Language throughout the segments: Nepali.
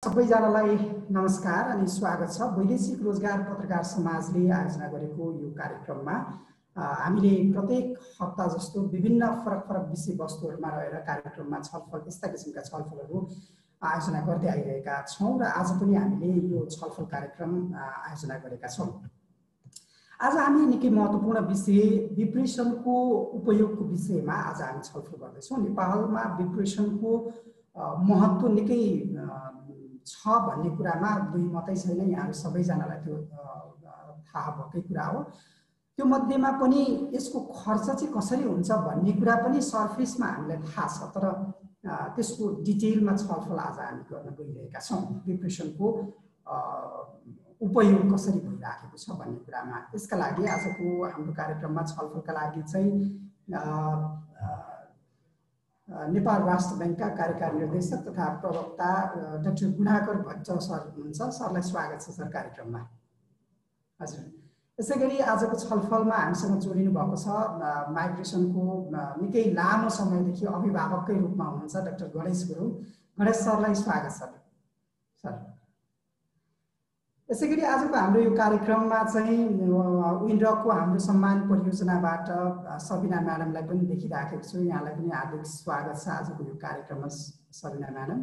सबैजनालाई नमस्कार अनि स्वागत छ। वैदेशिक रोजगार पत्रकार समाजले आयोजना गरेको यो कार्यक्रममा हामीले प्रत्येक हप्ता जस्तो विभिन्न फरक फरक विषयवस्तुहरूमा रहेर कार्यक्रममा छलफल यस्ता किसिमका छलफलहरू आयोजना गर्दै आइरहेका छौँ र आज पनि हामीले यो छलफल कार्यक्रम आयोजना गरेका छौँ। आज हामी निकै महत्त्वपूर्ण विषय डिप्रेसनको उपयोगको विषयमा आज हामी छलफल गर्दैछौँ। नेपालमा डिप्रेसनको महत्त्व निकै छ भन्ने कुरामा दुई मात्रै छैन, यहाँहरू सबैजनालाई त्यो थाहा भएकै कुरा हो। त्यो मध्येमा पनि यसको खर्च चाहिँ कसरी हुन्छ भन्ने कुरा पनि सरफेसमा हामीलाई थाहा छ, तर त्यसको डिटेलमा छलफल आज हामी गर्न गइरहेका छौँ। डिप्रेसनको उपयोग कसरी भइराखेको छ भन्ने कुरामा। त्यसका लागि आजको हाम्रो कार्यक्रममा छलफलका लागि चाहिँ नेपाल राष्ट्र बैंकका कार्यकारी निर्देशक तथा प्रवक्ता डाक्टर गुणाकर भट्ट सर हुनुहुन्छ। सरलाई स्वागत छ सर कार्यक्रममा। हजुर, यसैगरी आजको छलफलमा हामीसँग जोडिनु भएको छ माइग्रेसनको निकै लामो समयदेखि अभिभावककै रूपमा हुनुहुन्छ डाक्टर गणेश गुरुङ। गणेश सरलाई स्वागत छ सर। यसैगरी आजको हाम्रो यो कार्यक्रममा चाहिँ विन्ड्रकको हाम्रो सम्मान परियोजनाबाट सबिना म्याडमलाई पनि देखिराखेको छु। यहाँलाई पनि हार्दिक स्वागत छ आजको यो कार्यक्रममा सबिना म्याडम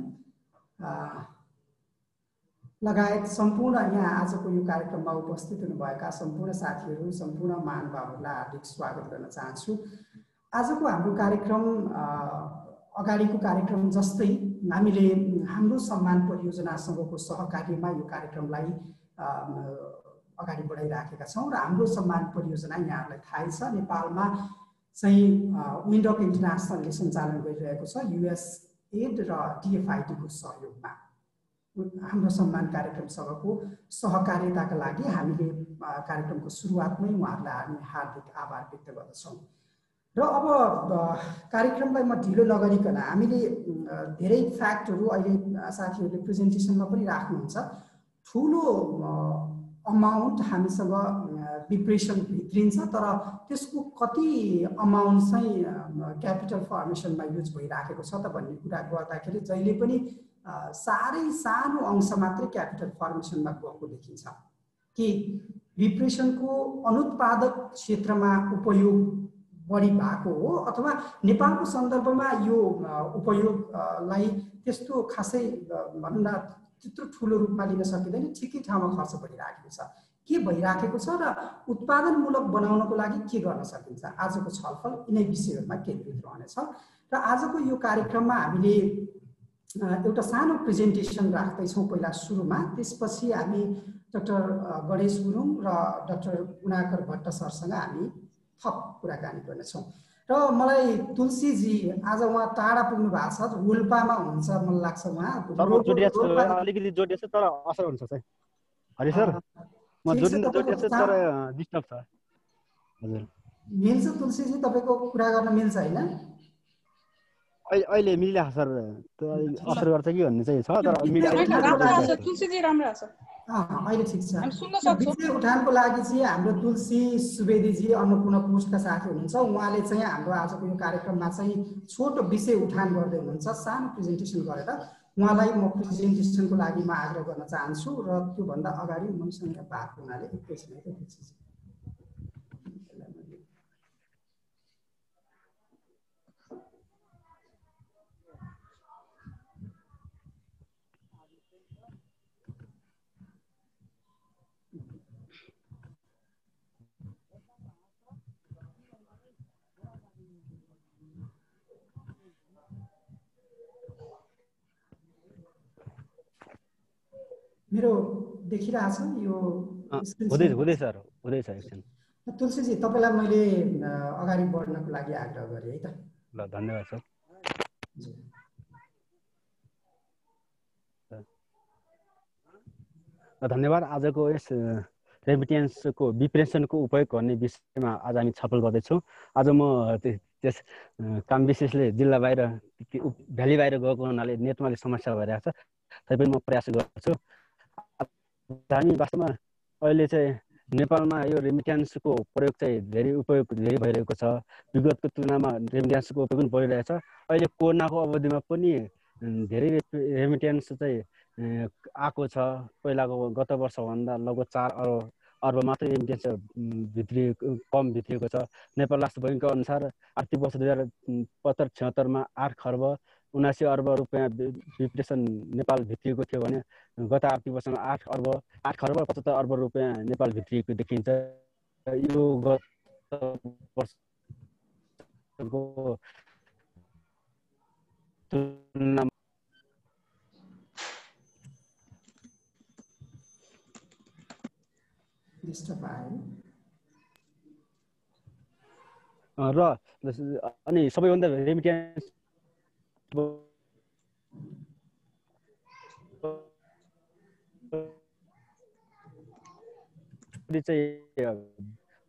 लगायत सम्पूर्ण यहाँ आजको यो कार्यक्रममा उपस्थित हुनुभएका सम्पूर्ण साथीहरू, सम्पूर्ण महानुभावहरूलाई हार्दिक स्वागत गर्न चाहन्छु। आजको हाम्रो कार्यक्रम अगाडिको कार्यक्रम जस्तै हामीले हाम्रो सम्मान परियोजनासँगको सहकार्यमा यो कार्यक्रमलाई अगाडि बढाइराखेका छौँ र हाम्रो सम्मान परियोजना यहाँहरूलाई थाहै छ नेपालमा चाहिँ विन्डक इन्टरनेसनलले सञ्चालन गरिरहेको छ युएसएड र डिएफआइडीको सहयोगमा। हाम्रो सम्मान कार्यक्रमसँगको सहकार्यताका लागि हामीले कार्यक्रमको सुरुवातमै उहाँहरूलाई हामी हार्दिक आभार व्यक्त गर्दछौँ। र अब कार्यक्रमलाई म ढिलो नगरिकन हामीले धेरै फ्याक्टहरू अहिले साथीहरूले प्रेजेन्टेसनमा पनि राख्नुहुन्छ। ठुलो अमाउन्ट हामीसँग डिप्रेसन भित्रिन्छ, तर त्यसको कति अमाउन्ट चाहिँ क्यापिटल फर्मेसनमा युज भइराखेको छ त भन्ने कुरा गर्दाखेरि जहिले पनि साह्रै सानो अंश मात्रै क्यापिटल फर्मेसनमा गएको देखिन्छ कि डिप्रेसनको अनुत्पादक क्षेत्रमा उपयोग बढी भएको हो अथवा नेपालको सन्दर्भमा यो उपयोगलाई त्यस्तो खासै भनौँ न त्यत्रो ठुलो रूपमा लिन सकिँदैन, ठिकै ठाउँमा खर्च भइराखेको छ। के भइराखेको छ र उत्पादनमूलक बनाउनको लागि के गर्न सकिन्छ, आजको छलफल यिनै विषयहरूमा केन्द्रित रहनेछ। र आजको यो कार्यक्रममा हामीले एउटा सानो प्रेजेन्टेसन राख्दैछौँ पहिला सुरुमा, त्यसपछि हामी डाक्टर गणेश गुरुङ र डाक्टर गुणाकर भट्ट सरसँग हामी थप कुराकानी गर्नेछौँ। र मलाई तुलसीजी आज उहाँ टाढा पुग्नु भएको छ, रोल्पामा हुनुहुन्छ मलाई लाग्छ उहाँ। अलिकति जोडिएको छ तर असर हुन्छ सर। हरि सर म जोडिएको छ तर डिस्टर्ब छ। हजुर मिल्छ तुलसीजी, तपाईँको कुरा गर्न मिल्छ हैन? अहिले मिलिरहेको सर, असर गर्छ कि भन्ने चाहिँ छ तर तुलसीजी राम्रो छ। अहिले ठिक छ। विषय उठानको लागि चाहिँ हाम्रो तुलसी सुवेदीजी अन्नपूर्ण पोस्टका साथी हुनुहुन्छ। उहाँले चाहिँ हाम्रो आजको यो कार्यक्रममा चाहिँ छोटो विषय उठान गर्दै हुनुहुन्छ सानो प्रेजेन्टेसन गरेर। उहाँलाई म प्रेजेन्टेसनको लागि म आग्रह गर्न चाहन्छु र त्योभन्दा अगाडि मसँग बात हुनाले एकैछिन मेरो देखिरहेछ यो हुँदै सर, हुँदैछ एकछिन। तुलसीजी तपाईँलाई मैले अगाडि बढ्नको लागि आग्रह गरेँ है त। ल धन्यवाद सर। धन्यवाद। आजको यस रेमिटेन्सको डिप्रेसनको उपयोग गर्ने विषयमा आज हामी छलफल गर्दैछौँ। आज म त्यस काम विशेषले जिल्ला बाहिर भ्याली बाहिर गएको हुनाले नेटमा समस्या भइरहेको छ, तैपनि म प्रयास गर्छु। हामी वास्तवमा अहिले चाहिँ नेपालमा यो रेमिटेन्सको प्रयोग चाहिँ धेरै भइरहेको छ। विगतको तुलनामा रेमिटेन्सको उपयोग पनि बढिरहेको छ। अहिले कोरोनाको अवधिमा पनि धेरै रेमिटेन्स चाहिँ आएको छ। पहिलाको गत वर्षभन्दा लगभग 4 अर्ब मात्रै रेमिटेन्स कम भित्रिएको छ। नेपाल राष्ट्र बैङ्कको अनुसार आर्थिक वर्ष 2075-76 मा 8 खर्ब 79 अर्ब रुपियाँ विप्रेसन नेपाल भित्रिएको थियो भने गत आर्थिक वर्षमा 8 खर्ब 75 अर्ब रुपियाँ नेपाल भित्रिएको देखिन्छ। यो गत वर्षको तुलनामा र अनि सबैभन्दा रेमिटेन्स चाहिँ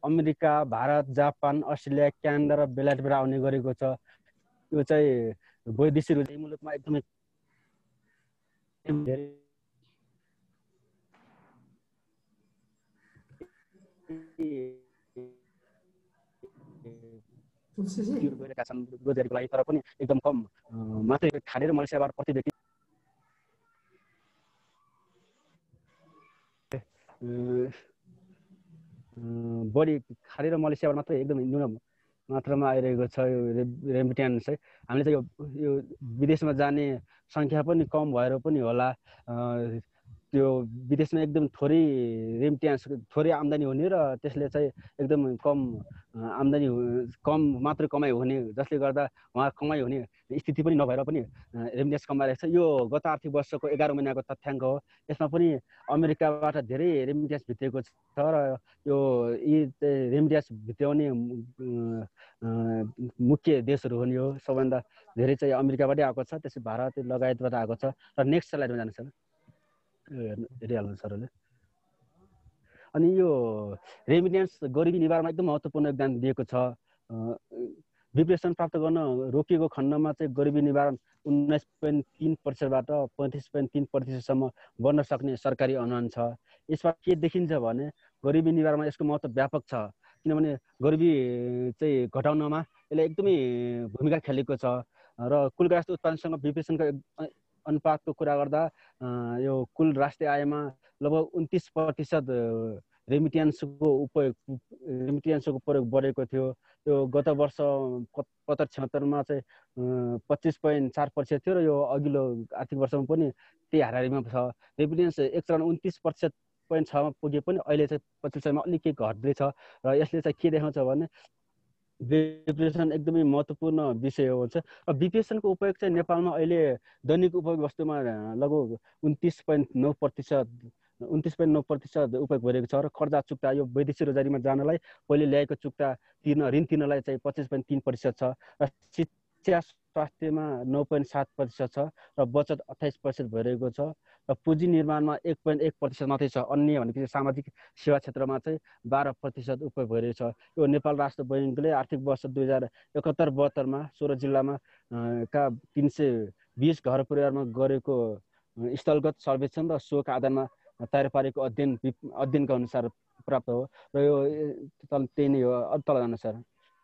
America, Bharat, Japan, Australia, Canada र बेलायतबाट आउने गरेको छ। यो चाहिँ वैदेशिक रोजगारी मुलुकमा एकदमै गइरहेका छन् रोजगारीको लागि, तर पनि एकदम कम मात्रै खाडी र मलेसियाबाट प्रति व्यक्ति बढी खाडी र मलेसियाबाट मात्रै एकदम न्यून मात्रामा आइरहेको छ यो रेमिटेन्स चाहिँ। हामीले चाहिँ यो विदेशमा जाने सङ्ख्या पनि कम भएर पनि होला, त्यो विदेशमा एकदम थोरै रेमिटेन्स थोरै आम्दानी हुने र त्यसले चाहिँ एकदम कम आम्दानी कम मात्रै कमाइ हुने, जसले गर्दा उहाँ कमाइ हुने स्थिति पनि नभएर पनि रेमिटेन्स कमाइरहेको छ। यो गत आर्थिक वर्षको 11 महिनाको तथ्याङ्क हो। यसमा पनि अमेरिकाबाट धेरै रेमिटेन्स भित्रिएको छ र यो यी रेमिटेन्स भित्र्याउने मुख्य देशहरू हुन्। यो सबभन्दा धेरै चाहिँ अमेरिकाबाटै आएको छ, त्यसपछि भारत लगायतबाट आएको छ। र नेक्स्ट स्लाइडमा जानुहोस् न, हेरिहाल्नु सरले। अनि यो रेमिटेन्स गरिबी निवारणमा एकदम महत्त्वपूर्ण योगदान दिएको छ। विप्रेसन प्राप्त गर्न रोकिएको खण्डमा चाहिँ गरिबी निवारण 19.3%बाट 35.3%सम्म बढ्न सक्ने सरकारी अनुमान छ। यसमा के देखिन्छ भने गरिबी निवारणमा यसको महत्त्व व्यापक छ, किनभने गरिबी चाहिँ घटाउनमा यसले एकदमै भूमिका खेलेको छ। र कुल राष्ट्रिय उत्पादनसँग विप्रेसनको अनुपातको कुरा गर्दा यो कुल राष्ट्रिय आयमा लगभग 29% रेमिटेन्सको प्रयोग बढेको थियो। यो गत वर्ष 75-76 चाहिँ 25.4% थियो र यो अघिल्लो आर्थिक वर्षमा पनि त्यही हाराहारीमा छ। रेमिटेन्स एक चरण 29.6 मा पुगे पनि अहिले चाहिँ 25 मा अलिक घट्दैछ। र यसले चाहिँ के देखाउँछ भने विप्रेसन एकदमै महत्त्वपूर्ण विषय हो हुन्छ। र विप्रेसनको उपयोग चाहिँ नेपालमा अहिले दैनिक उपयोग वस्तुमा लगभग 29.9% उपयोग भइरहेको छ। र कर्जा चुक्ता यो वैदेशिक रोजगारीमा जानलाई पहिले ल्याएको चुक्ता ऋण तिर्नलाई चाहिँ 25.3% छ। र शिक्षा स्वास्थ्यमा 9.7% छ र बचत 28% भइरहेको छ। र पुँजी निर्माणमा 1.1% मात्रै छ। अन्य भनेपछि सामाजिक सेवा क्षेत्रमा चाहिँ 12% उपयोग भइरहेको छ। यो नेपाल राष्ट्र बैङ्कले आर्थिक वर्ष 2071-72 मा 16 जिल्लामा का 320 घर परिवारमा गरेको स्थलगत सर्वेक्षण र सोका आधारमा तयार पारेको अध्ययनका अनुसार प्राप्त हो। र यो त्यही नै हो। तल अनुसार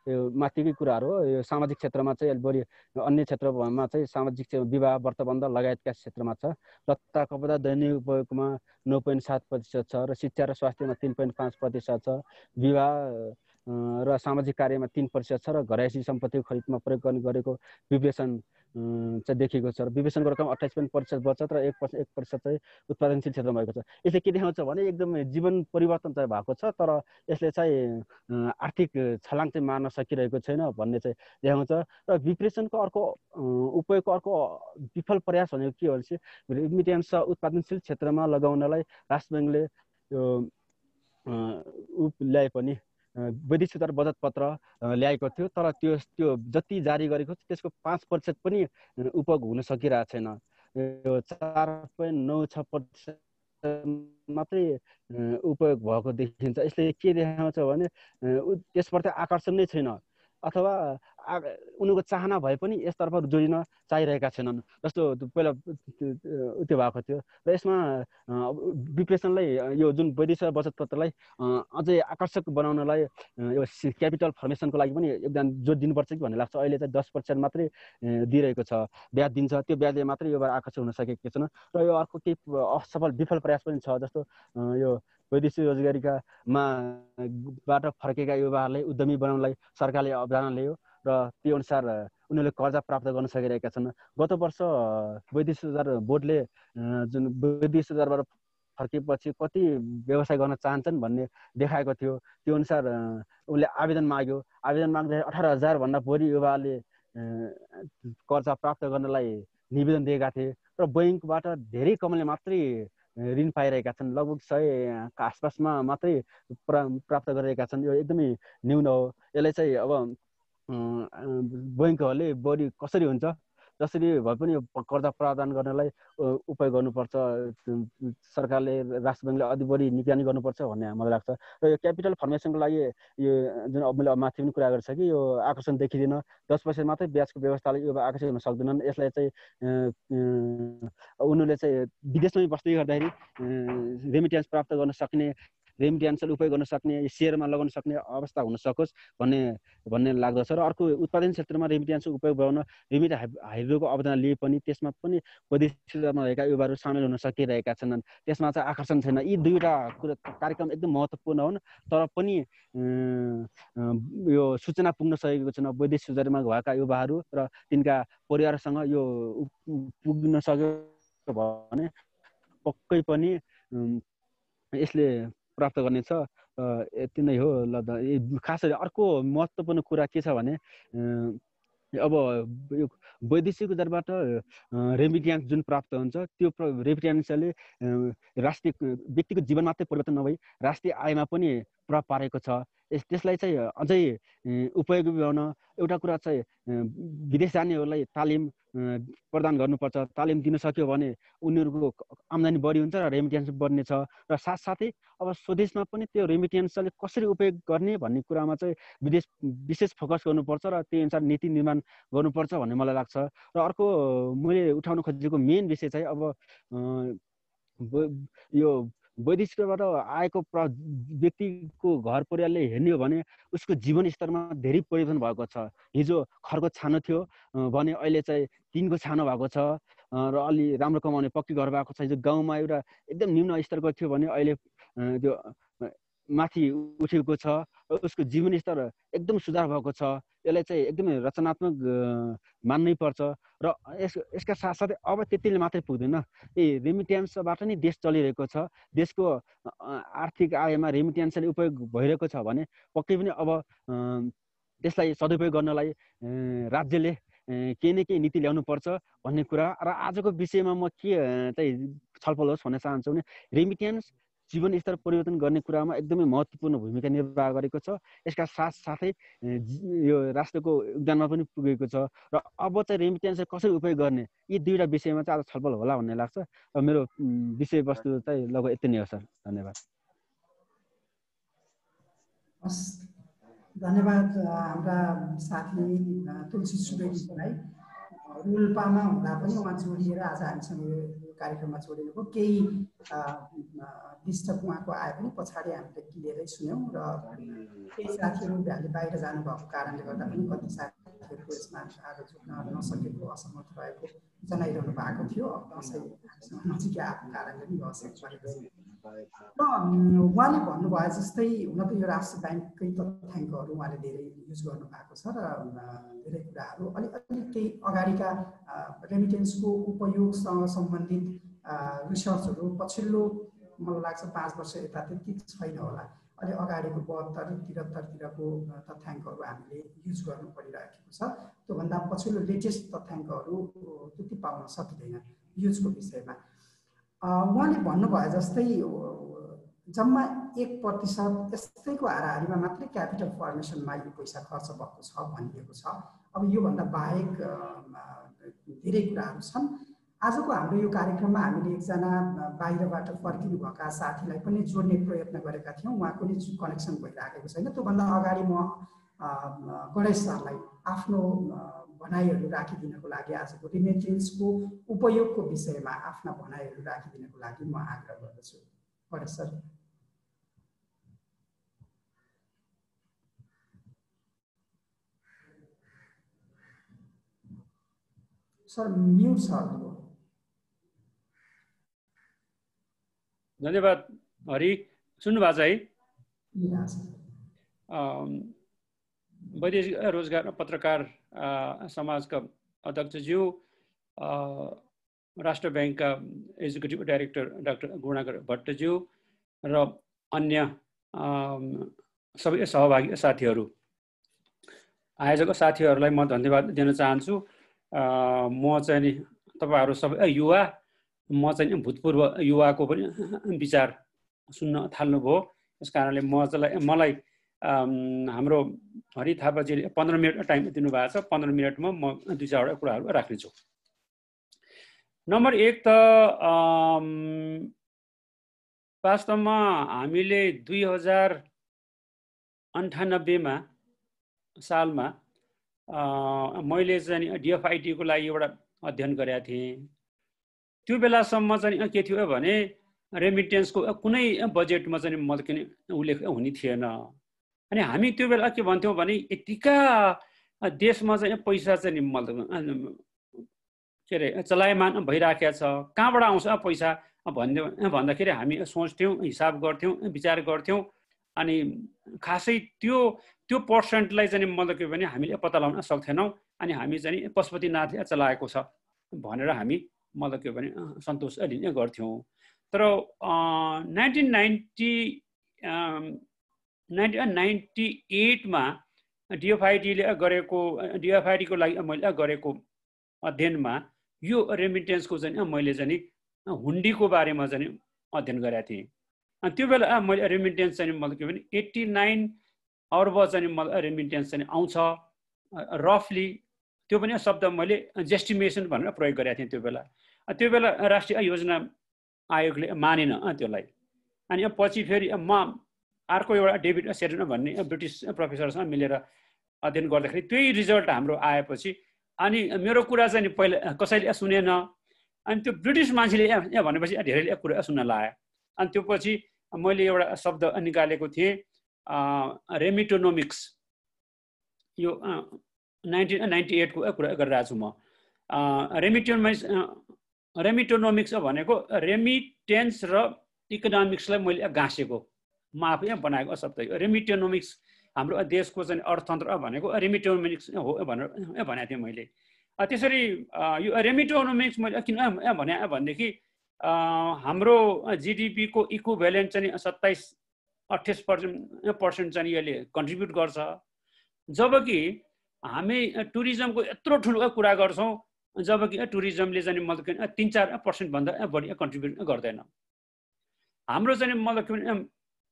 यो माथिकै कुराहरू हो। यो सामाजिक क्षेत्रमा चाहिँ बढी, अन्य क्षेत्रमा चाहिँ सामाजिक विवाह व्रतबन्ध लगायतका क्षेत्रमा छ। लत्ता कपडा दैनिक उपयोगमा 9.7% छ र शिक्षा र स्वास्थ्यमा 3.5% छ। विवाह र सामाजिक कार्यमा 3% छ र घरैसी सम्पत्तिको खरिदमा प्रयोग गर्ने गरेको विप्रेसन चाहिँ देखिएको छ। र विप्रेसनको रकम 28% बचत र 1% चाहिँ उत्पादनशील क्षेत्रमा भएको छ। यसले के देखाउँछ भने एकदम जीवन परिवर्तन चाहिँ भएको छ, तर यसले चाहिँ आर्थिक छलाङ चाहिँ मार्न सकिरहेको छैन भन्ने चाहिँ देखाउँछ। र विप्रेसनको अर्को उपयोगको अर्को विफल प्रयास भनेको के हो भने रेमिटेन्स उत्पादनशील क्षेत्रमा लगाउनलाई राष्ट्र बैङ्कले यो ल्याए पनि वैदेशिक दर बचत पत्र ल्याएको थियो, तर त्यो जति जारी गरेको छ त्यसको 5% पनि उपयोग हुन सकिरहेको छैन। यो 4.96% मात्रै उपयोग भएको देखिन्छ। यसले के देखाउँछ भने त्यसप्रति आकर्षण नै छैन, अथवा उनीहरूको चाहना भए पनि यसतर्फ जोडिन चाहिरहेका छैनन् जस्तो पहिला त्यो भएको थियो। र यसमा विप्रेसनलाई यो जुन वैदेशिक बचत पत्रलाई अझै आकर्षक बनाउनलाई यो क्यापिटल फर्मेसनको लागि पनि योगदान जोड दिनुपर्छ कि भन्ने लाग्छ। अहिले चाहिँ 10% मात्रै दिइरहेको छ, ब्याज दिन्छ, त्यो ब्याजले मात्रै यो आकर्षक हुन सकेको छैन। र यो अर्को केही असफल विफल प्रयास पनि छ, जस्तो यो वैदेशिक रोजगारीका बाट फर्केका युवाहरूलाई उद्यमी बनाउनलाई सरकारले अभियान ल्यायो र त्यो अनुसार उनीहरूले कर्जा प्राप्त गर्न सकिरहेका छन्। गत वर्ष वैदेशिक रोजगार बोर्डले जुन वैदेशिक रोजगारबाट फर्केपछि कति व्यवसाय गर्न चाहन्छन् भन्ने देखाएको थियो। त्यो अनुसार उसले आवेदन माग्यो, आवेदन माग्दाखेरि 18,000 भन्दा बढी युवाले कर्जा प्राप्त गर्नलाई निवेदन दिएका थिए र बैङ्कबाट धेरै कमले मात्रै ऋण पाइरहेका छन्, लगभग 100 का आसपासमा मात्रै प्राप्त गरिरहेका छन्। यो एकदमै न्यून हो। यसलाई चाहिँ अब बैङ्कहरूले बढी कसरी हुन्छ, जसरी भए पनि कर्जा प्रदान गर्नलाई उपयोग गर्नुपर्छ, सरकारले राष्ट्र ब्याङ्कले अझ बढी निगरानी गर्नुपर्छ भन्ने मलाई लाग्छ। र यो क्यापिटल फर्मेसनको लागि यो जुन मैले माथि पनि कुरा गरेको छ कि यो आकर्षण देखिँदैन, 10% मात्रै ब्याजको व्यवस्थाले यो आकर्षित हुन सक्दैनन्। यसलाई चाहिँ उनीहरूले चाहिँ विदेशमै बस्दै गर्दाखेरि रेमिट्यान्स प्राप्त गर्न सक्ने, रेमिट्यान्सले उपयोग गर्न सक्ने, सेयरमा लगाउन सक्ने अवस्था हुन सकोस् भन्ने लाग्दछ। र अर्को उत्पादन क्षेत्रमा रेमिट्यान्स उपयोग गर्न रेमिट हाइड्रोको अवधारणा लिए पनि त्यसमा पनि वैदेशिकमा रहेका युवाहरू सामेल हुन सकिरहेका छैनन्, त्यसमा चाहिँ आकर्षण छैन। यी दुईवटा कार्यक्रम एकदम महत्त्वपूर्ण हुन्, तर पनि यो सूचना पुग्न सकेको छैन। वैदेशिक रोजगारीमा भएका युवाहरू र तिनका परिवारसँग यो पुग्न सक्यो भने पक्कै पनि यसले प्राप्त गर्नेछ। यति नै हो। ल खास गरी अर्को महत्त्वपूर्ण कुरा के छ भने अब यो वैदेशिक रोजगारबाट रेमिट्यान्स जुन प्राप्त हुन्छ त्यो रेमिट्यान्सले राष्ट्रिय व्यक्तिको जीवन मात्रै परिवर्तन नभई राष्ट्रिय आयमा पनि प्रभाव पारेको छ। त्यसलाई चाहिँ अझै उपयोगी बनाउन एउटा कुरा चाहिँ विदेश जानेहरूलाई तालिम प्रदान गर्नुपर्छ। तालिम दिन सक्यो भने उनीहरूको आम्दानी बढी हुन्छ र रेमिट्यान्स बढ्ने छ। र साथसाथै अब स्वदेशमा पनि त्यो रेमिट्यान्सले कसरी उपयोग गर्ने भन्ने कुरामा चाहिँ विशेष फोकस गर्नुपर्छ र त्यही अनुसार नीति निर्माण गर्नुपर्छ भन्ने मलाई लाग्छ। र अर्को मैले उठाउन खोजेको मेन विषय चाहिँ अब यो वैदेशिकबाट आएको व्यक्तिको घर परिवारले हेर्ने हो भने उसको जीवन स्तरमा धेरै परिवर्तन भएको छ। हिजो खरको छानो थियो भने अहिले चाहिँ टिनको छानो भएको छ र अलि राम्रो कमाउने पक्की घर भएको छ। हिजो गाउँमा एउटा एकदम निम्न स्तरको थियो भने अहिले त्यो माथि उठेको छ र उसको जीवन स्तर एकदम सुधार भएको छ। यसलाई चाहिँ एकदमै रचनात्मक मान्नै पर्छ। र यसका साथसाथै अब त्यतिले मात्रै पुग्दैन, यी रेमिट्यान्सबाट नै देश चलिरहेको छ। देशको आर्थिक आयमा रेमिट्यान्सले उपयोग भइरहेको छ भने पक्कै पनि अब त्यसलाई सदुपयोग गर्नलाई राज्यले केही न केही नीति ल्याउनु पर्छ भन्ने कुरा। र आजको विषयमा म के चाहिँ छलफल होस् भन्न चाहन्छु भने रेमिट्यान्स जीवन स्तर परिवर्तन गर्ने कुरामा एकदमै महत्त्वपूर्ण भूमिका निर्वाह गरेको छ। यसका साथसाथै यो राष्ट्रको योगदानमा पनि पुगेको छ। र अब चाहिँ रेमिट्यान्स कसरी उपयोग गर्ने यी दुईवटा विषयमा चाहिँ आज छलफल होला भन्ने लाग्छ। र मेरो विषयवस्तु चाहिँ लगभग यति नै हो सर। धन्यवाद। धन्यवाद हाम्रा साथी तुलसी सुवेदीलाई। रोल्पामा हुँदा पनि उहाँ जोडिएर आज हामीसँग यो कार्यक्रममा जोडिनुभयो। केही डिस्टर्ब उहाँको आए पनि पछाडि हामीले क्लियरै सुन्यौँ र केही साथीहरू भ्याली बाहिर जानुभएको कारणले गर्दा पनि कति साथीहरूको यसमा आज जुट्न नसकेको, असमर्थ रहेको जनाइरहनु भएको थियो। दसैँ हामीसँग नजिकै आएको कारणले पनि आवश्यक परेको छ। र उहाँले भन्नुभयो जस्तै हुन त यो राष्ट्र ब्याङ्ककै तथ्याङ्कहरू उहाँले धेरै युज गर्नुभएको छ र धेरै कुराहरू अलिक केही अगाडिका रेमिटेन्सको उपयोगसँग सम्बन्धित रिसर्चहरू पछिल्लो मलाई लाग्छ 5 वर्ष यता त्यति छैन होला। अलि अगाडिको 72-73तिरको तथ्याङ्कहरू हामीले युज गर्नु परिरहेको छ। त्योभन्दा पछिल्लो लेटेस्ट तथ्याङ्कहरू त्यति पाउन सकिँदैन युजको विषयमा। उहाँले भन्नुभयो जस्तै जम्मा 1% यस्तैको हाराहारीमा मात्रै क्यापिटल फर्मेसनमा यो पैसा खर्च भएको छ भनिएको छ। अब योभन्दा बाहेक धेरै कुराहरू छन्। आजको हाम्रो यो कार्यक्रममा हामीले एकजना बाहिरबाट फर्किनुभएका साथीलाई पनि जोड्ने प्रयत्न गरेका थियौँ। उहाँको नि कनेक्सन भइराखेको छैन। त्योभन्दा अगाडि म गणेश सरलाई आफ्नो भनाइहरू राखिदिनको लागि आजको रेमिटेन्सको उपयोगको विषयमा आफ्ना भनाइहरू राखिदिनको लागि म आग्रह गर्दछु। गणेश सर। सर म्युट छ। धन्यवाद हरि। सुन्नु भएको छ है? वैदेशिक रोजगार पत्रकार समाजका अध्यक्षज्यू, राष्ट्र ब्याङ्कका एक्जिक्युटिभ डाइरेक्टर डाक्टर गुणाकर भट्टज्यू र अन्य सबै सहभागी साथीहरू, आयोजक साथीहरूलाई म धन्यवाद दिन चाहन्छु। म चाहिँ नि तपाईँहरू सबै युवा, म चाहिँ भूतपूर्व युवाको पनि विचार सुन्न थाल्नुभयो। यस कारणले मलाई हाम्रो हरि थापाजीले 15 मिनट टाइम दिनुभएको छ। 15 मिनटमा म 2-4 कुराहरू राख्नेछु। नम्बर 1 त वास्तवमा हामीले 2098 सालमा मैले चाहिँ DFID को लागि एउटा अध्ययन गरेका थिएँ। त्यो बेलासम्म चाहिँ के थियो भने रेमिटेन्सको कुनै बजेटमा चाहिँ उल्लेख हुने थिएन। अनि हामी त्यो बेला के भन्थ्यौँ भने यतिका देशमा चाहिँ पैसा चाहिँ के अरे चलायमान भइराखेको छ, कहाँबाट आउँछ पैसा भन्दाखेरि हामी सोच्थ्यौँ, हिसाब गर्थ्यौँ, विचार गर्थ्यौँ। अनि खासै त्यो पर्सेन्टलाई चाहिँ के भने हामीले पत्ता लगाउन सक्थेनौँ। अनि हामी चाहिँ पशुपतिनाथले चलाएको छ भनेर हामी के भने सन्तोष लिने गर्थ्यौँ। तर 1998 मा DFID को लागि मैले गरेको अध्ययनमा यो रेमिटेन्सको चाहिँ मैले चाहिँ हुन्डीको बारेमा चाहिँ अध्ययन गरेका थिएँ। अनि त्यो बेला मैले रेमिटेन्स चाहिँ के भने 89 अर्ब चाहिँ रेमिटेन्स चाहिँ आउँछ रफली। त्यो पनि शब्द मैले जेस्टिमेसन भनेर प्रयोग गरेका थिएँ त्यो बेला। त्यो बेला राष्ट्रिय योजना आयोगले मानेन त्यसलाई। अनि पछि फेरि म अर्को एउटा डेभिड सेरेन भन्ने ब्रिटिस प्रोफेसरसँग मिलेर अध्ययन गर्दाखेरि त्यही रिजल्ट हाम्रो आएपछि अनि मेरो कुरा चाहिँ पहिला कसैले सुनेन। अनि त्यो ब्रिटिस मान्छेले भनेपछि धेरैले कुरा सुन्न लाग्यो। अनि त्यो पछि मैले एउटा शब्द निकालेको थिएँ, रेमिटोनोमिक्स। यो 1998 को कुरा गरिरहेको छु म। रेमिटोनोमिक्स भनेको रेमिटेन्स र इकोनोमिक्सलाई मैले गाँसेको, म आफै बनाएको शब्द हो। रेमिटोनोमिक्स हाम्रो देशको चाहिँ अर्थतन्त्र भनेको रेमिटोनोमिक्स हो भनेर भनेको थिएँ मैले। त्यसरी यो रेमिटोनोमिक्स मैले किन भने भनेदेखि हाम्रो GDP को इक्विभ्यालेन्ट चाहिँ 27-28% चाहिँ यसले कन्ट्रिब्युट गर्छ। जबकि हामी टुरिज्मको यत्रो ठुलो कुरा गर्छौँ, जबकि टुरिज्मले चाहिँ 3-4% भन्दा बढी कन्ट्रिब्युट गर्दैन। हाम्रो चाहिँ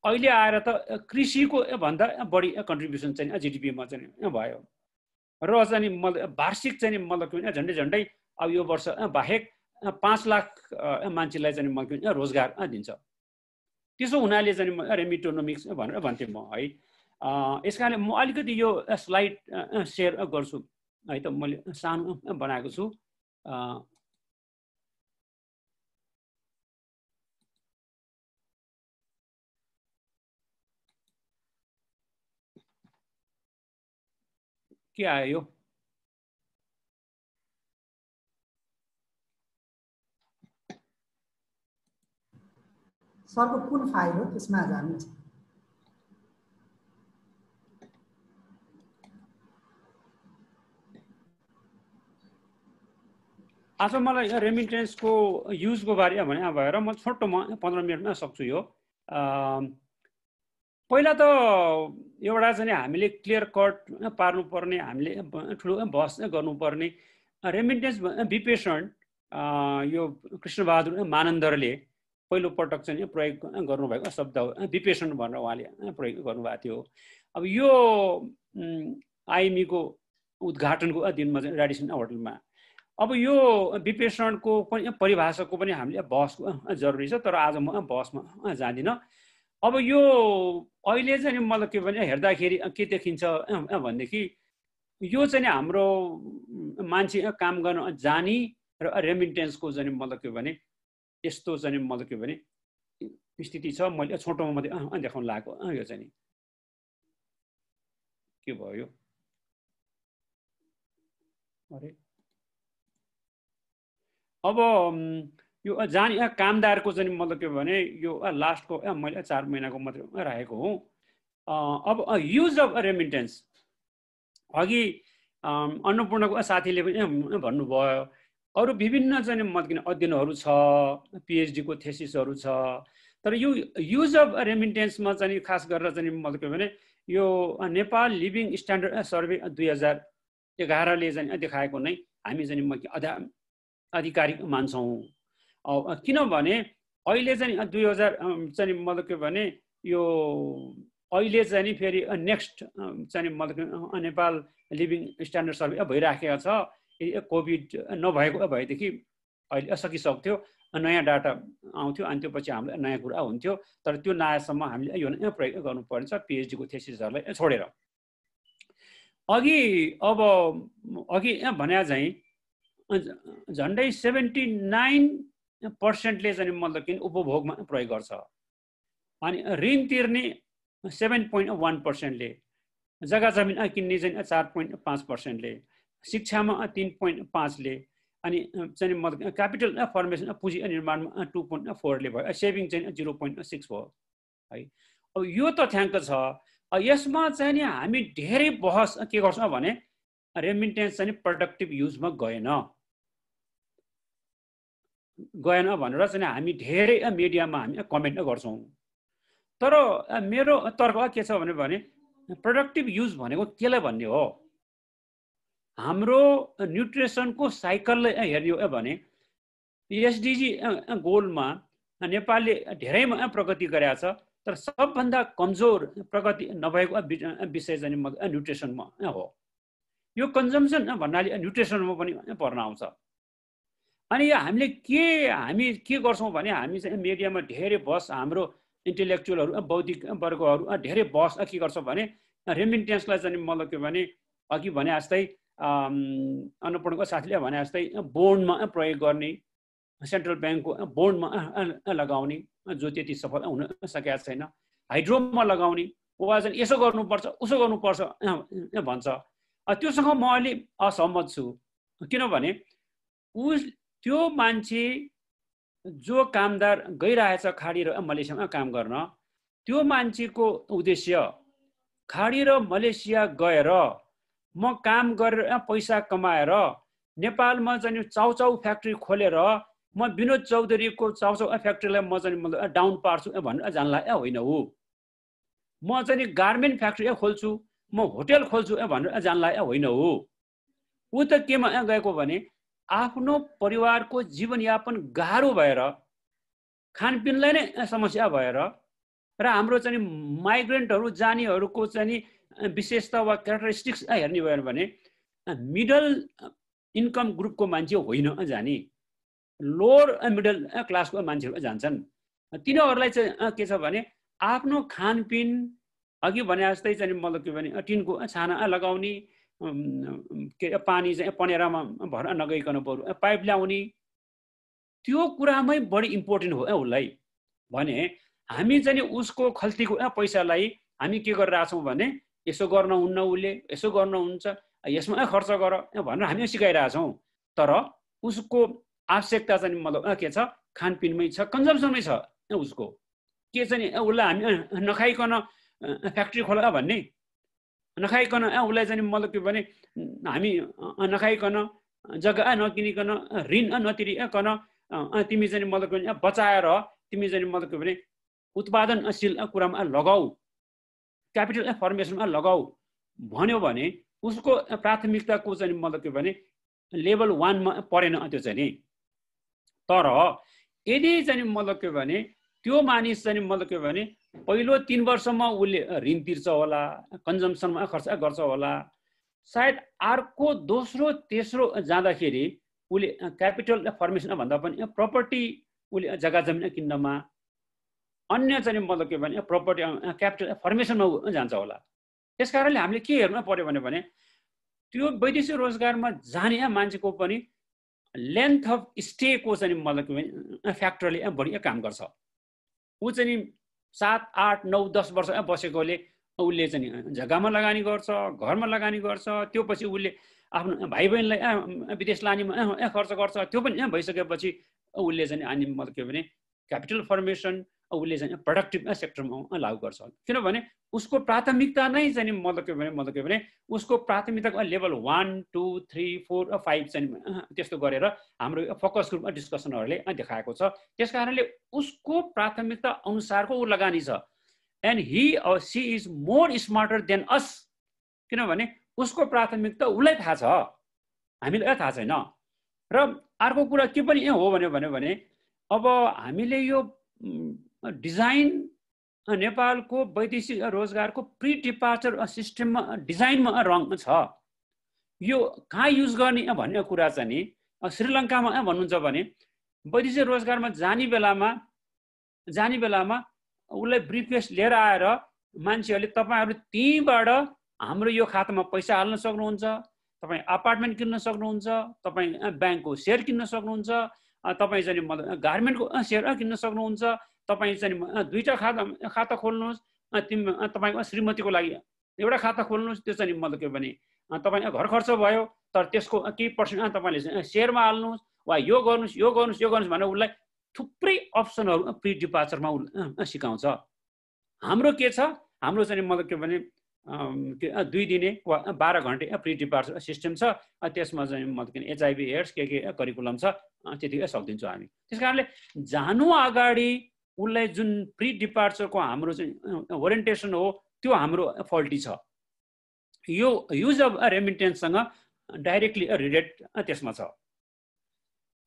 अहिले आएर त कृषिको भन्दा बढी कन्ट्रिब्युसन चाहिँ GDP मा चाहिँ भयो। र चाहिँ वार्षिक चाहिँ झन्डै अब यो वर्ष बाहेक 5 लाख मान्छेलाई चाहिँ रोजगार दिन्छ। त्यसो हुनाले चाहिँ रेमिटोनोमिक्स भनेर भन्थेँ म है। यसकारणले म अलिकति यो स्लाइड सेयर गर्छु है त। मैले सानो बनाएको छु। के आयो यो? सरको कुन फाइल हो त्यसमा जानुहोस्। आज मलाई रेमिटेन्सको युजको बारेमा भने भएर म छोटोमा 15 मिनटमा सक्छु यो। पहिला त एउटा चाहिँ हामीले क्लियर कट पार्नुपर्ने, हामीले ठुलो बहस गर्नुपर्ने रेमिटेन्स विपेषण यो कृष्णबहादुर मानन्दरले पहिलो पटक चाहिँ प्रयोग गर्नुभएको शब्द हो। विपेषण भनेर उहाँले प्रयोग गर्नुभएको थियो। अब यो आइएमई को उद्घाटनको दिनमा चाहिँ रेडिसन होटलमा अब यो विपेषणको पनि परिभाषाको पनि हामीले बहस जरुरी छ। तर आज म बहसमा जाँदिनँ। अब यो अहिले चाहिँ मलाई के भने हेर्दाखेरि के देखिन्छ भनेदेखि यो चाहिँ हाम्रो मान्छे काम गर्न जानी र रेमिटेन्सको चाहिँ मतलब के भने यस्तो चाहिँ मतलब के भने स्थिति छ। मैले छोटोमा मात्रै देखाउन लागेको यो चाहिँ के भयो अरे अब यो जानी कामदारको चाहिँ मतलब के भने यो लास्टको मैले 4 महिनाको मात्रै राखेको हुँ। अब युज अफ रेमिटेन्स अघि अन्नपूर्णको साथीले पनि भन्नुभयो अरू विभिन्न चाहिँ मतलब अध्ययनहरू छ, PhD को थेसिसहरू छ। तर यो युज अफ रेमिटेन्समा चाहिँ खास गरेर चाहिँ मतलब के भने यो नेपाल लिभिङ स्ट्यान्डर्ड सर्वे 2011 ले चाहिँ देखाएको नै हामी चाहिँ आधिकारिक मान्छौँ। किनभने अहिले चाहिँ 2000 चाहिँ मतलब के भने यो अहिले चाहिँ फेरि नेक्स्ट चाहिँ मतलब नेपाल लिभिङ स्ट्यान्डर्ड सर्वे भइराखेको छ। कोभिड नभएको भएदेखि अहिले सकिसक्थ्यो, नयाँ डाटा आउँथ्यो अनि त्यो पछि हामीलाई नयाँ कुरा हुन्थ्यो। तर त्यो नआएसम्म हामीले यो प्रयोग गर्नुपर्छ PhD को थेसिसहरूलाई छोडेर। अघि भने चाहिँ झन्डै 79% ले चाहिँ मतलब किन उपभोगमा प्रयोग गर्छ अनि ऋण तिर्ने 7.1% ले, जग्गा जमिन किन्ने चाहिँ 4.5% ले, शिक्षामा 3.5 ले अनि चाहिँ मतलब क्यापिटल फर्मेसन पुँजी निर्माणमा 2.4 ले भयो, सेभिङ चाहिँ 0.6 भयो है। अब यो तथ्याङ्क छ। यसमा चाहिँ नि हामी धेरै बहस के गर्छौँ भने रेमिटेन्स चाहिँ प्रोडक्टिभ युजमा गएन भनेर चाहिँ हामी धेरै मिडियामा हामी कमेन्ट गर्छौँ। तर मेरो तर्क के छ भने प्रोडक्टिभ युज भनेको केलाई भन्ने हो? हाम्रो न्युट्रिसनको साइकललाई हेर्ने हो भने SDG गोलमा नेपालले धेरैमा प्रगति गरेको छ। तर सबभन्दा कमजोर प्रगति नभएको विषय चाहिँ न्युट्रिसनमा हो। यो कन्जम्सन भन्नाले न्युट्रिसनमा पनि पर्न आउँछ। अनि हामीले के गर्छौँ भने हामी चाहिँ मिडियामा धेरै बस, हाम्रो इन्टेलेक्चुअलहरू बौद्धिक वर्गहरू धेरै बस के गर्छौँ भने रेमिटेन्सलाई चाहिँ मतलब के भने अघि भने जस्तै अन्नपूर्णको साथीले भने जस्तै बोन्डमा प्रयोग गर्ने, सेन्ट्रल ब्याङ्कको बोन्डमा लगाउने जो त्यति सफल हुन सकेका छैन, हाइड्रोमा लगाउने, वा चाहिँ यसो गर्नुपर्छ उसो गर्नुपर्छ भन्छ। त्योसँग म अलि असहमत छु। किनभने त्यो मान्छे जो कामदार गइरहेछ खाडी र मलेसियामा काम गर्न, त्यो मान्छेको उद्देश्य खाडी र मलेसिया गएर म काम गरेर पैसा कमाएर नेपालमा चाहिँ चाउचाउ फ्याक्ट्री खोलेर म विनोद चौधरीको चाउचाउ फ्याक्ट्रीलाई म चाहिँ डाउन पार्छु भनेर जानला होइन हो। म चाहिँ गार्मेन्ट फ्याक्ट्री खोल्छु, म होटेल खोल्छु भनेर जानला होइन हो। ऊ त केमा गएको भने आफ्नो परिवारको जीवनयापन गाह्रो भएर, खानपिनलाई नै समस्या भएर र हाम्रो चाहिँ माइग्रेन्टहरू जानेहरूको चाहिँ विशेषता वा क्यारेक्टरिस्टिक्स हेर्ने भयो भने मिडल इन्कम ग्रुपको मान्छे होइन जाने, लोवर मिडल क्लासको मान्छेहरू जान्छन्। तिनीहरूलाई चाहिँ के छ भने आफ्नो खानपिन अघि भने जस्तै चाहिँ मतलब के भने टिनको छाना लगाउने, के पानी चाहिँ पनेरामा भर नगइकन बरु पाइप ल्याउने, त्यो कुरामै बढी इम्पोर्टेन्ट हो उसलाई भने हामी चाहिँ उसको खल्तीको पैसालाई हामी के गरिरहेछौँ भने यसो गर्न हुन्न, उसले यसो गर्न हुन्छ, यसमा खर्च गर भनेर हामी सिकाइरहेछौँ। तर उसको आवश्यकता चाहिँ मतलब के छ, खानपिनमै छ, कन्जम्सनमै छ। उसको के चाहिँ उसलाई हामी नखाइकन फ्याक्ट्री खोला भन्ने, नखाइकन उसलाई चाहिँ मतलब के भने हामी नखाइकन जग्गा नकिनिकन ऋण नतिरिकन तिमी चाहिँ मतलब के बचाएर तिमी चाहिँ मतलब के भने उत्पादनशील कुरामा लगाऊ, क्यापिटल फर्मेसनमा लगाऊ भन्यो भने उसको प्राथमिकताको चाहिँ मतलब के भने लेभल 1 मा परेन त्यो चाहिँ नि। तर यदि चाहिँ मतलब के भने त्यो मानिस चाहिँ मतलब के भने पहिलो 3 वर्षमा उसले ऋण तिर्छ होला, कन्जम्सनमा खर्च गर्छ होला, सायद अर्को दोस्रो तेस्रो जाँदाखेरि उसले क्यापिटल फर्मेसन भन्दा पनि प्रपर्टी उसले जग्गा जमिन किन्नमा अन्य चाहिँ मतलब के भने प्रपर्टी क्यापिटल फर्मेसनमा जान्छ होला। त्यस कारणले हामीले के हेर्नु पर्यो भने त्यो वैदेशिक रोजगारमा जाने मान्छेको पनि लेन्थ अफ स्टेको चाहिँ मतलब के भने फ्याक्टरले बढी काम गर्छ। ऊ चाहिँ 7, 8, 9, 10 वर्ष बसेकोले उसले चाहिँ जग्गामा लगानी गर्छ, घरमा लगानी गर्छ, त्यो पछि उसले आफ्नो भाइ बहिनीलाई विदेश लानेमा खर्च गर्छ। त्यो पनि भइसकेपछि उसले चाहिँ अनि मतलब के भने क्यापिटल फर्मेसन उसले चाहिँ प्रोडक्टिभ सेक्टरमा लागू गर्छ। किनभने उसको प्राथमिकता नै चाहिँ मतलब के भने उसको प्राथमिकताको लेभल 1, 2, 3, 4, 5 चाहिँ त्यस्तो गरेर हाम्रो फोकस ग्रुप डिस्कसनहरूले देखाएको छ। त्यस कारणले उसको प्राथमिकता अनुसारको ऊ लगानी छ। एन्ड ही और she is more smarter than us. किनभने उसको प्राथमिकता उसलाई थाहा छ, हामीलाई थाहा छैन। र अर्को कुरा के पनि हो भने अब हामीले यो डिजाइन नेपालको वैदेशिक रोजगारको प्री डिपार्चर सिस्टममा डिजाइनमा रङ छ। यो कहाँ युज गर्ने भन्ने कुरा चाहिँ नि श्रीलङ्कामा भन्नुहुन्छ भने वैदेशिक रोजगारमा जाने बेलामा उसलाई ब्रिफकेस लिएर आएर मान्छेहरूले तपाईहरु त्यहीबाट हाम्रो यो खातामा पैसा हाल्न सक्नुहुन्छ, तपाई अपार्टमेन्ट किन्न सक्नुहुन्छ, तपाई ब्याङ्कको शेयर किन्न सक्नुहुन्छ, तपाई चाहिँ गार्मेन्टको शेयर किन्न सक्नुहुन्छ, तपाई चाहिँ दुईटा खाता खोल्नुहोस्, तपाईको श्रीमतीको लागि एउटा खाता खोल्नुहोस्। त्यो चाहिँ मतलब के भने तपाई घर खर्च भयो, तर त्यसको केही पर्सेन्ट तपाईले शेयरमा हाल्नुहोस् वा यो गर्नुहोस् भनेर उसलाई थुप्रै अप्सनहरु प्री डिपार्चरमा सिकाउँछ। हाम्रो के छ, हाम्रो चाहिँ मतलब के भने 2 दिने वा 12 घण्टे प्री डिपार्चर सिस्टम छ। त्यसमा चाहिँ मतलब एचआईभी एड्स के करिकुलम छ, त्यतिकै सक्दिन्छौँ हामी। त्यसकारणले जानु अगाडि उसलाई जुन प्री डिपार्चरको हाम्रो चाहिँ ओरिएन्टेसन हो त्यो हाम्रो फल्टी छ। यो युज अफ रेमिटेन्ससँग डाइरेक्टली रिलेट त्यसमा छ।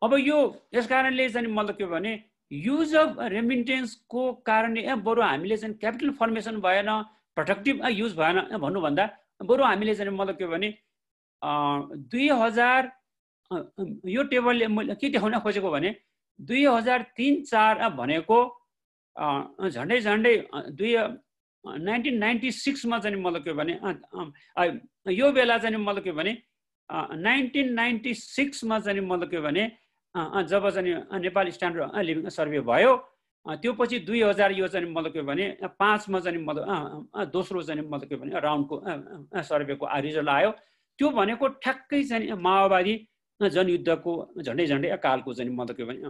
अब यो यस कारणले चाहिँ मतलब के भने युज अफ रेमिटेन्सको कारणले बरु हामीले चाहिँ क्यापिटल फर्मेसन भएन, प्रोडक्टिभ युज भएन भन्नुभन्दा बरु हामीले चाहिँ मतलब के भने 2000 यो टेबलले मैले के देखाउन खोजेको भने 2003-04 भनेको झन्डै 1996 मा चाहिँ मतलब के भने यो बेला चाहिँ मतलब के भने 1996 मा चाहिँ मतलब के भने जब चाहिँ नेपाल स्ट्यान्डर्ड लिभिङ सर्वे भयो, त्यो पछि 2000 यो चाहिँ मतलब के भने 5 मा चाहिँ मतलब दोस्रो चाहिँ मतलब के भने राउन्डको सर्वेको रिजल्ट आयो। त्यो भनेको ठ्याक्कै चाहिँ माओवादी जनयुद्धको झन्डै कालको चाहिँ मतलब के भने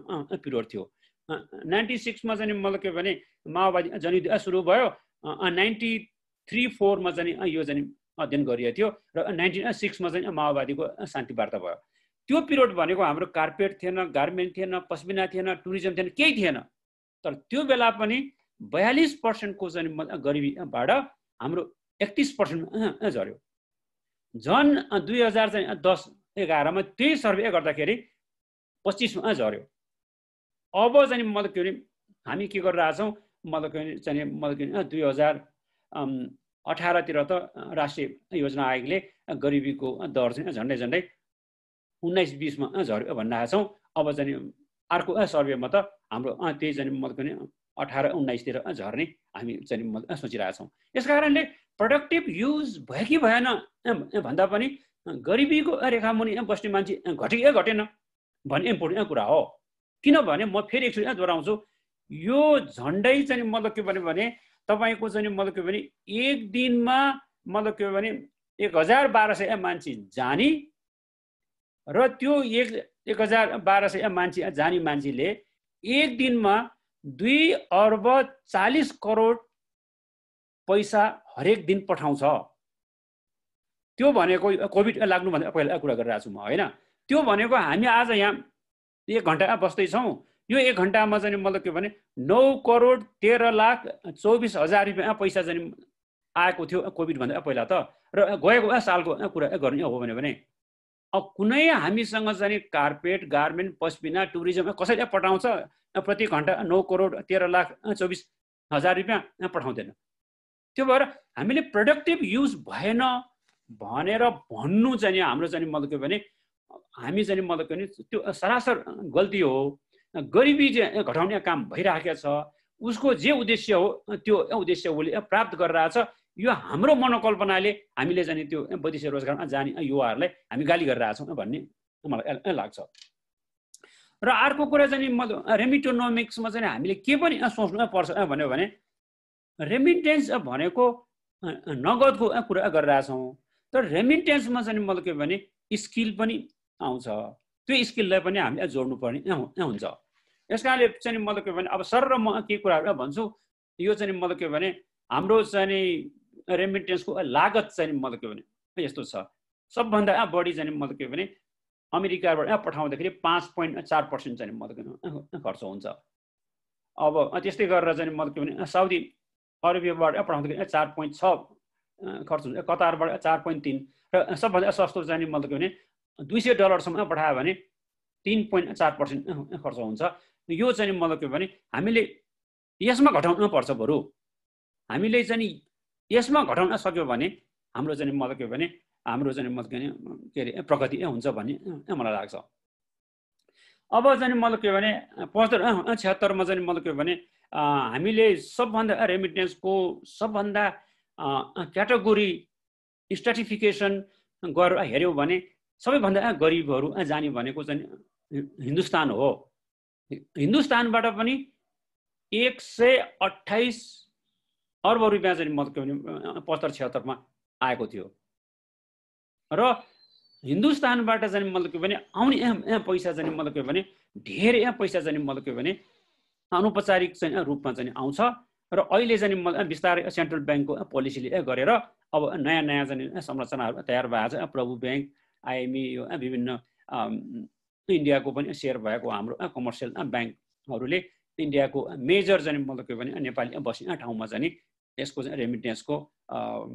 पिरियड थियो। 96 मा चाहिँ मतलब के भने माओवादी जनयुद्ध सुरु भयो। 93-04 मा चाहिँ यो चाहिँ अध्ययन गरिएको थियो र 1906 मा चाहिँ माओवादीको शान्ति वार्ता भयो। त्यो पिरियड भनेको हाम्रो कार्पेट थिएन, गार्मेन्ट थिएन, पस्मिना थिएन, टुरिज्म थिएन, केही थिएन। तर त्यो बेला पनि 42% को चाहिँ गरिबीबाट हाम्रो 31% झर्यो। झन् 2010-11 मा त्यही सर्वे गर्दाखेरि 25 मा झर्यो। अब चाहिँ मतलब के भने हामी के गरिरहेका छौँ मतलब चाहिँ मतलब 2018 तिर त राष्ट्रिय योजना आयोगले गरिबीको दर चाहिँ झन्डै 19-20 मा झर्यो भनिरहेका छौँ। अब चाहिँ अर्को सर्वेमा त हाम्रो त्यही चाहिँ मतलब 18-19 तिर झर्ने हामी चाहिँ सोचिरहेका छौँ। यस कारणले प्रोडक्टिभ युज भयो कि भएन भन्दा पनि गरिबीको रेखामुनि बस्ने मान्छे घट्यो कि घटेन भन्ने इम्पोर्टेन्ट कुरा हो। किनभने म फेरि एकचोटि दोहोऱ्याउँछु, यो झन्डै चाहिँ मतलब के भने तपाईको चाहिँ मतलब के भने एक दिनमा मतलब के भने 1200 मान्छे जाने र त्यो 1200 मान्छे जाने मान्छेले एक दिनमा 2 अर्ब 40 करोड पैसा हरेक दिन पठाउँछ। त्यो भनेको कोभिड लाग्नुभन्दा पहिला कुरा गरिरहेको छु म, होइन? त्यो भनेको हामी आज यहाँ 1 घण्टा बस्दैछौँ। यो 1 घण्टामा चाहिँ मतलब के भने 9,13,24,000 रुपियाँ पैसा चाहिँ आएको थियो कोभिड भन्दा पहिला त। र गएको सालको कुरा गर्ने हो भने अब कुनै हामीसँग चाहिँ कार्पेट, गार्मेन्ट, पस्मिना, टुरिज्म कसैले पठाउँछ प्रति घण्टा 9,13,24,000 रुपियाँ पठाउँदैन। त्यो भएर हामीले प्रोडक्टिभ युज भएन भनेर भन्नु चाहिँ हाम्रो चाहिँ मतलब के भने हामी चाहिँ मतलब के भने त्यो सरासर गल्ती हो। गरिबी घटाउने काम भइराखेको छ। उसको जे उद्देश्य हो त्यो उद्देश्य उसले प्राप्त गरिरहेछ। यो हाम्रो मनोकल्पनाले हामीले चाहिँ त्यो वैदेशिक रोजगारमा जाने युवाहरूलाई हामी गाली गरिरहेछौँ भन्ने मलाई लाग्छ। र अर्को कुरा चाहिँ रेमिटोनोमिक्समा चाहिँ हामीले के पनि सोच्नु पर्छ भन्यो भने रेमिटेन्स भनेको नगदको कुरा गरिरहेछौँ, तर रेमिटेन्समा चाहिँ मतलब के भने स्किल पनि आउँछ, त्यो स्किललाई पनि हामीले जोड्नु पर्ने हुन्छ। यस कारणले चाहिँ मतलब के भने अब सर र म के कुराहरू भन्छु, यो चाहिँ मतलब के भने हाम्रो चाहिँ रेमिटेन्सको लागत चाहिँ मतलब के भने यस्तो छ, सबभन्दा बढी चाहिँ मतलब के भने अमेरिकाबाट पठाउँदाखेरि 5.4% चाहिँ मतलब खर्च हुन्छ। अब त्यस्तै गरेर चाहिँ मतलब के भने साउदी अरेबियाबाट पठाउँदाखेरि 4.6 खर्च हुन्छ, कतारबाट 4.3 र सबभन्दा सस्तो चाहिँ मतलब के भने $200 पठायो भने 3.4% खर्च हुन्छ। यो चाहिँ मतलब के भने हामीले यसमा घटाउनु पर्छ। बरु हामीले चाहिँ यसमा घटाउन सक्यो भने हाम्रो चाहिँ मतलब के भने हाम्रो चाहिँ मतलब के अरे प्रगति हुन्छ भन्ने मलाई लाग्छ। अब चाहिँ मतलब के भने 75 मा चाहिँ मतलब के भने हामीले सबभन्दा रेमिटेन्सको सबभन्दा क्याटेगोरी स्ट्राटिफिकेसन गरेर हेऱ्यौँ भने सबैभन्दा गरिबहरू जाने भनेको चाहिँ हिन्दुस्तान हो। हिन्दुस्तानबाट पनि 128 अर्ब रुपियाँ चाहिँ मतलब के भने 75-76 मा आएको थियो र हिन्दुस्तानबाट चाहिँ मतलब के भने आउने पैसा चाहिँ मतलब के भने धेरै पैसा चाहिँ मतलब के भने अनौपचारिक चाहिँ रूपमा चाहिँ आउँछ र अहिले चाहिँ बिस्तारै सेन्ट्रल ब्याङ्कको पोलिसीले गरेर अब नयाँ नयाँ चाहिँ संरचनाहरू तयार भएको छ। प्रभु ब्याङ्क, आइएमई, यो विभिन्न इन्डियाको पनि सेयर भएको हाम्रो कमर्सियल ब्याङ्कहरूले इन्डियाको मेजर चाहिँ मतलब के भने नेपाली बस्ने ठाउँमा चाहिँ यसको चाहिँ रेमिटेन्सको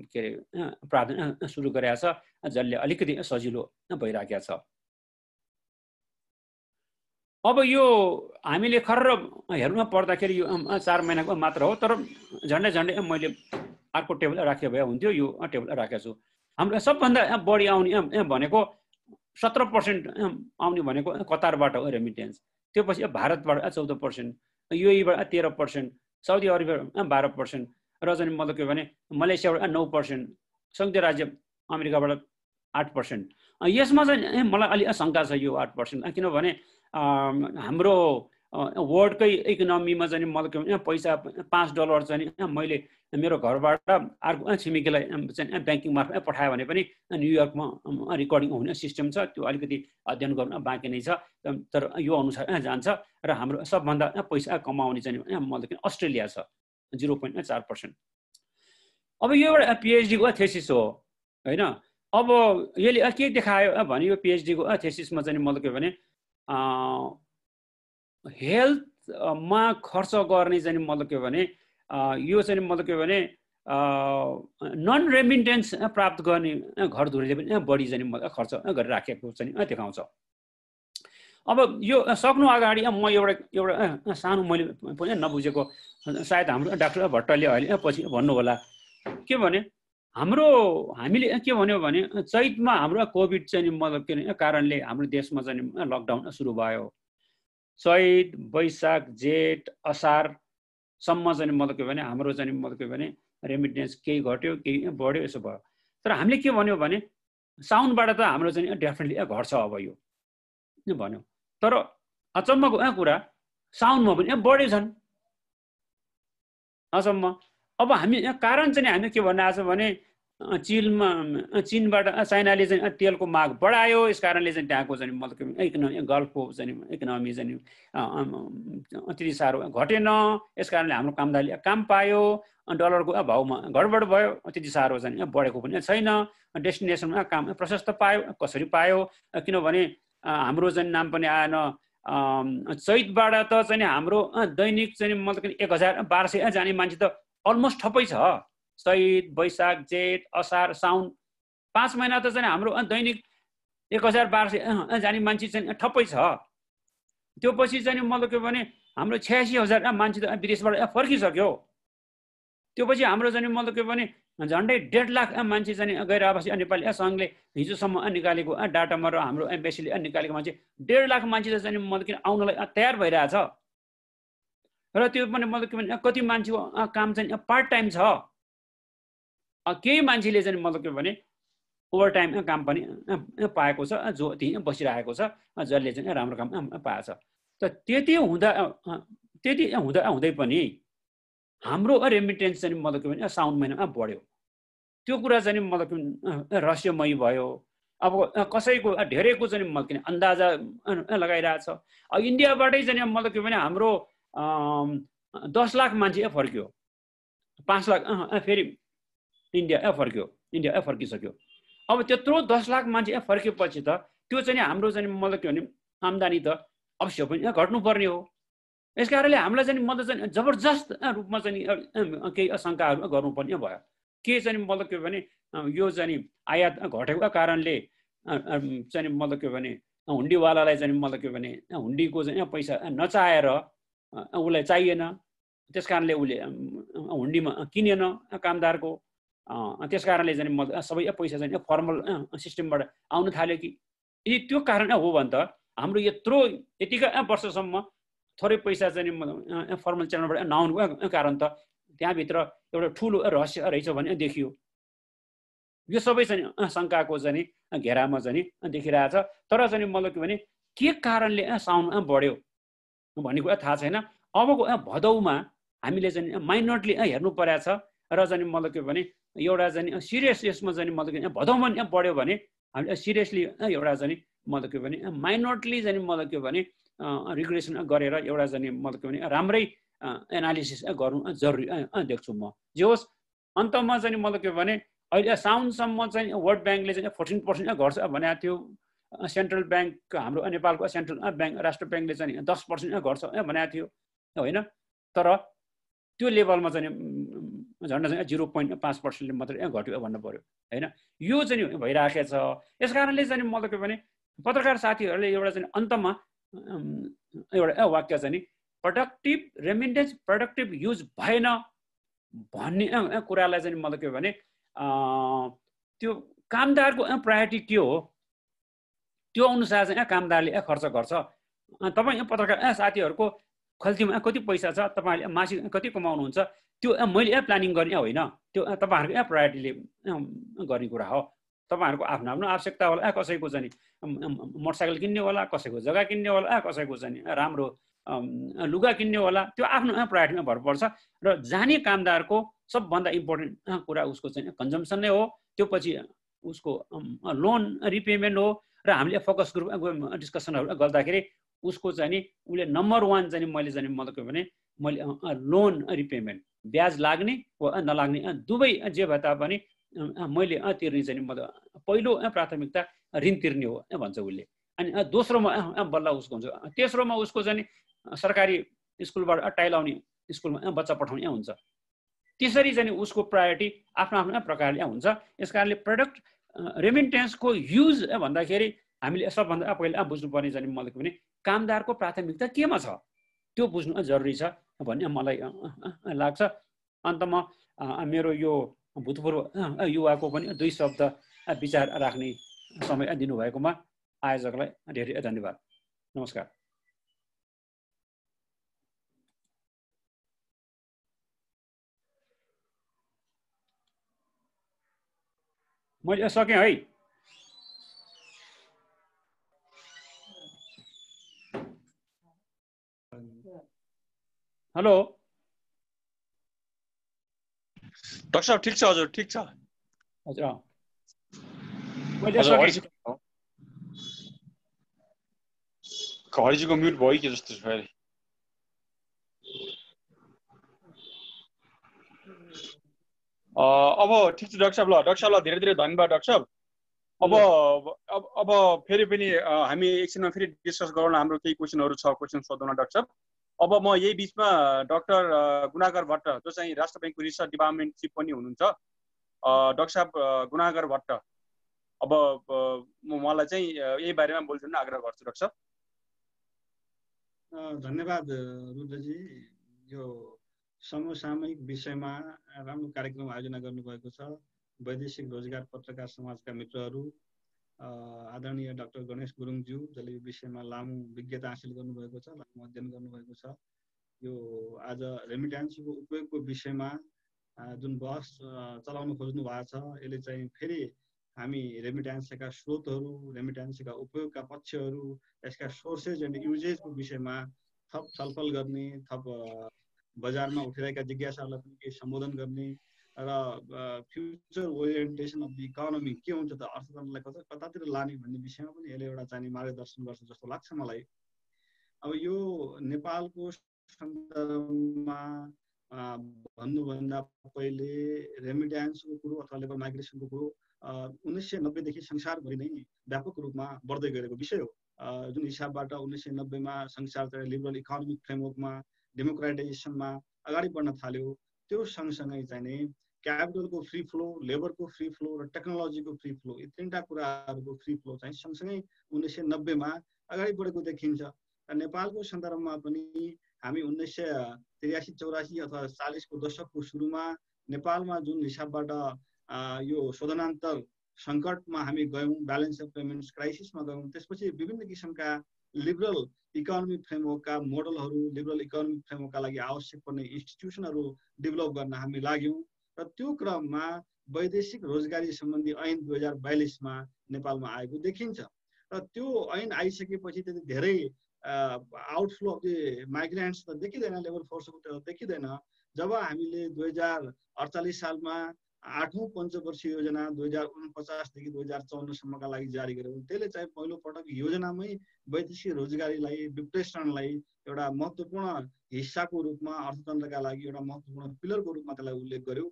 के अरे प्रावधान सुरु गरेको छ, जसले अलिकति सजिलो भइराखेको छ। अब यो हामीले खर्र हेर्न पर्दाखेरि यो 4 महिनाको मात्र हो, तर झन्डै झन्डै मैले अर्को टेबल राखे भए हुन्थ्यो। यो टेबल राखेको छु। हाम्रो सबभन्दा बढी आउने भनेको 17% आउने भनेको कतारबाट हो रेमिटेन्स, त्योपछि भारतबाट 14%, युएईबाट 13%, साउदी अरेबियाबाट 12% र चाहिँ मतलब के भने मलेसियाबाट 9%, संयुक्त राज्य अमेरिकाबाट 8%। यसमा चाहिँ मलाई अलि शङ्का छ यो 8%, किनभने हाम्रो वर्ल्डकै इकोनोमीमा चाहिँ मतलब के भने पैसा $5 चाहिँ मैले मेरो घरबाट अर्को छिमेकीलाई चाहिँ ब्याङ्किङ मार्फत पठायो भने पनि न्युयोर्कमा रेकर्डिङ हुने सिस्टम छ। त्यो अलिकति अध्ययन गर्न बाँकी नै छ, तर यो अनुसार जान्छ। र हाम्रो सबभन्दा पैसा कमाउने चाहिँ मतलब कि अस्ट्रेलिया छ 0.4%। अब यो एउटा पिएचडीको थेसिस हो होइन। अब यसले के देखायो भने यो पिएचडीको थेसिसमा चाहिँ मतलब के भने हेल्थमा खर्च गर्ने चाहिँ मतलब के भने यो चाहिँ मतलब के भने नन रेमिटेन्स प्राप्त गर्ने घरधुरीले पनि बढी चाहिँ खर्च गरिराखेको चाहिँ देखाउँछ। अब यो सक्नु अगाडि म एउटा सानो मैले पनि नबुझेको, सायद हाम्रो डाक्टर भट्टले अहिले पछि भन्नु होला, के भने हामीले के भन्यो भने चैतमा हाम्रो कोभिड चाहिँ मतलब के कारणले हाम्रो देशमा चाहिँ लकडाउन सुरु भयो। चैत, वैशाख, जेठ, असारसम्म चाहिँ मतलब के भने हाम्रो चाहिँ मतलब के भने रेमिटेन्स केही घट्यो केही बढ्यो यसो भयो। तर हामीले के भन्यो भने साउनबाट त हाम्रो चाहिँ डेफिनेटली घट्छ अब यो भन्यो। तर अचम्मको कुरा साउनमा पनि बढेछन् अचम्म। अब हामी कारण चाहिँ हामी के भन्न आएको छ भने चीनबाट चाइनाले चाहिँ तेलको माग बढायो, यस कारणले चाहिँ त्यहाँको चाहिँ मतलब इकोनोमी गल्फको चाहिँ इकोनोमी चाहिँ त्यति साह्रो घटेन, यस कारणले हाम्रो कामदारले काम पायो, डलरको भाउमा गडबड भयो, त्यति साह्रो चाहिँ बढेको पनि छैन, डेस्टिनेसनमा काम प्रशस्त पायो। कसरी पायो किनभने हाम्रो चाहिँ नाम पनि आएन। चैतबाट त चाहिँ हाम्रो दैनिक चाहिँ मतलब 1200 जाने मान्छे त अलमोस्ट ठप्पै छ। चैत, वैशाख, जेठ, असार, साउन 5 महिना त चाहिँ हाम्रो दैनिक 1200 जाने मान्छे चाहिँ ठप्पै छ। त्यो पछि चाहिँ मतलब के भने हाम्रो 86,000 मान्छे त विदेशबाट फर्किसक्यो। त्यो पछि हाम्रो चाहिँ मतलब के भने झन्डै 1.5 लाख मान्छे चाहिँ गैर आवासीय नेपाली सङ्घले हिजोसम्म निकालेको डाटामा र हाम्रो एम्बेसीले निकालेको मान्छे 1.5 लाख मान्छे चाहिँ मतलब आउनलाई तयार भइरहेछ। र त्यो पनि मतलब के भने कति मान्छेको काम चाहिँ पार्ट टाइम छ, केही मान्छेले चाहिँ मतलब के भने ओभर टाइम काम पनि पाएको छ, जो त्यहीँ बसिरहेको छ, जसले चाहिँ राम्रो काम पाएछ। त त्यति हुँदै पनि हाम्रो रेमिटेन्स चाहिँ मतलब के भने साउन महिनामा बढ्यो। त्यो कुरा चाहिँ मतलब रहस्यमय भयो। अब कसैको धेरैको चाहिँ मतलब किन अन्दाजा लगाइरहेछ। इन्डियाबाटै चाहिँ मतलब के भने हाम्रो 10 लाख मान्छे फर्क्यो, 5 लाख फेरि इन्डिया फर्किसक्यो। अब त्यत्रो 10 लाख मान्छे फर्केपछि त त्यो चाहिँ हाम्रो चाहिँ मतलब के भने आम्दानी त अवश्य पनि घट्नुपर्ने हो। यस कारणले हामीलाई चाहिँ मतलब चाहिँ जबरजस्त रूपमा चाहिँ केही शङ्काहरू गर्नुपर्ने भयो। के चाहिँ मतलब के भने यो चाहिँ आयात घटेको कारणले चाहिँ मतलब के भने हुन्डीवालालाई चाहिँ मतलब के भने हुन्डीको चाहिँ पैसा नचाहेर उसलाई चाहिएन, त्यस कारणले उसले हुन्डीमा किनेन कामदारको। त्यस कारणले चाहिँ सबै पैसा चाहिँ फर्मल सिस्टमबाट आउन थाल्यो कि। यदि त्यो कारण हो भने त हाम्रो यतिका वर्षसम्म थोरै पैसा चाहिँ फर्मल च्यानलबाट नआउनुको कारण त त्यहाँभित्र एउटा ठुलो रहस्य रहेछ भन्ने देखियो। यो सबै चाहिँ शङ्काको चाहिँ घेरामा चाहिँ देखिरहेछ। तर चाहिँ मतलब के भने के कारणले साउन बढ्यो भन्ने कुरा थाहा छैन। अबको भदौमा हामीले चाहिँ माइनोरली हेर्नु परेको छ र चाहिँ मतलब के भने एउटा चाहिँ सिरियस यसमा चाहिँ मतलब के भदौमा बढ्यो भने हामीले सिरियसली एउटा चाहिँ मतलब के भने माइनोरली चाहिँ मतलब के भने रिग्रेसन गरेर एउटा चाहिँ मतलब के भने राम्रै एनालिसिस गर्नु जरुरी देख्छु म। जे होस् अन्तमा चाहिँ मतलब के भने अहिले साउनसम्म चाहिँ वर्ल्ड ब्याङ्कले चाहिँ 14% घट्छ भनेको थियो। सेन्ट्रल ब्याङ्क हाम्रो नेपालको सेन्ट्रल ब्याङ्क राष्ट्र ब्याङ्कले चाहिँ 10% घट्छ भनेको थियो होइन। तर त्यो लेभलमा चाहिँ झन्डा चाहिँ 0.5% मात्रै घट्यो भन्नु पर्यो होइन। यो चाहिँ भइराखेको छ। यस कारणले चाहिँ मतलब के भने पत्रकार साथीहरूले एउटा चाहिँ अन्तमा एउटा वाक्य चाहिँ प्रोडक्टिभ रेमिटेन्स प्रोडक्टिभ युज भएन भन्ने कुरालाई चाहिँ मतलब के भने त्यो कामदारको प्रायोरिटी के हो त्यो अनुसार चाहिँ कामदारले खर्च गर्छ। तपाईँ पत्रकार साथीहरूको खल्तीमा कति पैसा छ, तपाईँहरूले मासिक कति कमाउनुहुन्छ, त्यो मैले प्लानिङ गर्ने होइन, त्यो तपाईँहरूको प्रायोरिटीले गर्ने कुरा हो। तपाईँहरूको आफ्नो आफ्नो आवश्यकता होला, कसैको चाहिँ मोटरसाइकल किन्ने होला, कसैको जग्गा किन्ने होला, कसैको चाहिँ राम्रो लुगा किन्ने होला, त्यो आफ्नो प्रायोरिटीमा भर पर्छ। र जाने कामदारको सबभन्दा इम्पोर्टेन्ट कुरा उसको चाहिँ कन्जम्सन नै हो। त्यो पछि उसको लोन रिपेमेन्ट हो। र हामीले फोकस ग्रुप डिस्कसनहरू गर्दाखेरि उसको चाहिँ नि उसले नम्बर 1 चाहिँ मैले चाहिँ मतलब के भने मैले लोन रिपेमेन्ट ब्याज लाग्ने वा नलाग्ने दुवै जे भए तापनि मैले तिर्ने चाहिँ मतलब पहिलो प्राथमिकता ऋण तिर्ने हो भन्छ उसले। अनि दोस्रोमा बल्ल उसको हुन्छ, तेस्रोमा उसको चाहिँ सरकारी स्कुलबाट टाइलाउने स्कुलमा बच्चा पठाउने हुन्छ। त्यसरी चाहिँ उसको प्रायोरिटी आफ्नो आफ्नो प्रकारले हुन्छ। यस कारणले प्रोडक्ट रेमिटेन्सको युज भन्दाखेरि हामीले सबभन्दा पहिला बुझ्नुपर्ने चाहिँ मतलब भने कामदारको प्राथमिकता केमा छ त्यो बुझ्नु जरुरी छ भन्ने मलाई लाग्छ। अन्तमा मेरो यो भूतपूर्व युवाको पनि 2 शब्द विचार राख्ने समय दिनुभएकोमा आयोजकलाई धेरै धन्यवाद। नमस्कार। मैले सकेँ है। हेलो डाक्टर साहब ठीक छ? हजुर ठीक छ हजुर मैले सकेँ। हरिजीको म्युट भयो कि जस्तो छ फेरि। अब ठिक छ डाक्टर साहब। ल डाक्टर साहबलाई धेरै धेरै धन्यवाद डाक्टर साहब। अब फेरि पनि हामी एकछिनमा फेरि डिस्कस गरौँ। हाम्रो केही क्वेसनहरू छ, क्वेसन सोधौँ डाक्टर साहब। अब म यही बिचमा डाक्टर गुणाकर भट्ट जो चाहिँ राष्ट्र ब्याङ्कको रिसर्च डिपार्टमेन्ट चिफ पनि हुनुहुन्छ, डाक्टर साहब गुणाकर भट्ट, अब म उहाँलाई चाहिँ यही बारेमा बोल्न आग्रह गर्छु डाक्टर साहब। धन्यवाद रुद्रजी। यो समसामयिक विषयमा राम्रो कार्यक्रम आयोजना गर्नुभएको छ। वैदेशिक रोजगार पत्रकार समाजका मित्रहरू, आदरणीय डाक्टर गणेश गुरुङज्यू जसले यो विषयमा लामो विज्ञता हासिल गर्नुभएको छ, लामो अध्ययन गर्नुभएको छ, यो आज रेमिट्यान्सको उपयोगको विषयमा जुन बहस चलाउन खोज्नु भएको छ, यसले चाहिँ फेरि हामी रेमिट्यान्सका स्रोतहरू, रेमिट्यान्सका उपयोगका पक्षहरू, यसका सोर्सेज एन्ड युजेजको विषयमा थप छलफल गर्ने, थप बजारमा उठिरहेका जिज्ञासाहरूलाई पनि केही सम्बोधन गर्ने र future orientation of the economy के हुन्छ त, अर्थतन्त्रलाई कतातिर लाने भन्ने विषयमा पनि यसले एउटा चाहिँ मार्गदर्शन गर्छ जस्तो लाग्छ मलाई। अब यो नेपालको सन्दर्भमा भन्नुभन्दा पहिले रेमिट्यान्सको कुरो अथवा लेबर माइग्रेसनको कुरो 1990 देखि संसारभरि नै व्यापक रूपमा बढ्दै गएको विषय हो। जुन हिसाबबाट 1990 मा संसार चाहिँ लिबरल इकोनोमिक फ्रेमवर्कमा डेमोक्राटाइजेसनमा अगाडि बढ्न थाल्यो, त्यो सँगसँगै चाहिँ नि क्यापिटलको फ्री फ्लो, लेबरको फ्री फ्लो र टेक्नोलोजीको फ्री फ्लो, यी तीनटा कुराहरूको फ्री फ्लो चाहिँ सँगसँगै 1990 मा अगाडि बढेको देखिन्छ। नेपालको सन्दर्भमा पनि हामी 1983-84 अथवा 40 को दशकको सुरुमा नेपालमा जुन हिसाबबाट यो शोधनान्तर सङ्कटमा हामी गयौँ, ब्यालेन्स अफ पेमेन्ट्स क्राइसिसमा गयौँ, त्यसपछि विभिन्न किसिमका लिबरल इकोनोमिक फ्रेमवर्कका मोडलहरू, लिबरल इकोनोमिक फ्रेमवर्कका लागि आवश्यक पर्ने इन्स्टिट्युसनहरू डेभलप गर्न हामी लाग्यौँ र त्यो क्रममा वैदेशिक रोजगारी सम्बन्धी ऐन 2042 मा नेपालमा आएको देखिन्छ। र त्यो ऐन आइसकेपछि त्यति धेरै आउटफ्लो अफ द माइग्रेन्ट्स त देखिँदैन, लेबर फोर्सको त देखिँदैन। जब हामीले 2048 सालमा 8औं पञ्चवर्षीय योजना 2049 देखि 2054 सम्मका लागि जारी गर्यौँ, त्यसले चाहिँ पहिलो पटक योजनामै वैदेशिक रोजगारीलाई, विप्रेषणलाई एउटा महत्त्वपूर्ण हिस्साको रूपमा, अर्थतन्त्रका लागि एउटा महत्त्वपूर्ण पिलरको रूपमा त्यसलाई उल्लेख गर्यो।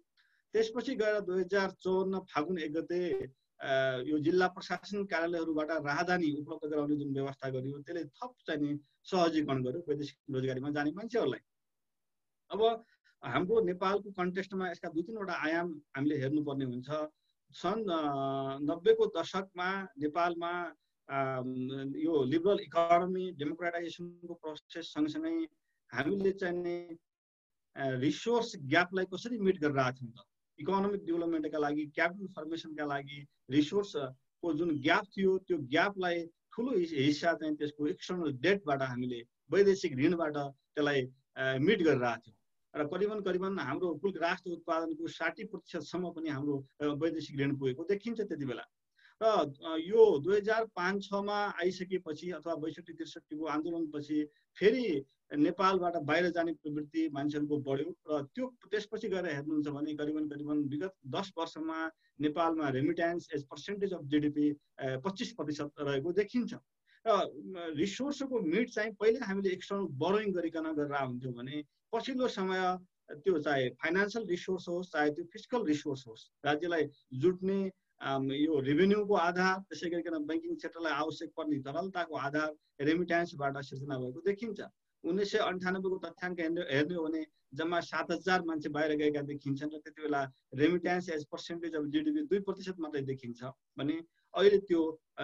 त्यसपछि गएर 2054 फागुन 1 गते यो जिल्ला प्रशासन कार्यालयहरूबाट राहदानी उपलब्ध गराउने जुन व्यवस्था गरियो, त्यसले थप चाहिँ सहजीकरण गर्यो वैदेशिक रोजगारीमा जाने मान्छेहरूलाई। अब हाम्रो नेपालको कन्टेक्स्टमा यसका 2-3 वटा आयाम हामीले हेर्नुपर्ने हुन्छ। सन् 90 को दशकमा नेपालमा यो लिबरल इकोनोमी, डेमोक्राटाइजेसनको प्रोसेस सँगसँगै हामीले चाहिँ रिसोर्स ग्यापलाई कसरी मिट गरिरहेको छौँ त, इकोनोमिक डेभलपमेन्टका लागि, क्यापिटल फर्मेसनका लागि रिसोर्सको जुन ग्याप थियो, त्यो ग्यापलाई ठुलो हिस्सा चाहिँ त्यसको एक्सटर्नल डेटबाट हामीले, वैदेशिक ऋणबाट त्यसलाई मिट गरिरहेको थियौँ र करिबन हाम्रो कुल राष्ट्र उत्पादनको 60% पनि हाम्रो वैदेशिक ऋण पुगेको देखिन्छ त्यति बेला। र यो 2005-06 मा आइसकेपछि अथवा 62-63 को आन्दोलनपछि फेरि नेपालबाट बाहिर जाने प्रवृत्ति मान्छेहरूको बढ्यो र त्यसपछि गएर हेर्नुहुन्छ भने करिबन विगत 10 वर्षमा नेपालमा remittance as percentage of GDP 25% रहेको देखिन्छ। र रिसोर्सको मिट चाहिँ पहिले हामीले एक्सटर्नल बोरोइङ गरिकन गरेर हुन्थ्यो भने पछिल्लो समय त्यो चाहे फाइनान्सियल रिसोर्स होस्, चाहे त्यो फिस्कल रिसोर्स होस्, राज्यलाई जुट्ने यो रेभेन्यूको आधार, त्यसै गरिकन ब्याङ्किङ क्षेत्रलाई आवश्यक पर्ने तरलताको आधार रेमिट्यान्सबाट सिर्जना भएको देखिन्छ। 1998 को तथ्याङ्क हेर्ने हो भने जम्मा 7000 मान्छे बाहिर गएका देखिन्छन् र त्यति बेला remittance as percentage of GDP 2% मात्रै देखिन्छ भने अहिले त्यो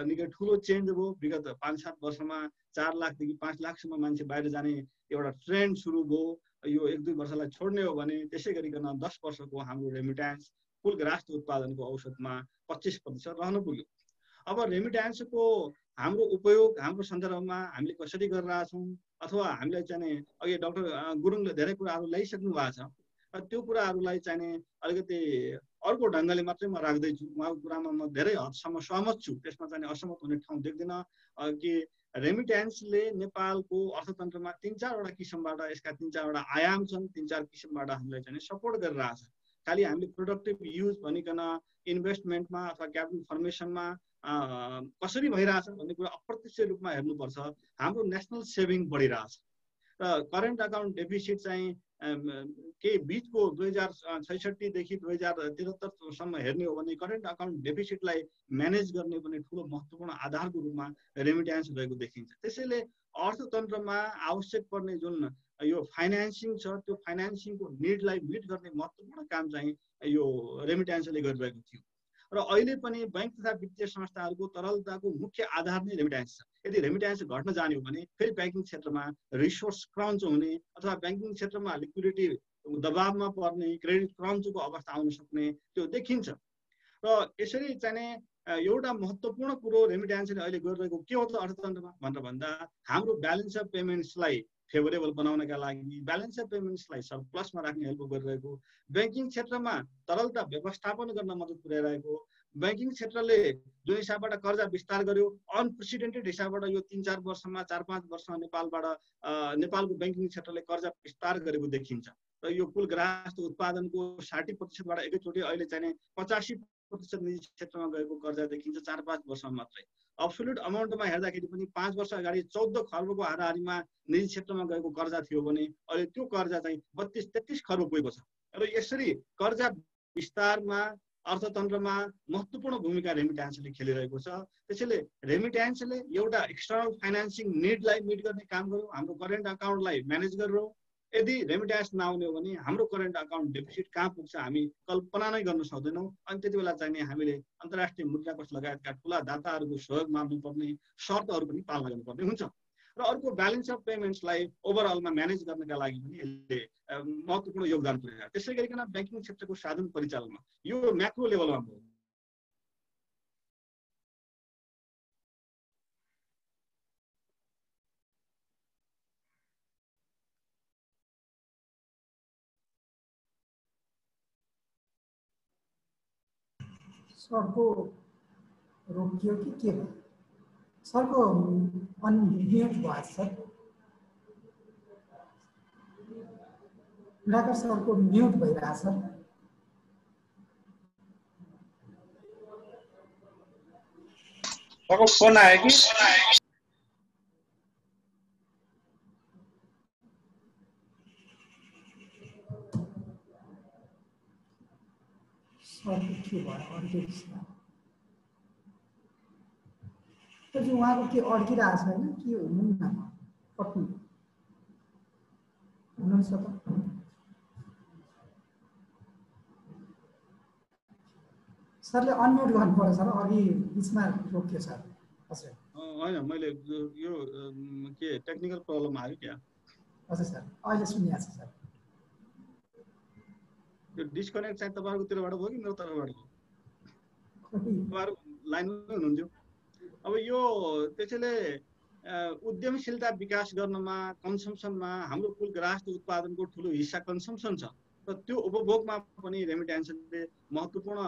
निकै ठुलो चेन्ज भयो। विगत 5-7 वर्षमा 4 लाखदेखि 5 लाखसम्म मान्छे बाहिर जाने एउटा ट्रेन्ड सुरु भयो। यो 1-2 वर्षलाई छोड्ने हो भने त्यसै गरिकन 10 वर्षको हाम्रो रेमिट्यान्स कुल राष्ट्र उत्पादनको औसतमा 25% रहन पुग्यो। अब रेमिट्यान्सको हाम्रो उपयोग हाम्रो सन्दर्भमा हामीले कसरी गरिरहेछौँ अथवा हामीलाई चाहिँ अघि डाक्टर गुरुङले धेरै कुराहरू ल्याइसक्नु भएको छ र त्यो कुराहरूलाई चाहिँ अलिकति अर्को ढङ्गले मात्रै म राख्दैछु। उहाँको कुरामा म धेरै हदसम्म सहमत छु, त्यसमा चाहिँ असहमत हुने ठाउँ देख्दिनँ कि रेमिट्यान्सले नेपालको अर्थतन्त्रमा 3-4 वटा किसिमबाट, यसका 3-4 वटा आयाम छन्, 3-4 किसिमबाट हामीलाई चाहिँ सपोर्ट गरिरहेछ। खालि हामीले प्रोडक्टिभ युज भनिकन इन्भेस्टमेन्टमा अथवा क्यापिटल फर्मेसनमा कसरी भइरहेछ भन्ने कुरा अप्रत्यक्ष रूपमा हेर्नुपर्छ। हाम्रो नेसनल सेभिङ बढिरहेछ र करेन्ट अकाउन्ट डेफिसिट चाहिँ केही बिचको 2066 देखि 2073 सम्म हेर्ने हो भने करेन्ट अकाउन्ट डेफिसिटलाई म्यानेज गर्ने पनि ठुलो महत्त्वपूर्ण आधारको रूपमा रेमिट्यान्स रहेको देखिन्छ। त्यसैले अर्थतन्त्रमा आवश्यक पर्ने जुन यो फाइनेन्सिङ छ, त्यो फाइनेन्सिङको निडलाई मिट गर्ने महत्त्वपूर्ण काम चाहिँ यो रेमिट्यान्सले गरिरहेको थियो र अहिले पनि बैंक तथा वित्तीय संस्थाहरूको तरलताको मुख्य आधार नै रेमिट्यान्स छ। यदि रेमिट्यान्स घट्न जाने हो भने फेरि ब्याङ्किङ क्षेत्रमा रिसोर्स क्रन्च हुने अथवा ब्याङ्किङ क्षेत्रमा लिक्विडिटी दबावमा पर्ने, क्रेडिट क्रन्चको अवस्था आउन सक्ने त्यो देखिन्छ। र यसरी चाहिँ एउटा महत्त्वपूर्ण कुरो रेमिट्यान्सले अहिले गरिरहेको के हो त अर्थतन्त्रमा भनेर भन्दा हाम्रो ब्यालेन्स अफ पेमेन्ट्सलाई फेभरेबल बनाउनका लागि ब्यालेन्स अफ पेमेन्ट्सलाई सरप्लसमा राख्ने हेल्प गरिरहेको, ब्याङ्किङ क्षेत्रमा तरलता व्यवस्थापन गर्न मद्दत पुर्याइरहेको, ब्याङ्किङ क्षेत्रले जुन हिसाबबाट कर्जा विस्तार गर्यो अनप्रेसिडेन्टेड हिसाबबाट यो 3-4 वर्षमा 4-5 वर्षमा नेपालको ब्याङ्किङ क्षेत्रले कर्जा विस्तार गरेको देखिन्छ र यो कुल ग्राहक उत्पादनको 60%बाट एकैचोटि अहिले चाहिँ 85% निजी क्षेत्रमा गएको कर्जा देखिन्छ 4-5 वर्षमा मात्रै। अब्सोल्युट अमाउन्टमा हेर्दाखेरि पनि 5 वर्ष अगाडि 14 खर्बको हाराहारीमा निजी क्षेत्रमा गएको कर्जा थियो भने अहिले त्यो कर्जा चाहिँ 32-33 खर्ब पुगेको छ र यसरी कर्जा विस्तारमा अर्थतन्त्रमा महत्त्वपूर्ण भूमिका रेमिट्यान्सले खेलिरहेको छ। त्यसैले रेमिट्यान्सले एउटा एक्सटर्नल फाइनान्सिङ निडलाई मिट गर्ने काम गर्यो, हाम्रो करेन्ट अकाउन्टलाई म्यानेज गरेर। यदि रेमिट्यान्स नआउने हो भने हाम्रो करेन्ट अकाउन्ट डेफिसिट कहाँ पुग्छ हामी कल्पना नै गर्न सक्दैनौँ। अनि त्यति बेला चाहिँ हामीले अन्तर्राष्ट्रिय मुद्राकोष लगायतका ठुला दाताहरूको सहयोग माग्नुपर्ने शर्तहरू पनि पालना गर्नुपर्ने हुन्छ। र अर्को ब्यालेन्स अफ पेमेन्ट्सलाई ओभरअलमा म्यानेज गर्नका लागि पनि यसले महत्त्वपूर्ण योगदान पुर्यायो। त्यसै गरिकन ब्याङ्किङ क्षेत्रको साधन परिचालनमा यो म्याक्रो लेभलमा भयो। सरको रोकियो कि के भयो? सरको अनम्युट भयो सर। डाक्टर सरको म्युट भइरहेछ सर। सरको फोन आयो कि? सरको के भयो? अड्किरहेछ। त्यसपछि उहाँको के अड्किरहेछ होइन के हुनुहुन्न कट्नु हुनुहुन्छ त? सरले अनम्युट गर्नु पर्यो सर, अघि बिचमा रोकियो सर। हजुर होइन मैले यो के टेक्निकल प्रब्लम आयो क्या? हजुर सर अहिले सुनिएको छ सर। यो डिस्कनेक्ट चाहिँ तपाईँहरूको तिरबाट भयो कि मेरो तर्फबाट भयो? तपाईँहरू लाइनमै हुनुहुन्थ्यो। अब यो त्यसैले उद्यमशीलता विकास गर्नमा कन्सम्सनमा हाम्रो कुल ग्राहक उत्पादनको ठुलो हिस्सा कन्सम्सन छ र त्यो उपभोगमा पनि रेमिट्यान्सले महत्त्वपूर्ण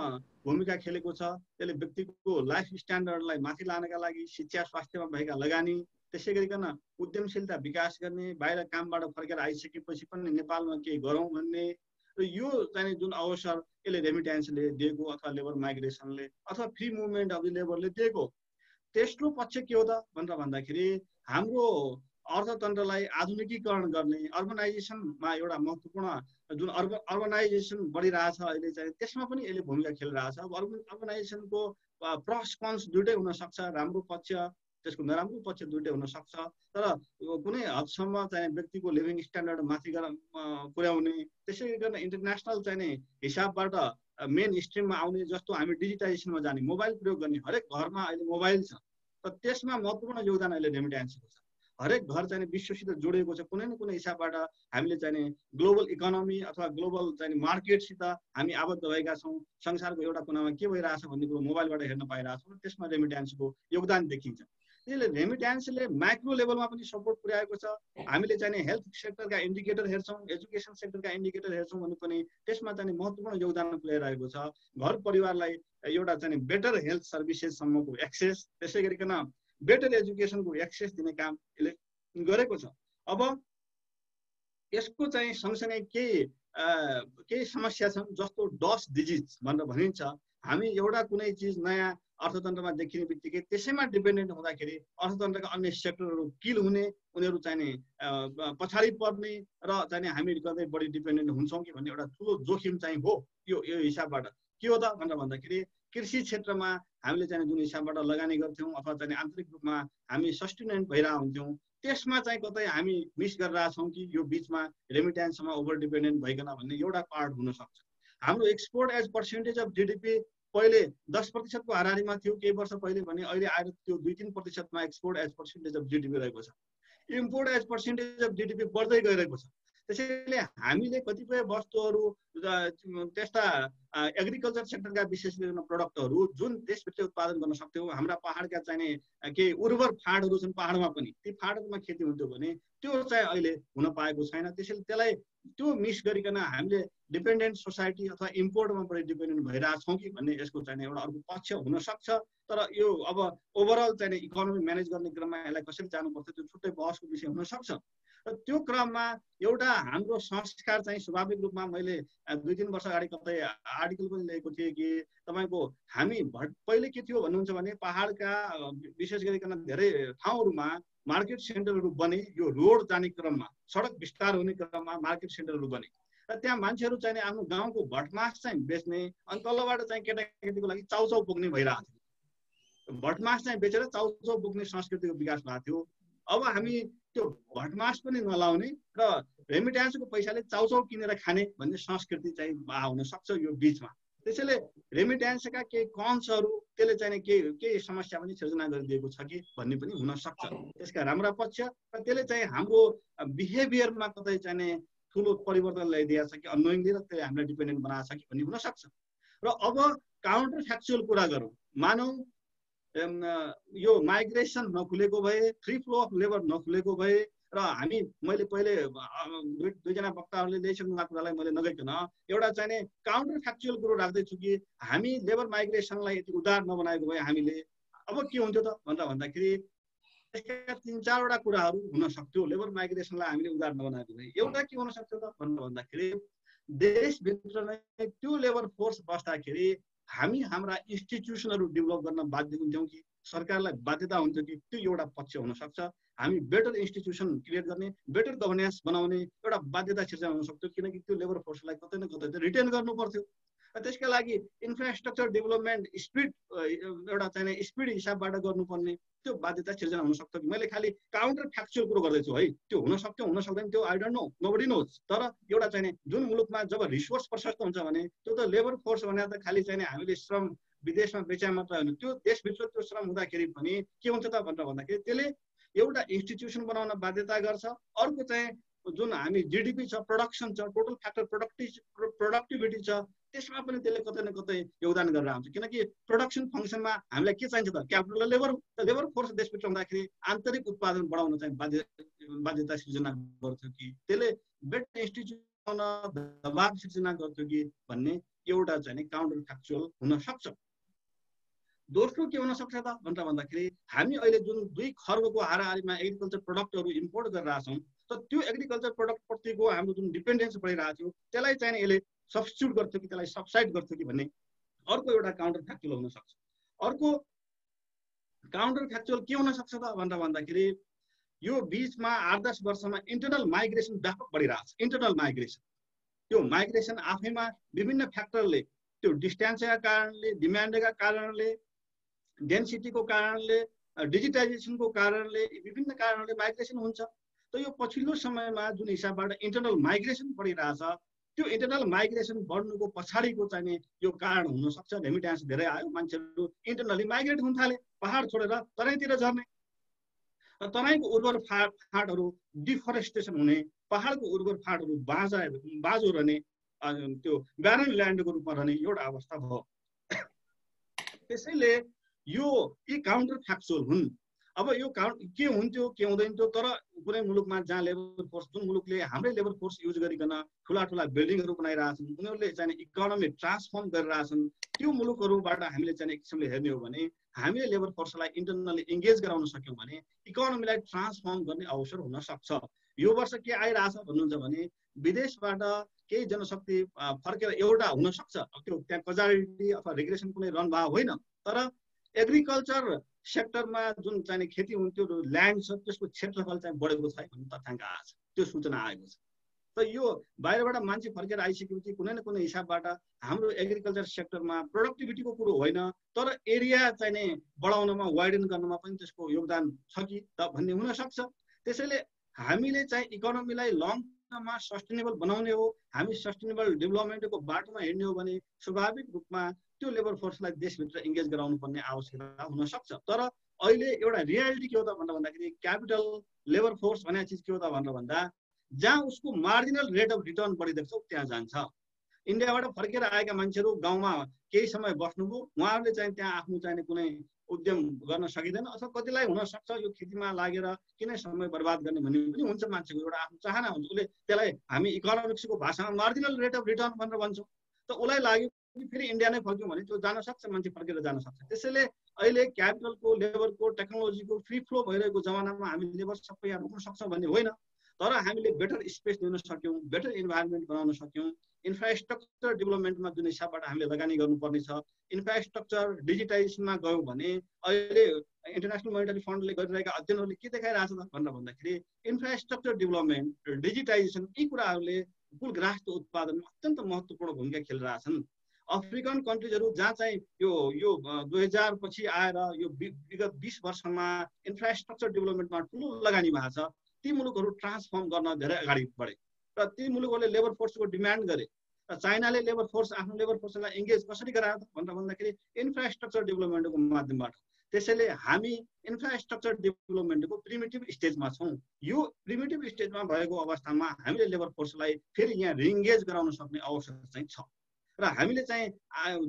भूमिका खेलेको छ। त्यसले व्यक्तिको लाइफ स्ट्यान्डर्डलाई माथि लानका लागि शिक्षा स्वास्थ्यमा भएका लगानी, त्यसै गरिकन उद्यमशीलता विकास गर्ने, बाहिर कामबाट फर्केर आइसकेपछि पनि नेपालमा केही गरौँ भन्ने र यो चाहिँ जुन अवसर यसले रेमिट्यान्सले दिएको अथवा लेबर माइग्रेसनले अथवा फ्री मुभमेन्ट अफ द लेबरले दिएको। तेस्रो पक्ष के हो त भनेर भन्दाखेरि हाम्रो अर्थतन्त्रलाई आधुनिकीकरण गर्ने, अर्बनाइजेसनमा एउटा महत्त्वपूर्ण जुन अर्बनाइजेसन बढिरहेछ अहिले चाहिँ त्यसमा पनि यसले भूमिका खेलिरहेछ। अब अर्बनाइजेसनको प्लस कन्स दुइटै हुनसक्छ, राम्रो पक्ष त्यसको नराम्रो पक्ष दुइटै हुनसक्छ। तर कुनै हदसम्म चाहिँ व्यक्तिको लिभिङ स्ट्यान्डर्ड माथि पुर्याउने, त्यसै गर्न इन्टरनेसनल चाहिँ हिसाबबाट मेन स्ट्रिममा आउने जस्तो हामी डिजिटाइजेसनमा जाने, मोबाइल प्रयोग गर्ने, हरेक घरमा अहिले मोबाइल छ र त्यसमा महत्त्वपूर्ण योगदान अहिले रेमिट्यान्सको छ। हरेक घर चाहिँ विश्वसित जोडिएको छ, कुनै न कुनै हिसाबबाट हामीले चाहिँ ग्लोबल इकोनोमी अथवा ग्लोबल चाहिँ मार्केटसित हामी आबद्ध भएका छौँ। संसारको एउटा कुनामा के भइरहेछ भन्ने कुरो मोबाइलबाट हेर्न पाइरहेछौँ र त्यसमा रेमिट्यान्सको योगदान देखिन्छ। त्यसले रेमिट्यान्सले माइक्रो लेभलमा पनि सपोर्ट पुर्याएको छ। हामीले चाहिँ हेल्थ सेक्टरका इन्डिकेटर हेर्छौँ, एजुकेसन सेक्टरका इन्डिकेटर हेर्छौँ भने पनि त्यसमा चाहिँ महत्त्वपूर्ण योगदान पुर्याइरहेको छ। घर परिवारलाई एउटा चाहिँ बेटर हेल्थ सर्भिसेससम्मको एक्सेस, त्यसै गरिकन बेटर एजुकेसनको एक्सेस दिने काम यसले गरेको छ। अब यसको चाहिँ सँगसँगै केही समस्या छन् जस्तो डस्ट डिजिज भनेर भनिन्छ। हामी एउटा कुनै चिज नयाँ अर्थतन्त्रमा देखिने बित्तिकै त्यसैमा डिपेन्डेन्ट हुँदाखेरि अर्थतन्त्रका अन्य सेक्टरहरू किल हुने, उनीहरू चाहिँ पछाडि पर्ने र चाहिँ हामी कतै बढी डिपेन्डेन्ट हुन्छौँ कि भन्ने एउटा ठुलो जोखिम चाहिँ हो। यो हिसाबबाट के हो त भनेर भन्दाखेरि कृषि क्षेत्रमा हामीले चाहिँ जुन हिसाबबाट लगानी गर्थ्यौँ अथवा चाहिँ आन्तरिक रूपमा हामी सस्टेनेन्ट भइरहेको हुन्थ्यौँ, त्यसमा चाहिँ कतै हामी मिस गरिरहेछौँ कि यो बिचमा रेमिट्यान्समा ओभर डिपेन्डेन्ट भइकन भन्ने एउटा पार्ट हुनसक्छ। हाम्रो export as percentage of GDP पहिले 10% को हाराहारीमा थियो केही वर्ष पहिले भने अहिले आएर त्यो 2-3% export as percentage of GDP रहेको छ। Import as percentage of GDP बढ्दै गइरहेको छ। त्यसैले हामीले कतिपय वस्तुहरू त्यस्ता एग्रिकल्चर सेक्टरका विशेष गरेर प्रडक्टहरू जुन देशभित्र उत्पादन गर्न सक्थ्यौँ, हाम्रा पहाडका चाहिने केही उर्वर फाँडहरू छन् पहाडमा पनि, ती फाँडहरूमा खेती हुन्थ्यो भने त्यो चाहिँ अहिले हुन पाएको छैन। त्यसैले त्यसलाई त्यो मिस गरिकन हामीले डिपेन्डेन्ट सोसाइटी अथवा इम्पोर्टमा बढी डिपेन्डेन्ट भइरहेछौँ कि भन्ने यसको चाहिँ एउटा अर्को पक्ष हुनसक्छ। तर यो अब ओभरअल चाहिँ इकोनोमी म्यानेज गर्ने क्रममा यसलाई कसरी जानुपर्छ त्यो छुट्टै बहसको विषय हुनसक्छ। र त्यो क्रममा एउटा हाम्रो संस्कार चाहिँ स्वाभाविक रूपमा मैले 2-3 वर्ष अगाडि कतै आर्टिकल पनि लेखेको थिएँ कि तपाईँको हामी पहिले के थियो भन्नुहुन्छ भने पहाडका विशेष गरिकन धेरै ठाउँहरूमा मार्केट सेन्टरहरू बने। यो रोड जाने क्रममा, सडक विस्तार हुने क्रममा मार्केट सेन्टरहरू बने र त्यहाँ मान्छेहरू चाहिँ आफ्नो गाउँको भटमास चाहिँ बेच्ने अनि तलबाट चाहिँ केटाकेटीको लागि चाउचाउ बोक्ने भइरहेको थियो। भटमास चाहिँ बेचेर चाउचाउ बोक्ने संस्कृतिको विकास भएको थियो। अब हामी त्यो भटमास पनि नलाउने र रेमिट्यान्सको पैसाले चाउचाउ किनेर खाने भन्ने संस्कृति चाहिँ हुन सक्छ यो बिचमा। त्यसैले रेमिट्यान्सका केही कन्सहरू त्यसले चाहिँ केही समस्या पनि सिर्जना गरिदिएको छ कि भन्ने पनि हुन सक्छ। त्यसका राम्रा पक्ष र त्यसले चाहिँ हाम्रो बिहेभियरमा कतै चाहिँ ठुलो परिवर्तन ल्याइदिएको छ कि अनोइङली र त्यसले हामीलाई डिपेन्डेन्ट बनाएको छ कि भन्ने हुन सक्छ। र अब काउन्टर फ्याक्चुअल कुरा गरौँ, मानौँ यो माइग्रेसन नखुलेको भए, फ्री फ्लो अफ लेबर नखुलेको भए र हामी मैले पहिले दुईजना वक्ताहरूले ल्याइसक्नु भएको कुरालाई मैले नगइकन एउटा चाहिँ काउन्टर फ्याक्चुअल कुरो राख्दैछु कि हामी लेबर माइग्रेसनलाई यति उदार नबनाएको भए हामीले अब के हुन्थ्यो त भनेर भन्दाखेरि यसका 3-4वटा कुराहरू हुन सक्थ्यो। लेबर माइग्रेसनलाई हामीले उदार नबनाएको भए एउटा के हुन सक्थ्यो त भनेर भन्दाखेरि देशभित्र नै त्यो लेबर फोर्स बस्दाखेरि हामी हाम्रा इन्स्टिट्युसनहरू डेभलप गर्न बाध्य हुन्थ्यौँ कि सरकारलाई बाध्यता हुन्थ्यो कि त्यो एउटा पक्ष हुन सक्छ। हामी बेटर इन्स्टिट्युसन क्रिएट गर्ने, बेटर गभर्नेन्स बनाउने एउटा बाध्यता सिर्जना हुन सक्थ्यो किनकि त्यो लेबर फोर्सलाई कतै न कतै रिटेन गर्नु पर्थ्यो। त्यसका लागि इन्फ्रास्ट्रक्चर डेभलपमेन्ट स्पिड एउटा चाहिँ स्पिड हिसाबबाट गर्नुपर्ने त्यो बाध्यता सिर्जना हुन सक्थ्यो कि मैले खालि काउन्टर फ्याक्चुअल कुरो गर्दैछु है। त्यो हुन सक्थ्यो हुन सक्दैन त्यो I don't know, nobody knows. तर एउटा चाहिँ जुन मुलुकमा जब रिसोर्स प्रशस्त हुन्छ भने त्यो त लेबर फोर्स भनेर त खालि चाहिँ हामीले श्रम विदेशमा बेचे मात्र होइन, त्यो देशभित्र त्यो श्रम हुँदाखेरि पनि के हुन्छ त भनेर भन्दाखेरि त्यसले एउटा इन्स्टिट्युसन बनाउन बाध्यता गर्छ। अर्को चाहिँ जुन हामी जिडिपी छ, प्रोडक्सन छ, टोटल फ्याक्टर प्रोडक्टिभिटी छ, त्यसमा पनि त्यसले कतै न कतै योगदान गरेर आउँछ। किनकि प्रोडक्सन फङ्सनमा हामीलाई के चाहिन्छ त क्यापिटल र लेबर। लेबर फोर्स देशभित्र हुँदाखेरि आन्तरिक उत्पादन बढाउन चाहिँ बाध्यता सिर्जना गर्थ्यो कि त्यसले बेटर इन्स्टिट्युसन दबाव सिर्जना गर्थ्यो कि भन्ने एउटा चाहिँ काउन्टर फ्याक्चुअल हुन सक्छ। दोस्रो के हुन सक्छ त भनेर भन्दाखेरि हामी अहिले जुन 2 खर्बको हाराहारीमा एग्रिकल्चर प्रडक्टहरू इम्पोर्ट गरिरहेका छौँ त त्यो एग्रिकल्चर प्रडक्टप्रतिको हाम्रो जुन डिपेन्डेन्स बढिरहेको थियो त्यसलाई चाहिँ यसले सब्स्टिट्युट गर्थ्यो कि त्यसलाई सबसाइड गर्थ्यो कि भन्ने अर्को एउटा काउन्टर फ्याक्चुअल हुन सक्छ। अर्को काउन्टर फ्याक्चुअल के हुन सक्छ त भनेर भन्दाखेरि यो बिचमा 8-10 वर्षमा इन्टरनल माइग्रेसन व्यापक बढिरहेको छ। इन्टरनल माइग्रेसन, त्यो माइग्रेसन आफैमा विभिन्न फ्याक्टरले, त्यो डिस्टेन्सका कारणले, डिमान्डका कारणले, डेन्सिटीको कारणले, डिजिटाइजेसनको कारणले, विभिन्न कारणले माइग्रेसन हुन्छ। त यो पछिल्लो समयमा जुन हिसाबबाट इन्टरनल माइग्रेसन बढिरहेछ त्यो इन्टरनल माइग्रेसन बढ्नुको पछाडिको चाहिँ यो कारण हुन सक्छ। रेमिट्यान्स धेरै आयो, मान्छेहरू इन्टरनली माइग्रेट हुन थाले, पहाड छोडेर तराईतिर झर्ने, तराईको उर्वर फाँटहरू डिफरेस्टेसन हुने, पहाडको उर्वर फाँटहरू बाँझो रहने, त्यो ब्यारन ल्यान्डको रूपमा रहने एउटा अवस्था भयो। त्यसैले यो यी काउन्टर फ्याक्चुअल हुन्। अब यो के हुन्थ्यो के हुँदैन थियो, तर कुनै मुलुकमा जहाँ लेबर फोर्स, जुन मुलुकले हाम्रै लेबर फोर्स युज गरिकन ठुला ठुला बिल्डिङहरू बनाइरहेछन्, उनीहरूले चाहिँ इकोनोमी ट्रान्सफर्म गरिरहेछन्, त्यो मुलुकहरूबाट हामीले चाहिँ एक किसिमले हेर्ने हो भने हामीले लेबर फोर्सलाई इन्टरनली इङ्गेज गराउन सक्यौँ भने इकोनोमीलाई ट्रान्सफर्म गर्ने अवसर हुन सक्छ। यो वर्ष के आइरहेछ भन्नुहुन्छ भने विदेशबाट केही जनशक्ति फर्केर एउटा हुन सक्छ, त्यो त्यहाँ कजालिटी अथवा रेगुलेसन कुनै रन भएको होइन, तर एग्रिकल्चर सेक्टरमा जुन चाहिँ खेती हुन्थ्यो ल्यान्ड छ त्यसको क्षेत्रफल चाहिँ बढेको छ भन्ने तथ्याङ्क आएको छ, त्यो सूचना आएको छ। त यो बाहिरबाट मान्छे फर्केर आइसकेपछि कुनै न कुनै हिसाबबाट हाम्रो एग्रिकल्चर सेक्टरमा प्रोडक्टिभिटीको कुरो होइन, तर एरिया चाहिँ बढाउनमा, वाइडन गर्नमा पनि त्यसको योगदान छ कि त भन्ने हुन सक्छ। त्यसैले हामीले चाहिँ इकोनोमीलाई लङ टर्ममा सस्टेनेबल बनाउने हो, हामी सस्टेनेबल डेभलपमेन्टको बाटोमा हिँड्ने हो भने स्वाभाविक रूपमा त्यो लेबर फोर्सलाई देशभित्र इङ्गेज गराउनु पर्ने आवश्यकता हुन सक्छ। तर अहिले एउटा रियालिटी के हो त भनेर भन्दाखेरि क्यापिटल लेबर फोर्स भन्ने चिज के हो त भनेर भन्दा जहाँ उसको मार्जिनल रेट अफ रिटर्न बढी देख्छ त्यहाँ जान्छ। इन्डियाबाट फर्केर आएका मान्छेहरू गाउँमा केही समय बस्नुभयो, उहाँहरूले चाहिँ त्यहाँ आफ्नो चाहिने कुनै उद्यम गर्न सकिँदैन अथवा कतिलाई हुन सक्छ यो खेतीमा लागेर किन समय बर्बाद गर्ने भन्ने पनि हुन्छ, मान्छेको एउटा आफ्नो चाहना हुन्छ। उसले त्यसलाई हामी इकोनोमिक्सको भाषामा मार्जिनल रेट अफ रिटर्न भनेर भन्छौँ। त उसलाई लाग्यो कि फेरि इन्डिया नै फर्क्यौँ भने त्यो जान सक्छ, मान्छे फर्केर जान सक्छ। त्यसैले अहिले क्यापिटलको, लेबरको, टेक्नोलोजीको फ्री फ्लो भइरहेको जमानामा हामी लेबर सबै यहाँ रोक्न सक्छौँ भन्ने होइन, तर हामीले बेटर स्पेस दिन सक्यौँ, बेटर इन्भाइरोमेन्ट बनाउन सक्यौँ। इन्फ्रास्ट्रक्चर डेभलपमेन्टमा जुन हिसाबबाट हामीले लगानी गर्नुपर्ने छ, इन्फ्रास्ट्रक्चर डिजिटाइजेसनमा गयौँ भने अहिले इन्टरनेसनल मोनिटरी फन्डले गरिरहेका अध्ययनहरूले के देखाइरहेछ त भनेर भन्दाखेरि इन्फ्रास्ट्रक्चर डेभलपमेन्ट, डिजिटाइजेसन यी कुराहरूले कुल ग्राहक उत्पादनमा अत्यन्त महत्त्वपूर्ण भूमिका खेलिरहेछन्। अफ्रिकन कन्ट्रिजहरू जहाँ चाहिँ यो 2000 पछि आएर यो विगत 20 वर्षमा इन्फ्रास्ट्रक्चर डेभलपमेन्टमा ठुलो लगानी भएको छ, ती मुलुकहरू ट्रान्सफर्म गर्न धेरै अगाडि बढे र ती मुलुकहरूले लेबर फोर्सको डिमान्ड गरे। र चाइनाले लेबर फोर्स, आफ्नो लेबर फोर्सलाई इङ्गेज कसरी गरायो भनेर भन्दाखेरि इन्फ्रास्ट्रक्चर डेभलपमेन्टको माध्यमबाट। त्यसैले हामी इन्फ्रास्ट्रक्चर डेभलपमेन्टको प्रिमिटिभ स्टेजमा छौँ। यो प्रिमिटिभ स्टेजमा भएको अवस्थामा हामीले लेबर फोर्सलाई फेरि यहाँ रिइङ्गेज गराउन सक्ने अवसर चाहिँ छ। र हामीले चाहिँ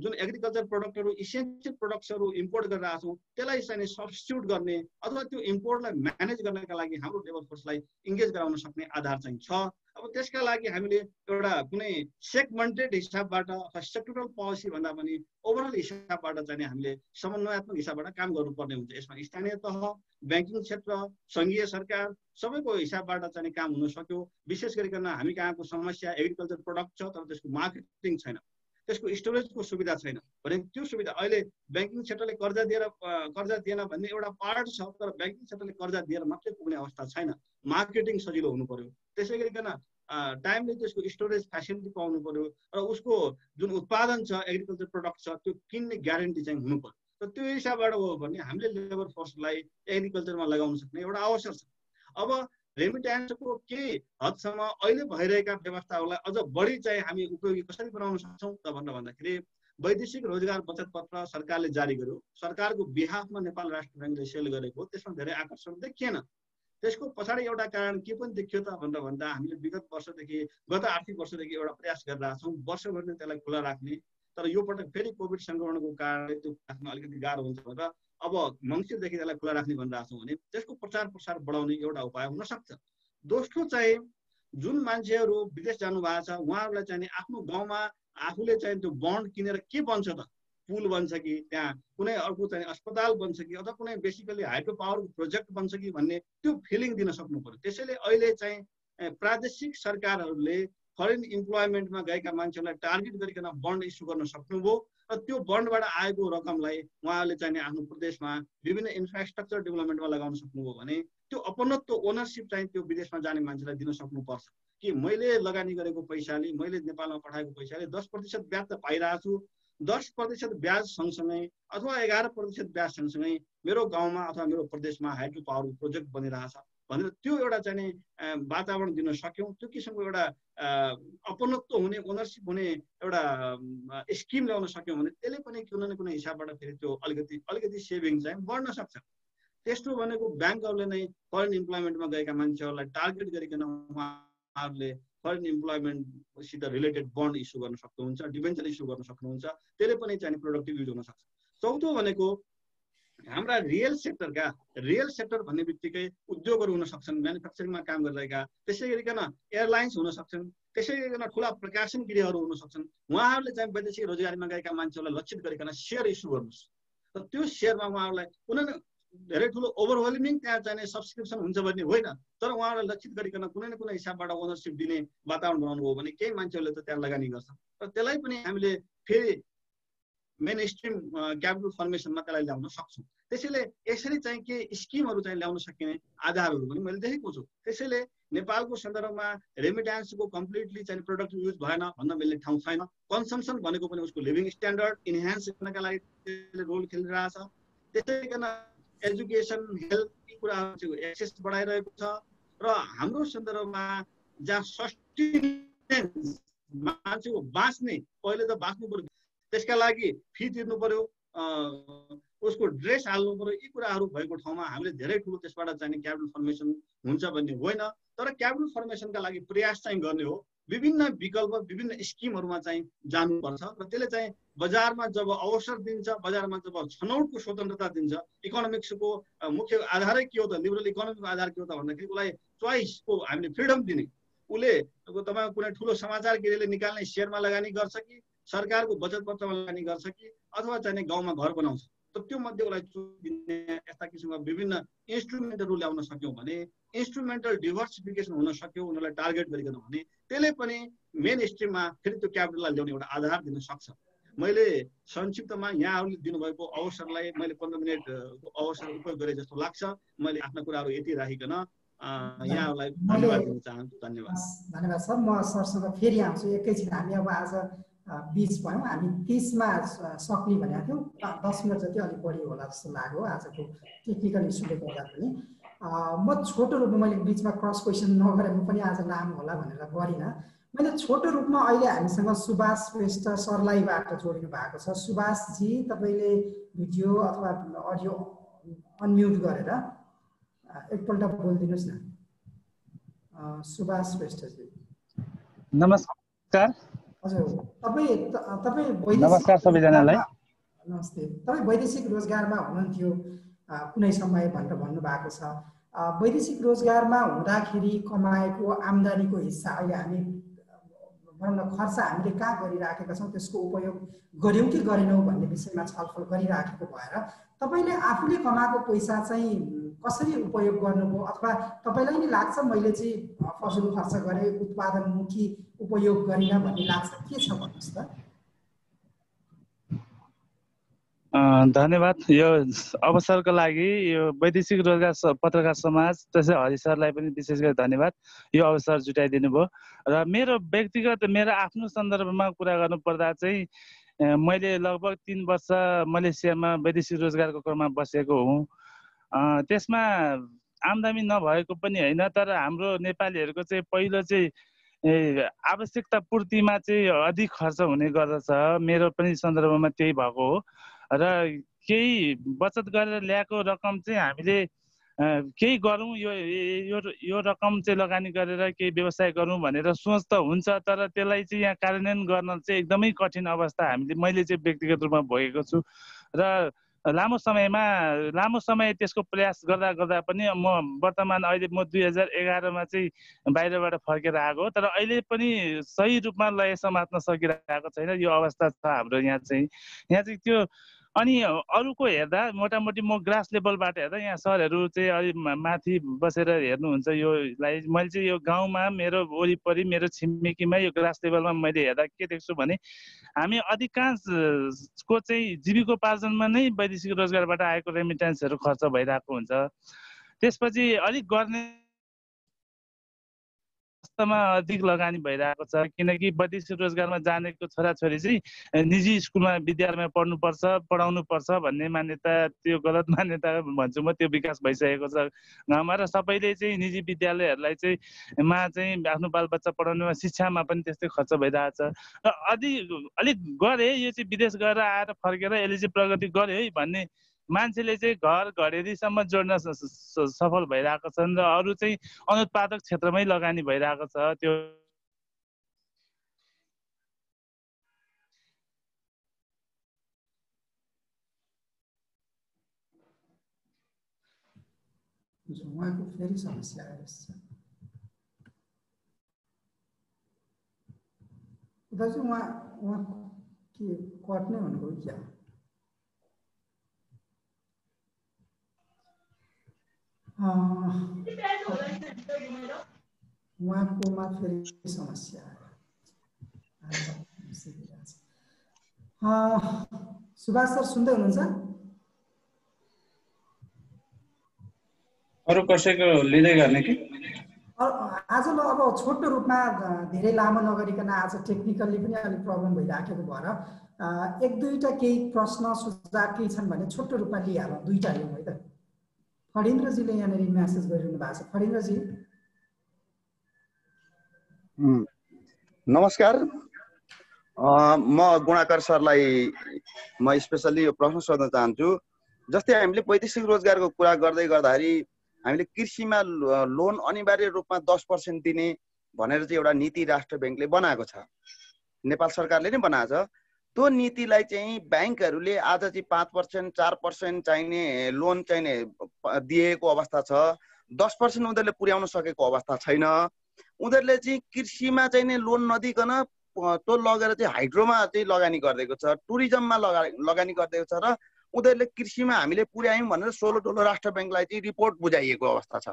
जुन एग्रिकल्चर प्रडक्टहरू, इसेन्सियल प्रडक्ट्सहरू इम्पोर्ट गरिरहेका छौँ त्यसलाई चाहिँ सब्स्टिट्युट गर्ने अथवा त्यो इम्पोर्टलाई म्यानेज गर्नका लागि हाम्रो लेबर फोर्सलाई इङ्गेज गराउन सक्ने आधार चाहिँ छ। अब त्यसका लागि हामीले एउटा कुनै सेगमेन्टेड हिसाबबाट अथवा सेक्टोरल पोलिसी भन्दा पनि ओभरअल हिसाबबाट चाहिँ हामीले समन्वयात्मक हिसाबबाट काम गर्नुपर्ने हुन्छ। यसमा स्थानीय तह, ब्याङ्किङ क्षेत्र, सङ्घीय सरकार सबैको हिसाबबाट चाहिँ काम हुन सक्यो। विशेष गरिकन हामी कहाँको समस्या एग्रिकल्चर प्रडक्ट छ तर त्यसको मार्केटिङ छैन, त्यसको स्टोरेजको सुविधा छैन भने त्यो सुविधा अहिले ब्याङ्किङ क्षेत्रले कर्जा दिएन भन्ने एउटा पार्ट छ, तर ब्याङ्किङ क्षेत्रले कर्जा दिएर मात्रै पुग्ने अवस्था छैन, मार्केटिङ सजिलो हुनु पर्यो। त्यसै गरिकन टाइमले त्यसको स्टोरेज फेसिलिटी पाउनु पर्यो र उसको जुन उत्पादन छ एग्रिकल्चर प्रडक्ट छ त्यो किन्ने ग्यारेन्टी चाहिँ हुनु पर्यो। र त्यो हिसाबबाट हो भने हामीले लेबर फोर्सलाई एग्रिकल्चरमा लगाउन सक्ने एउटा अवसर छ। अब रेमिट्यान्सको केही हदसम्म अहिले भइरहेका व्यवस्थाहरूलाई अझ बढी चाहिँ हामी उपयोगी कसरी बनाउन सक्छौँ त भनेर भन्दाखेरि वैदेशिक रोजगार बचत पत्र सरकारले जारी गर्यो। सरकारको बिहाफमा नेपाल राष्ट्र ब्याङ्कले सेल गरेको, त्यसमा धेरै आकर्षण देखिएन। त्यसको पछाडि एउटा कारण के पनि देखियो त भनेर भन्दा हामीले गत आर्थिक वर्षदेखि एउटा प्रयास गरिरहेका छौँ वर्षभर नै त्यसलाई खुला राख्ने, तर यो पटक फेरि कोभिड सङ्क्रमणको कारणले त्यो राख्न अलिकति गाह्रो हुन्छ भनेर अब मङ्सिरदेखि त्यसलाई खुला राख्ने भनिरहेको छौँ भने त्यसको प्रचार प्रसार बढाउने एउटा उपाय हुन सक्छ। दोस्रो चाहिँ जुन मान्छेहरू विदेश जानु भएको छ उहाँहरूलाई चाहिँ आफ्नो गाउँमा आफूले चाहिँ त्यो बन्ड किनेर के बन्छ त, पुल बन्छ कि त्यहाँ कुनै अर्को चाहिँ अस्पताल बन्छ कि अथवा कुनै बेसिकली हाइड्रो पावरको प्रोजेक्ट बन्छ कि भन्ने त्यो फिलिङ दिन सक्नु पर्यो। त्यसैले अहिले चाहिँ प्रादेशिक सरकारहरूले फरेन इम्प्लोइमेन्टमा गएका मान्छेहरूलाई टार्गेट गरिकन बन्ड इस्यु गर्न सक्नुभयो र त्यो बन्डबाट आएको रकमलाई उहाँहरूले चाहिँ आफ्नो प्रदेशमा विभिन्न इन्फ्रास्ट्रक्चर डेभलपमेन्टमा लगाउन सक्नुभयो भने त्यो अपनत्व ओनरसिप चाहिँ त्यो विदेशमा जाने मान्छेलाई दिन सक्नुपर्छ कि मैले लगानी गरेको पैसाले, मैले नेपालमा पठाएको पैसाले 10% ब्याज त पाइरहेको छु, 10% ब्याज सँगसँगै अथवा 11% ब्याज सँगसँगै मेरो गाउँमा अथवा मेरो प्रदेशमा हाइड्रो पावरको प्रोजेक्ट बनिरहेछ भनेर त्यो एउटा चाहिँ वातावरण दिन सक्यौँ। त्यो किसिमको एउटा अपनत्व हुने, ओनरसिप हुने एउटा स्किम ल्याउन सक्यौँ भने त्यसले पनि कुनै न कुनै हिसाबबाट फेरि त्यो अलिकति सेभिङ चाहिँ बढ्न सक्छ। तेस्रो भनेको ब्याङ्कहरूले नै फरेन इम्प्लोइमेन्टमा गएका मान्छेहरूलाई टार्गेट गरिकन उहाँहरूले फरेन इम्प्लोइमेन्टसित रिलेटेड बन्ड इस्यु गर्न सक्नुहुन्छ, डिबेन्चर इस्यु गर्न सक्नुहुन्छ, त्यसले पनि चाहिँ प्रोडक्टिभ युज हुन सक्छ। चौथो भनेको हाम्रा रियल सेक्टर भन्ने बित्तिकै उद्योगहरू हुन सक्छन्, म्यानुफ्याक्चरिङमा काम गरिरहेका, त्यसै गरिकन एयरलाइन्स हुन सक्छन्, त्यसै गरिकन ठुला प्रकाशन गृहहरू हुन सक्छन्। उहाँहरूले चाहिँ वैदेशिक रोजगारीमा गएका मान्छेहरूलाई लक्षित गरिकन सेयर इस्यु गर्नुहोस् र त्यो सेयरमा उहाँहरूलाई कुनै धेरै ठुलो ओभरवेलमिङ त्यहाँ चाहिँ सब्सक्रिप्सन हुन्छ भन्ने होइन, तर उहाँहरूलाई लक्षित गरिकन कुनै न कुनै हिसाबबाट ओनरसिप दिने वातावरण बनाउनु हो भने केही मान्छेहरूले त त्यहाँ लगानी गर्छन् र त्यसलाई पनि हामीले फेरि मेन स्ट्रिम क्यापिटल फर्मेसनमा त्यसलाई ल्याउन सक्छौँ। त्यसैले यसरी चाहिँ के स्किमहरू चाहिँ ल्याउन सकिने आधारहरू पनि मैले देखेको छु। त्यसैले नेपालको सन्दर्भमा रेमिट्यान्सको कम्प्लिटली चाहिँ प्रोडक्टिभ युज भएन भन्न मिल्ने ठाउँ छैन। कन्सम्सन भनेको पनि उसको लिभिङ स्ट्यान्डर्ड इन्हान्स गर्नका लागि रोल खेलिरहेछ। त्यसै गरिकन एजुकेसन, हेल्थ यी कुराहरू एक्सेस बढाइरहेको छ र हाम्रो सन्दर्भमा जहाँ सस्टेनेन्स मान्छेको बाँच्ने, पहिले त बाँच्नु पर्यो, त्यसका लागि फी तिर्नु पर्यो, उसको ड्रेस हाल्नु पर्यो, यी कुराहरू भएको ठाउँमा हामीले धेरै ठुलो त्यसबाट चाहिँ क्यापिटल फर्मेसन हुन्छ भन्ने होइन, तर क्यापिटल फर्मेसनका लागि प्रयास चाहिँ गर्ने हो। विभिन्न विकल्प विभिन्न स्किमहरूमा चाहिँ जानुपर्छ र त्यसले चाहिँ बजारमा जब अवसर दिन्छ, बजारमा जब छनौटको स्वतन्त्रता दिन्छ, इकोनोमिक्सको मुख्य आधारै के हो त, लिबरल इकोनोमिकको आधार के हो त भन्दाखेरि उसलाई चोइसको हामीले फ्रिडम दिने। उसले तपाईँको कुनै ठुलो समाचार गिरीले निकाल्ने सेयरमा लगानी गर्छ कि सरकारको बचत पत्रमा लगानी गर्छ कि अथवा चाहिँ गाउँमा घर बनाउँछ, त त्यो मध्ये उसलाई दिने यस्ता किसिमका विभिन्न इन्स्ट्रुमेन्टहरू ल्याउन सक्यौँ भने, इन्स्ट्रुमेन्टल डिभर्सिफिकेसन हुन सक्यो उनीहरूलाई टार्गेट गरिकन भने, त्यसले पनि मेन स्ट्रिममा फेरि त्यो क्यापिटललाई ल्याउने एउटा आधार दिन सक्छ। मैले संक्षिप्तमा यहाँहरूले दिनुभएको अवसरलाई मैले 15 मिनटको अवसर उपयोग गरेँ जस्तो लाग्छ। मैले आफ्ना कुराहरू यति राखिकन यहाँहरूलाई धन्यवाद दिन चाहन्छु। धन्यवाद। धन्यवाद सर। म सरसँग फेरि आउँछु एकैछिन। हामी अब आज बिच भयौँ, हामी 30मा सक्ने भनेको थियौँ, 10 मिनट जति अलिक बढी होला जस्तो लाग्यो आजको टेक्निकल इस्युले गर्दा पनि। म छोटो रूपमा मैले बिचमा क्रस क्वेसन नगरे पनि आज लामो होला भनेर गरिनँ। मैले छोटो रूपमा अहिले हामीसँग सुभाष श्रेष्ठ सरलाईबाट जोडिनु भएको छ। सुभाषजी, तपाईँले भिडियो अथवा अडियो अनम्युट गरेर एकपल्ट बोलिदिनुहोस् न। सुभाष श्रेष्ठजी नमस्कार। हजुर, तपाईँ नमस्कार सबैजनालाई। नमस्ते। तपाईँ वैदेशिक रोजगारमा हुनुहुन्थ्यो कुनै समय भनेर भन्नुभएको छ। वैदेशिक रोजगारमा हुँदाखेरि कमाएको आम्दानीको हिस्सा अहिले हामी भनौँ न खर्च हामीले कहाँ गरिराखेका छौँ, त्यसको उपयोग गऱ्यौँ कि गरेनौँ भन्ने विषयमा छलफल गरिराखेको भएर तपाईँले आफूले कमाएको पैसा चाहिँ कसरी उपयोग गर्नुभयो, अथवा तपाईँलाई नि लाग्छ मैले चाहिँ फजुल खर्च गरेँ, उत्पादनमुखी उपयोग गरिनँ भन्ने लाग्छ, के छ भन्नुहोस् त? धन्यवाद यो अवसरको लागि। यो वैदेशिक रोजगार पत्रकार समाज त्यसै हरि सरलाई पनि विशेष गरी धन्यवाद, यो अवसर जुटाइदिनु भयो। र मेरो व्यक्तिगत मेरो आफ्नो सन्दर्भमा कुरा गर्नुपर्दा चाहिँ मैले लगभग 3 वर्ष मलेसियामा वैदेशिक रोजगारको क्रममा बसेको हुँ। त्यसमा आम्दानी नभएको पनि होइन, तर हाम्रो नेपालीहरूको चाहिँ पहिलो चाहिँ आवश्यकता पूर्तिमा चाहिँ अधिक खर्च हुने गर्दछ। मेरो पनि सन्दर्भमा त्यही भएको हो र केही बचत गरेर ल्याएको रकम चाहिँ हामीले केही गरौँ, यो रकम चाहिँ लगानी गरेर केही व्यवसाय गरौँ भनेर सोच त हुन्छ, तर त्यसलाई चाहिँ यहाँ कार्यान्वयन गर्न चाहिँ एकदमै कठिन अवस्था मैले चाहिँ व्यक्तिगत रूपमा भोगेको छु। र लामो समय त्यसको प्रयास गर्दा गर्दा पनि म वर्तमान अहिले 2011मा चाहिँ बाहिरबाट फर्केर आएको, तर अहिले पनि सही रूपमा लय समात्न सकिरहेको छैन। यो अवस्था छ हाम्रो यहाँ चाहिँ त्यो। अनि अरूको हेर्दा मोटामोटी म ग्रास लेभलबाट हेर्दा यहाँ सरहरू चाहिँ अलि माथि बसेर हेर्नुहुन्छ योलाई। मैले चाहिँ यो गाउँमा मेरो वरिपरि मेरो छिमेकीमा यो ग्रास लेभलमा मैले हेर्दा के देख्छु भने हामी अधिकांशको चाहिँ जीविकोपार्जनमा नै वैदेशिक रोजगारबाट आएको रेमिटेन्सहरू खर्च भइरहेको हुन्छ। त्यसपछि अलिक गर्ने वास्तवमा अधिक लगानी भइरहेको छ, किनकि वैदेशिक रोजगारमा जानेको छोराछोरी चाहिँ निजी स्कुलमा विद्यालयमा पढाउनुपर्छ भन्ने मान्यता, त्यो गलत मान्यता भन्छु म, त्यो विकास भइसकेको छ गाउँमा। र सबैले चाहिँ निजी विद्यालयहरूलाई चाहिँ आफ्नो बालबच्चा पढाउनेमा शिक्षामा पनि त्यस्तै खर्च भइरहेको छ। र अलिक गरे यो चाहिँ विदेश गएर आएर फर्केर यसले चाहिँ प्रगति गर्यो है भन्ने मान्छेले चाहिँ घर घडेरीसम्म जोड्न सफल भइरहेको छन् र अरू चाहिँ अनुत्पादक क्षेत्रमै लगानी भइरहेको छ। त्यो उहाँको फेरि समस्या आएको छ। दाजु उहाँ के कट्नै हुनुभयो क्या? उहाँकोमा फेरि समस्या आयो। सुभाष सर सुन्दै हुनुहुन्छ? अरू कसैको लिँदै गर्ने कि आज ल अब छोटो रूपमा धेरै लामो नगरिकन आज टेक्निकल्ली पनि अलिक प्रब्लम भइराखेको भएर एक दुईवटा केही प्रश्न सुझाव केही छन् भने छोटो रूपमा लिइहालौँ, दुईवटा लिउँ है त। फणिन्द्रजीले यहाँनिर म्यासेज गरिरहनु भएको छ। फणिन्द्रजी नमस्कार। म गुणाकर सरलाई म स्पेसल्ली यो प्रश्न सोध्न चाहन्छु। जस्तै हामीले वैदेशिक रोजगारको कुरा गर्दै गर्दाखेरि हामीले कृषिमा लोन अनिवार्य रूपमा 10% दिने भनेर चाहिँ एउटा नीति राष्ट्र ब्याङ्कले बनाएको छ, नेपाल सरकारले नै बनाएको छ। त्यो नीतिलाई चाहिँ ब्याङ्कहरूले आज चाहिँ 5% 4% चाहिने लोन चाहिने दिएको अवस्था छ, 10% उनीहरूले पुर्याउन सकेको अवस्था छैन। उनीहरूले चाहिँ कृषिमा चाहिने लोन नदिकन त्यो लगेर चाहिँ हाइड्रोमा चाहिँ लगानी गरिदिएको छ, टुरिज्ममा लगानी गरिदिएको छ र उनीहरूले कृषिमा हामीले पुर्यायौँ भनेर 16 ठुलो राष्ट्र ब्याङ्कलाई चाहिँ रिपोर्ट बुझाइएको अवस्था छ।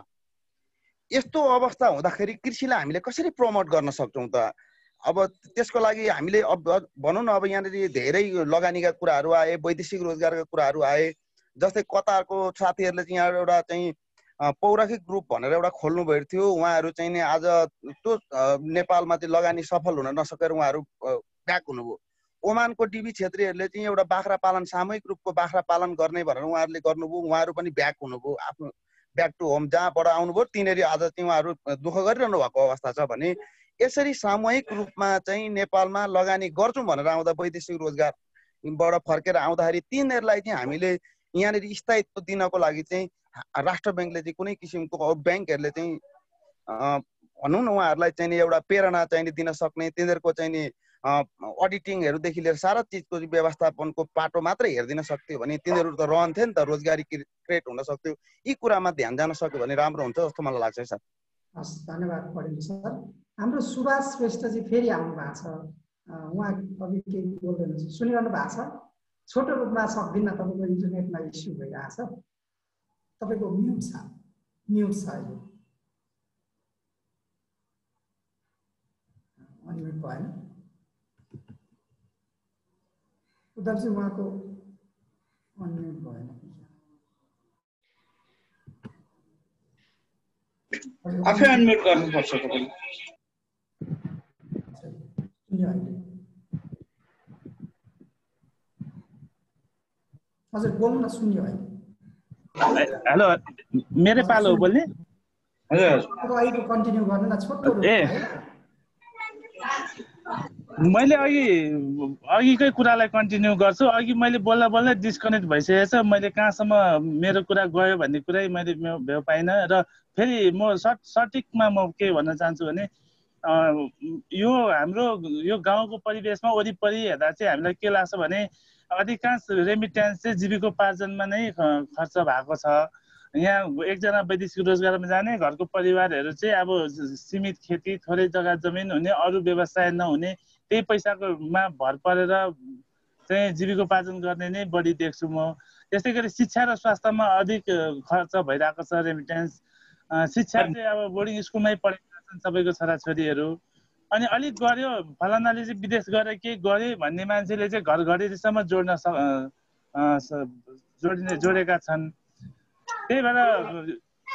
यस्तो अवस्था हुँदाखेरि कृषिलाई हामीले कसरी प्रमोट गर्न सक्छौँ त? अब त्यसको लागि हामीले अब भनौँ न, अब यहाँनिर धेरै लगानीका कुराहरू आए, वैदेशिक रोजगारका कुराहरू आए। जस्तै कतारको साथीहरूले चाहिँ यहाँ एउटा चाहिँ पौराखिक ग्रुप भनेर एउटा खोल्नु भएको थियो। उहाँहरू चाहिँ नि आज त्यो नेपालमा चाहिँ लगानी सफल हुन नसकेर उहाँहरू ब्याक हुनुभयो। ओमानको डिबी छेत्रीहरूले चाहिँ एउटा बाख्रा पालन, सामूहिक रूपको बाख्रा पालन गर्ने भनेर उहाँहरूले गर्नुभयो, उहाँहरू पनि ब्याक हुनुभयो, आफ्नो ब्याक टु होम जहाँबाट आउनुभयो तिनीहरू आज चाहिँ उहाँहरू दुःख गरिरहनु भएको अवस्था छ। भने यसरी सामूहिक रूपमा चाहिँ नेपालमा लगानी गर्छौँ भनेर आउँदा वैदेशिक रोजगारबाट फर्केर आउँदाखेरि तिनीहरूलाई चाहिँ हामीले यहाँनिर स्थायित्व दिनको लागि चाहिँ राष्ट्र ब्याङ्कले चाहिँ कुनै किसिमको ब्याङ्कहरूले चाहिँ भनौँ न उहाँहरूलाई चाहिँ एउटा प्रेरणा चाहिँ दिन सक्ने, तिनीहरूको चाहिँ अडिटिङहरूदेखि लिएर सारा चिजको व्यवस्थापनको पाटो मात्रै हेरिदिन सक्थ्यो भने तिनीहरू त रहन्थे नि त, रोजगारी क्रिएट हुन सक्थ्यो। यी कुरामा ध्यान जान सक्यो भने राम्रो हुन्छ जस्तो मलाई लाग्छ सर। हस्, धन्यवाद पौडेल सर। हाम्रो सुभाष श्रेष्ठजी फेरि आउनु भएको छ, उहाँ अघि केही बोल्दै हुनुहुन्छ, सुनिरहनु भएको छ? छोटो रूपमा सक्दिनँ, तपाईँको इन्टरनेटमा इस्यु भइरहेको छ, तपाईँको म्युट छ, म्युट छ, यो अनम्युट भएन। उद्धवजी उहाँको अनम्युट भएन, आफै अनम्युट गर्नुपर्छ तपाईले। हजुर बोल्नु न, सुन्यो है? हेलो, मेरो पालो हो बोल्ने? हजुर अब अहिले कन्टिन्यू गर्नु न, छोटो रूपमा है। मैले अघिकै कुरालाई कन्टिन्यू गर्छु। अघि मैले बोल्दा बोल्दै डिस्कनेक्ट भइसकेको छ, मैले कहाँसम्म मेरो कुरा गयो भन्ने कुरै मैले भ्यू पाइनँ। र फेरि म सटिकमा म के भन्न चाहन्छु भने यो हाम्रो यो गाउँको परिवेशमा वरिपरि हेर्दा चाहिँ हामीलाई के लाग्छ भने अधिकांश रेमिट्यान्स चाहिँ जीविकोपार्जनमा नै खर्च भएको छ। यहाँ एकजना वैदेशिक रोजगारमा जाने, घरको परिवारहरू चाहिँ अब सीमित खेती, थोरै जग्गा जमिन हुने, अरू व्यवसाय नहुने, त्यही पैसाकोमा भर परेर चाहिँ जीविकोपार्जन गर्ने नै बढी देख्छु म। त्यस्तै गरी शिक्षा र स्वास्थ्यमा अधिक खर्च भइरहेको छ रेमिट्यान्स। शिक्षा चाहिँ अब बोर्डिङ स्कुलमै पढेका छन् सबैको छोराछोरीहरू, अनि अलिक गर्यो फलानाले चाहिँ विदेश गएर केही गर्यो भन्ने मान्छेले चाहिँ घर घरेरीसम्म जोडेका छन्। त्यही भएर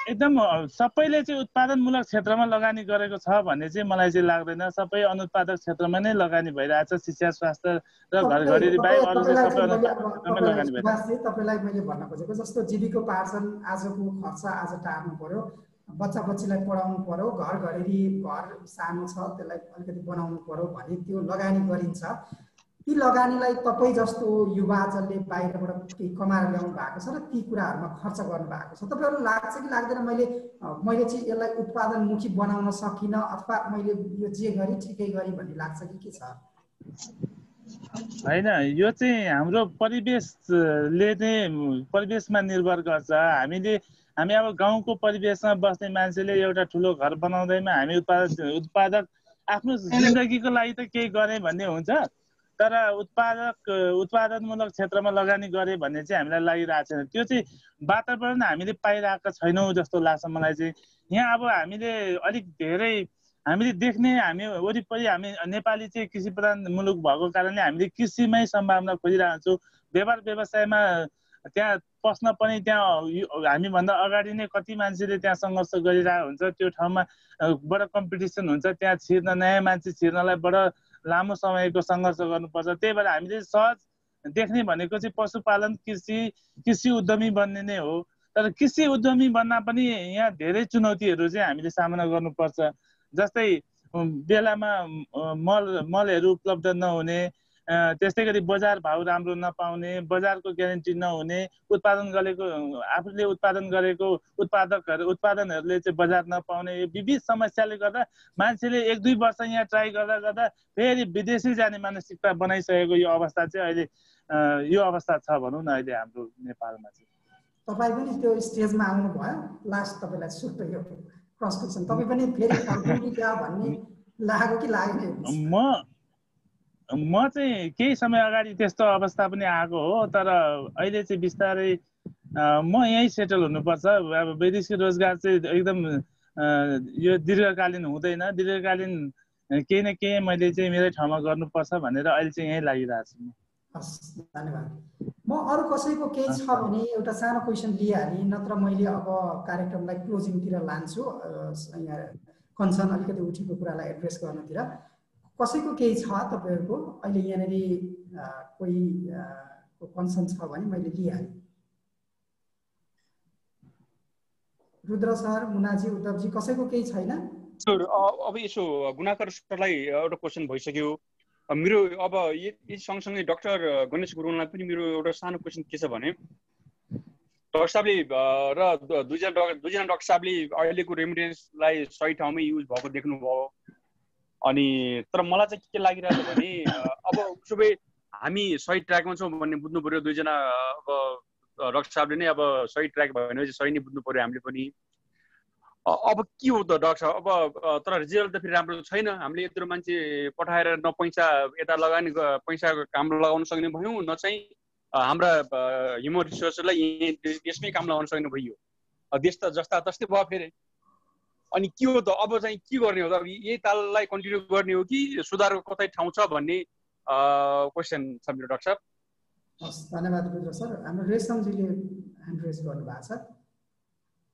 एकदम सबैले चाहिँ उत्पादनमूलक क्षेत्रमा लगानी गरेको छ भन्ने चाहिँ मलाई चाहिँ लाग्दैन। सबै अनुत्पादक क्षेत्रमा नै लगानी भइरहेछ। शिक्षा, स्वास्थ्य र घर घरेरी बाहेक अरू चाहिँ सबै अनुत्पादक क्षेत्रमा लगानी भइरहेछ। तपाईँलाई मैले भन्न खोजेको जस्तो जीविकोपार्जन आजको खर्च आज टार्नु पर्यो, बच्चा बच्चीलाई पढाउनु पर्यो, घर घरेरी घर सानो छ त्यसलाई अलिकति बनाउनु पर्यो भने त्यो लगानी गरिन्छ। ती लगानीलाई तपाईँ जस्तो युवा जसले बाहिरबाट केही कमाएर ल्याउनु भएको छ र ती कुराहरूमा खर्च गर्नु भएको छ, तपाईँहरू लाग्छ कि लाग्दैन मैले चाहिँ यसलाई उत्पादनमुखी बनाउन सकिनँ अथवा मैले यो जे गरेँ ठिकै गरेँ भन्ने लाग्छ कि के छ? होइन, यो चाहिँ हाम्रो परिवेशले नै परिवेशमा निर्भर गर्छ। हामी अब गाउँको परिवेशमा बस्ने मान्छेले एउटा ठुलो घर बनाउँदैमा हामी उत्पादक आफ्नो जिन्दगीको लागि त केही गरेँ भन्ने हुन्छ, तर उत्पादनमूलक क्षेत्रमा लगानी गरे भन्ने चाहिँ हामीलाई लागिरहेको छैन। त्यो चाहिँ वातावरण हामीले पाइरहेका छैनौँ जस्तो लाग्छ मलाई चाहिँ। यहाँ अब हामीले अलिक धेरै हामीले देख्ने, हामी वरिपरि हामी नेपाली चाहिँ कृषि प्रधान मुलुक भएको कारणले हामीले कृषिमै सम्भावना खोजिरहेछौँ। व्यापार व्यवसायमा त्यहाँ पस्न पनि त्यहाँ हामीभन्दा अगाडि नै कति मान्छेले त्यहाँ सङ्घर्ष गरिरहेको हुन्छ। त्यो ठाउँमा बडा कम्पिटिसन हुन्छ, त्यहाँ छिर्न नयाँ मान्छे छिर्नलाई बडा लामो समयको सङ्घर्ष गर्नुपर्छ। त्यही भएर हामीले सहज देख्ने भनेको चाहिँ पशुपालन, कृषि उद्यमी बन्ने नै हो। तर कृषि उद्यमी बन्न पनि यहाँ धेरै चुनौतीहरू चाहिँ हामीले सामना गर्नुपर्छ। जस्तै बेलामा मलहरू उपलब्ध नहुने, त्यस्तै गरी बजार भाउ राम्रो नपाउने, बजारको ग्यारेन्टी नहुने, उत्पादन गरेको आफूले उत्पादन गरेको उत्पादनहरूले चाहिँ बजार नपाउने, यो विविध समस्याले गर्दा मान्छेले 1-2 वर्ष यहाँ ट्राई गर्दा गर्दा फेरि विदेशी जाने मानसिकता बनाइसकेको यो अवस्था चाहिँ अहिले यो अवस्था छ भनौँ न अहिले हाम्रो नेपालमा चाहिँ। तपाईँ पनि त्यो स्टेजमा आउनु भयो? लास्ट तपाईँलाई सुट यो क्रस क्वेसन, तपाईँ पनि फेरि फर्किनु क्या भन्ने लाग्यो कि लागेन? म चाहिँ केही समय अगाडि त्यस्तो अवस्था पनि आएको हो, तर अहिले चाहिँ बिस्तारै म यहीँ सेटल हुनुपर्छ। अब वैदेशिक रोजगार चाहिँ एकदम यो दीर्घकालीन हुँदैन, दीर्घकालीन केही न केही मैले चाहिँ मेरै ठाउँमा गर्नुपर्छ भनेर अहिले चाहिँ यहीँ लागिरहेको छु। हस्, धन्यवाद। म अरू कसैको केही छ भने एउटा सानो क्वेसन लिइहालेँ, नत्र मैले अब कार्यक्रमलाई क्लोजिङतिर लान्छु। यहाँ कन्सर्न अलिकति उठेको कुरालाई एड्रेस गर्नतिर कसैको केही छ तपाईँहरूको? अहिले यहाँनिर कोही कन्सर्न छ भने मैले लिइहालेँ। रुद्र सर, मुनाजी, उद्धवजी, कसैको केही छैन? सर अब यसो गुणाकर सरलाई एउटा क्वेसन भइसक्यो मेरो। अब यी सँगसँगै डाक्टर गणेश गुरुङलाई पनि मेरो एउटा सानो क्वेसन के छ भने, डाक्टर साहबले र दुईजना डाक्टर साहबले अहिलेको रेमिटेन्सलाई सही ठाउँमै युज भएको देख्नुभयो। अनि तर मलाई चाहिँ के लागिरहेको छ भने अब उसो भए हामी सही ट्र्याकमा छौँ भन्ने बुझ्नु पर्यो। दुईजना अब डाक्टर साहबले नै अब सही ट्र्याक भयो भने सही नै बुझ्नु पर्यो हामीले पनि। अब के हो त डाक्टर साहब? अब तर रिजल्ट त फेरि राम्रो छैन। हामीले यत्रो मान्छे पठाएर न पैसा यता लगानी पैसा काम लगाउन सक्ने भयौँ, न चाहिँ हाम्रा ह्युमन रिसोर्सलाई देशमै काम लगाउन सक्ने भइयो। देश त जस्ता तस्तै भयो फेरि। अनि के हो त अब चाहिँ के गर्ने हो त? अब यही ताललाई कन्टिन्यू गर्ने हो कि सुधारको कतै ठाउँ छ भन्ने क्वेसन छ मेरो डाक्टर साहब। हस्, धन्यवाद रुद्र सर। हाम्रो रेशमजीले ह्यान्ड रेज गर्नुभएको छ,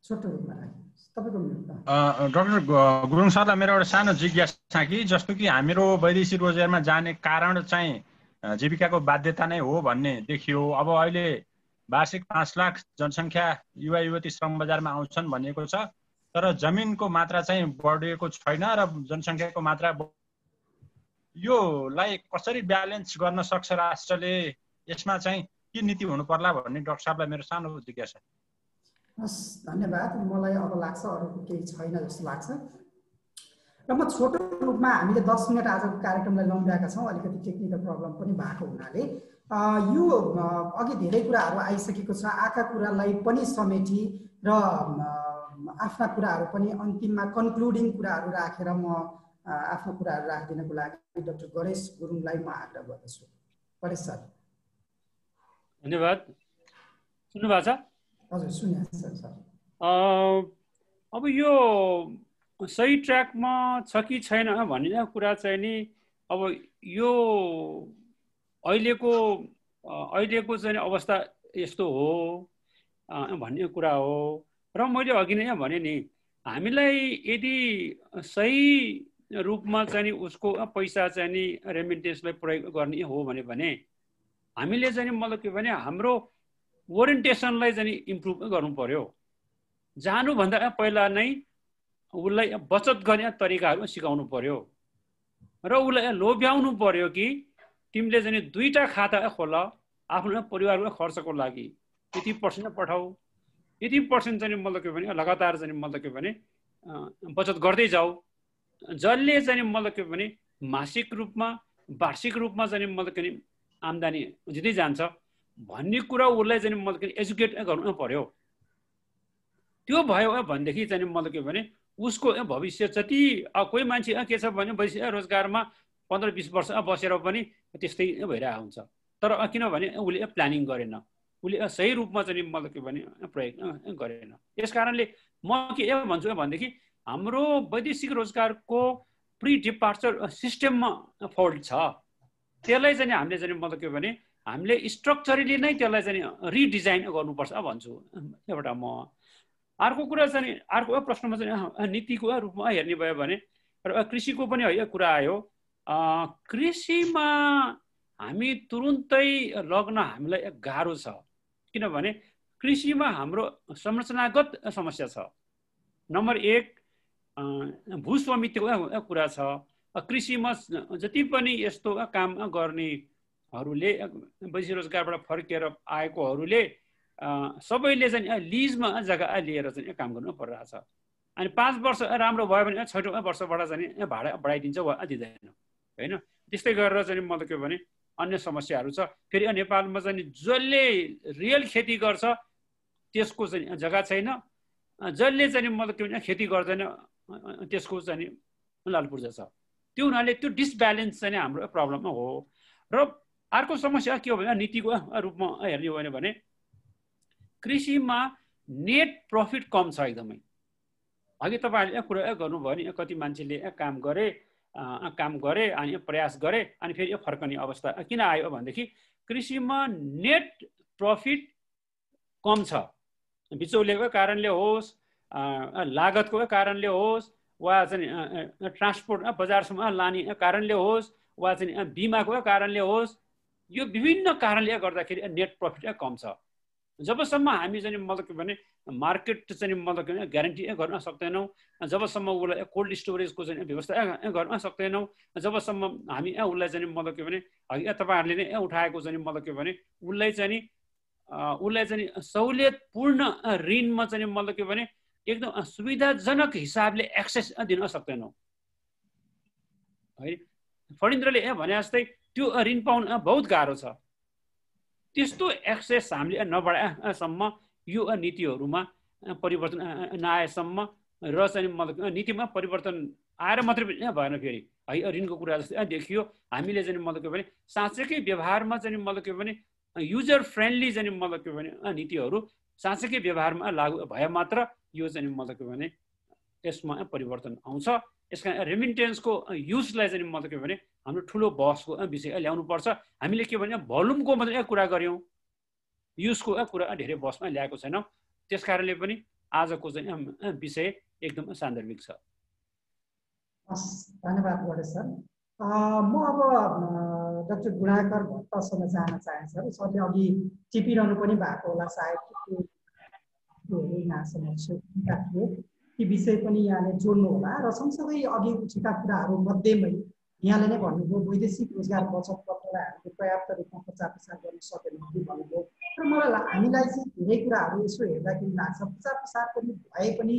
छोटो रूपमा डाक्टर गुरुङ सरलाई मेरो एउटा सानो जिज्ञासा कि जस्तो कि हाम्रो वैदेशिक रोजगारमा जाने कारण चाहिँ जीविकाको बाध्यता नै हो भन्ने देखियो। अब अहिले वार्षिक 5 लाख जनसङ्ख्या युवा युवती श्रम बजारमा आउँछन् भनिएको छ, तर जमिनको मात्रा चाहिँ बढेको छैन र जनसङ्ख्याको मात्रा। योलाई कसरी ब्यालेन्स गर्न सक्छ राष्ट्रले? यसमा चाहिँ के नीति हुनु पर्ला भन्ने डाक्टर साहबलाई मेरो सानो जिज्ञासा। हस्, धन्यवाद। मलाई अब लाग्छ अरूको केही छैन जस्तो लाग्छ र म छोटो रूपमा हामीले 10 मिनट आजको कार्यक्रमलाई लम्ब्याएका छौँ। अलिकति टेक्निकल प्रब्लम पनि भएको हुनाले यो अघि धेरै कुराहरू आइसकेको छ। आएका कुरालाई पनि समेटी र आफ्ना कुराहरू पनि अन्तिममा कन्क्लुडिङ कुराहरू राखेर म आफ्नो कुराहरू राखिदिनको लागि डाक्टर गणेश गुरुङलाई म आग्रह गर्दछु। गणेश सर। धन्यवाद। सुन्नुभएको छ? हजुर, सुनिएको छ सर। अब यो सही ट्र्याकमा छ कि छैन भन्ने कुरा चाहिँ नि अब यो अहिलेको चाहिँ अवस्था यस्तो हो भन्ने कुरा हो। र मैले अघि नै भने नि हामीलाई यदि सही रूपमा चाहिँ नि उसको पैसा चाहिँ नि रेमिटेन्सलाई प्रयोग गर्ने हो भने हामीले चाहिँ मतलब के भने हाम्रो ओरिएन्टेसनलाई चाहिँ इम्प्रुभ गर्नु पर्यो। जानुभन्दा पहिला नै उसलाई बचत गर्ने तरिकाहरू सिकाउनु पर्यो र उसलाई लोभ्याउनु पर्यो कि तिमीले चाहिँ 2टा खाता खोल आफ्नो परिवारको खर्चको लागि, यति पर्सेन्ट पठाऊ, यति पर्सेन्ट चाहिँ मतलब के भने लगातार चाहिँ मतलब के भने बचत गर्दै जाऊ। जसले चाहिँ मतलब के भने मासिक रूपमा वार्षिक रूपमा चाहिँ मतलब के आम्दानी जित्दै जान्छ भन्ने कुरा उसलाई चाहिँ मतलब के एजुकेट गर्नु पर्यो। त्यो भयो भनेदेखि चाहिँ मतलब के भने उसको भविष्य जति कोही मान्छे के छ भने रोजगारमा 15-20 वर्ष बसेर पनि त्यस्तै भइरहेको हुन्छ। तर किनभने उसले प्लानिङ गरेन, उसले सही रूपमा चाहिँ मतलब के भने प्रयोग गरेन। यस कारणले म के भन्छु भनेदेखि हाम्रो वैदेशिक रोजगारको प्री डिपार्चर सिस्टममा फल्ट छ। त्यसलाई चाहिँ हामीले चाहिँ मतलब के भने हामीले स्ट्रक्चरली नै त्यसलाई चाहिँ रिडिजाइन गर्नुपर्छ भन्छु एउटा म। अर्को कुरा चाहिँ अर्को प्रश्नमा चाहिँ नीतिको रूपमा हेर्ने भयो भने र कृषिको पनि है कुरा आयो। कृषिमा हामी तुरुन्तै लग्न हामीलाई गाह्रो छ, किनभने कृषिमा हाम्रो संरचनागत समस्या छ। नम्बर 1 भूस्वामित्वको कुरा छ। कृषिमा जति पनि यस्तो काम गर्ने हरूले वैदेशिक रोजगारबाट फर्केर आएकोहरूले सबैले चाहिँ लिजमा जग्गा लिएर चाहिँ काम गर्नु परिरहेछ। अनि 5 वर्ष राम्रो भयो भने 6औं वर्षबाट चाहिँ भाडा बढाइदिन्छ वा दिँदैन होइन। त्यस्तै गरेर चाहिँ मतलब के भने अन्य समस्याहरू छ। फेरि नेपालमा चाहिँ जसले रियल खेती गर्छ त्यसको चाहिँ जग्गा छैन, जसले चाहिँ मतलब के भने खेती गर्दैन त्यसको चाहिँ लालपुर्जा छ। त्यो हुनाले त्यो डिसब्यालेन्स चाहिँ हाम्रो प्रब्लम हो। र अर्को समस्या के हो भने नीतिको रूपमा हेर्ने हो भने कृषिमा नेट प्रफिट कम छ एकदमै। अघि तपाईँहरूले कुरा गर्नुभयो नि कति मान्छेले काम गरे अनि प्रयास गरे अनि फेरि फर्कने अवस्था किन आयो भनेदेखि कृषिमा नेट प्रफिट कम छ। बिचौलियाको कारणले होस्, लागतको कारणले होस्, वा चाहिँ ट्रान्सपोर्ट बजारसम्म लाने कारणले होस्, वा चाहिँ बिमाको कारणले होस्, यो विभिन्न कारणले गर्दाखेरि नेट प्रफिट कम छ। जबसम्म हामी चाहिँ मतलब के भने मार्केट चाहिँ मतलब के भने ग्यारेन्टी गर्न सक्दैनौँ, जबसम्म उसलाई कोल्ड स्टोरेजको चाहिँ व्यवस्था गर्न सक्दैनौँ, जबसम्म हामी उसलाई चाहिँ मतलब के भने अघि तपाईँहरूले नै उठाएको चाहिँ मतलब के भने उसलाई चाहिँ सहुलियतपूर्ण ऋणमा चाहिँ मतलब के भने एकदम सुविधाजनक हिसाबले एक्सेस दिन सक्दैनौँ है। फणिन्द्रले भने जस्तै त्यो ऋण पाउन बहुत गाह्रो छ। त्यस्तो एक्सेस हामीले नबढाएसम्म यो नीतिहरूमा परिवर्तन नआएसम्म र चाहिँ मतलब नीतिमा परिवर्तन आएर मात्रै भएन। फेरि है ऋणको कुरा जस्तै देखियो हामीले चाहिँ मतलब के भने साँच्चैकै व्यवहारमा चाहिँ मतलब के भने युजर फ्रेन्डली चाहिँ मतलब के भने नीतिहरू साँच्चैकै व्यवहारमा लागू भए मात्र यो चाहिँ मतलब के भने यसमा परिवर्तन आउँछ। यसका रेमिटेन्सको युजलाई चाहिँ मतलब के भने हाम्रो ठुलो बहसको विषय ल्याउनुपर्छ। हामीले के भने भोल्युमको मात्रै कुरा गऱ्यौँ, युजको कुरा धेरै बहसमा ल्याएको छैनौँ। त्यस कारणले पनि आजको चाहिँ विषय एकदम सान्दर्भिक छ। धन्यवाद गणेश सर। म अब डाक्टर गुणाकर भट्टसँग जान चाहे सर। सरले अघि टिपिरहनु पनि भएको होला सायद ती विषय पनि यहाँले जोड्नु होला। र सँगसँगै अघि उठेका कुराहरू मध्येमै यहाँले नै भन्नुभयो वैदेशिक रोजगार बचत पत्रलाई हामीले पर्याप्त रूपमा प्रचार प्रसार गर्न सकेनौँ भन्नुभयो। र मलाई हामीलाई चाहिँ धेरै कुराहरू यसो हेर्दाखेरि लाग्छ प्रचार प्रसार पनि भए पनि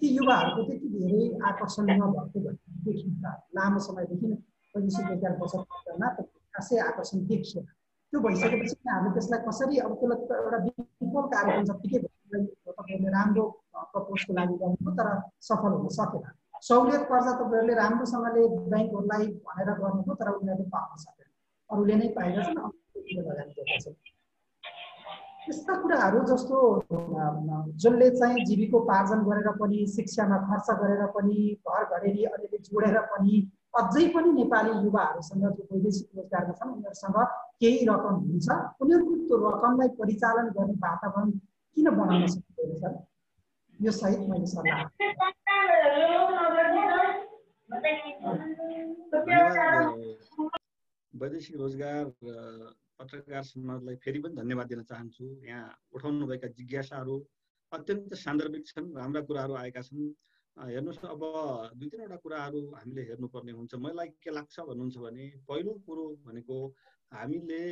ती युवाहरूको त्यति धेरै आकर्षण नभएको भन्ने देखिन्छ। लामो समयदेखि वैदेशिक रोजगार बचत पत्रमा खासै आकर्षण देखिएन। त्यो भइसकेपछि हामीले त्यसलाई कसरी अब त्यसलाई एउटा विपुल कार्यक्रम जत्तिकै तपाईँहरूले राम्रो प्रपोजको लागि गर्नुभयो तर सफल हुन सकेन। सहुलियत कर्जा तपाईँहरूले राम्रोसँगले ब्याङ्कहरूलाई भनेर गर्नुभयो तर उनीहरूले पाउन सकेन, अरूले नै पाइरहेछन्, लगानी दिएका छन्। यस्ता कुराहरू जस्तो जसले चाहिँ जीविकोपार्जन गरेर पनि शिक्षामा खर्च गरेर पनि घर घरेरी अलिअलि जोडेर पनि अझै पनि नेपाली युवाहरूसँग जो वैदेशिक रोजगारमा छन् उनीहरूसँग केही रकम हुन्छ, उनीहरूको त्यो रकमलाई परिचालन गर्ने वातावरण किन बनाउन सकिँदैन सर? यो सहित मैले सल्लाह वैदेशिक रोजगार पत्रकार समाजलाई फेरि पनि धन्यवाद दिन चाहन्छु। यहाँ उठाउनुभएका जिज्ञासाहरू अत्यन्त सान्दर्भिक छन्, राम्रा कुराहरू आएका छन्। हेर्नुहोस् अब 2-3वटा कुराहरू हामीले हेर्नुपर्ने हुन्छ। मलाई के लाग्छ भन्नुहुन्छ भने पहिलो कुरो भनेको हामीले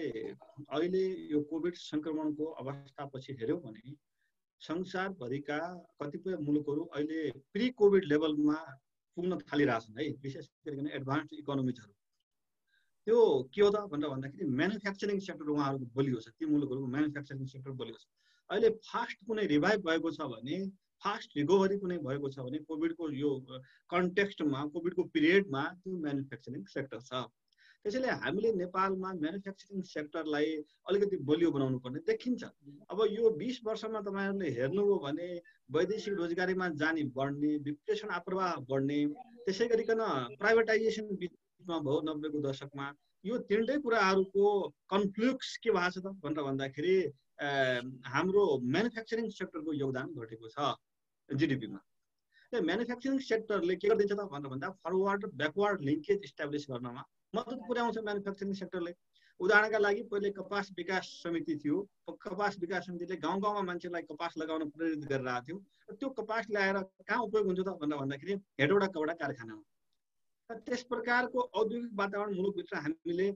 अहिले यो कोभिड संक्रमणको अवस्थापछि हेऱ्यौँ भने संसारभरिका कतिपय मुलुकहरू अहिले प्री कोभिड लेभलमा पुग्न थालिरहेछन् है, विशेष गरिकन एडभान्स इकोनोमिजहरू। त्यो के हो त भनेर भन्दाखेरि म्यानुफ्याक्चरिङ सेक्टर उहाँहरूको बलियो छ, ती मुलुकहरूको म्यानुफ्याक्चरिङ सेक्टर बलियो छ। अहिले फास्ट कुनै रिभाइभ भएको छ भने, फास्ट रिकभरी कुनै भएको छ भने कोभिडको यो कन्टेक्स्टमा, कोभिडको पिरियडमा त्यो म्यानुफ्याक्चरिङ सेक्टर छ। त्यसैले हामीले नेपालमा म्यानुफ्याक्चरिङ सेक्टरलाई अलिकति बलियो बनाउनु पर्ने देखिन्छ। अब यो 20 वर्षमा तपाईँहरूले हेर्नुभयो भने वैदेशिक रोजगारीमा जाने बढ्ने, विप्रेषण आप्रवाह बढ्ने, त्यसै गरिकन प्राइभेटाइजेसन बिचमा भयो 90 को दशकमा। यो तीनटै कुराहरूको कन्फ्लुक्स के भएको छ त भनेर भन्दाखेरि हाम्रो म्यानुफ्याक्चरिङ सेक्टरको योगदान घटेको छ जिडिपीमा। म्यानुफ्याक्चरिङ सेक्टरले के गरिदिन्छ त भनेर भन्दा फरवर्ड ब्याकवर्ड लिङ्केज इस्टाब्लिस गर्नमा मद्दत पुर्याउँछ म्यानुफ्याक्चरिङ सेक्टरले। उदाहरणका लागि पहिले कपास विकास समिति थियो, कपास विकास समितिले गाउँ गाउँमा मान्छेलाई कपास लगाउन प्रेरित गरिरहेको थियो। त्यो कपास ल्याएर कहाँ उपयोग हुन्छ त भनेर भन्दाखेरि हेटौडा कपडा कारखानामा। त्यस प्रकारको औद्योगिक वातावरण मुलुकभित्र हामीले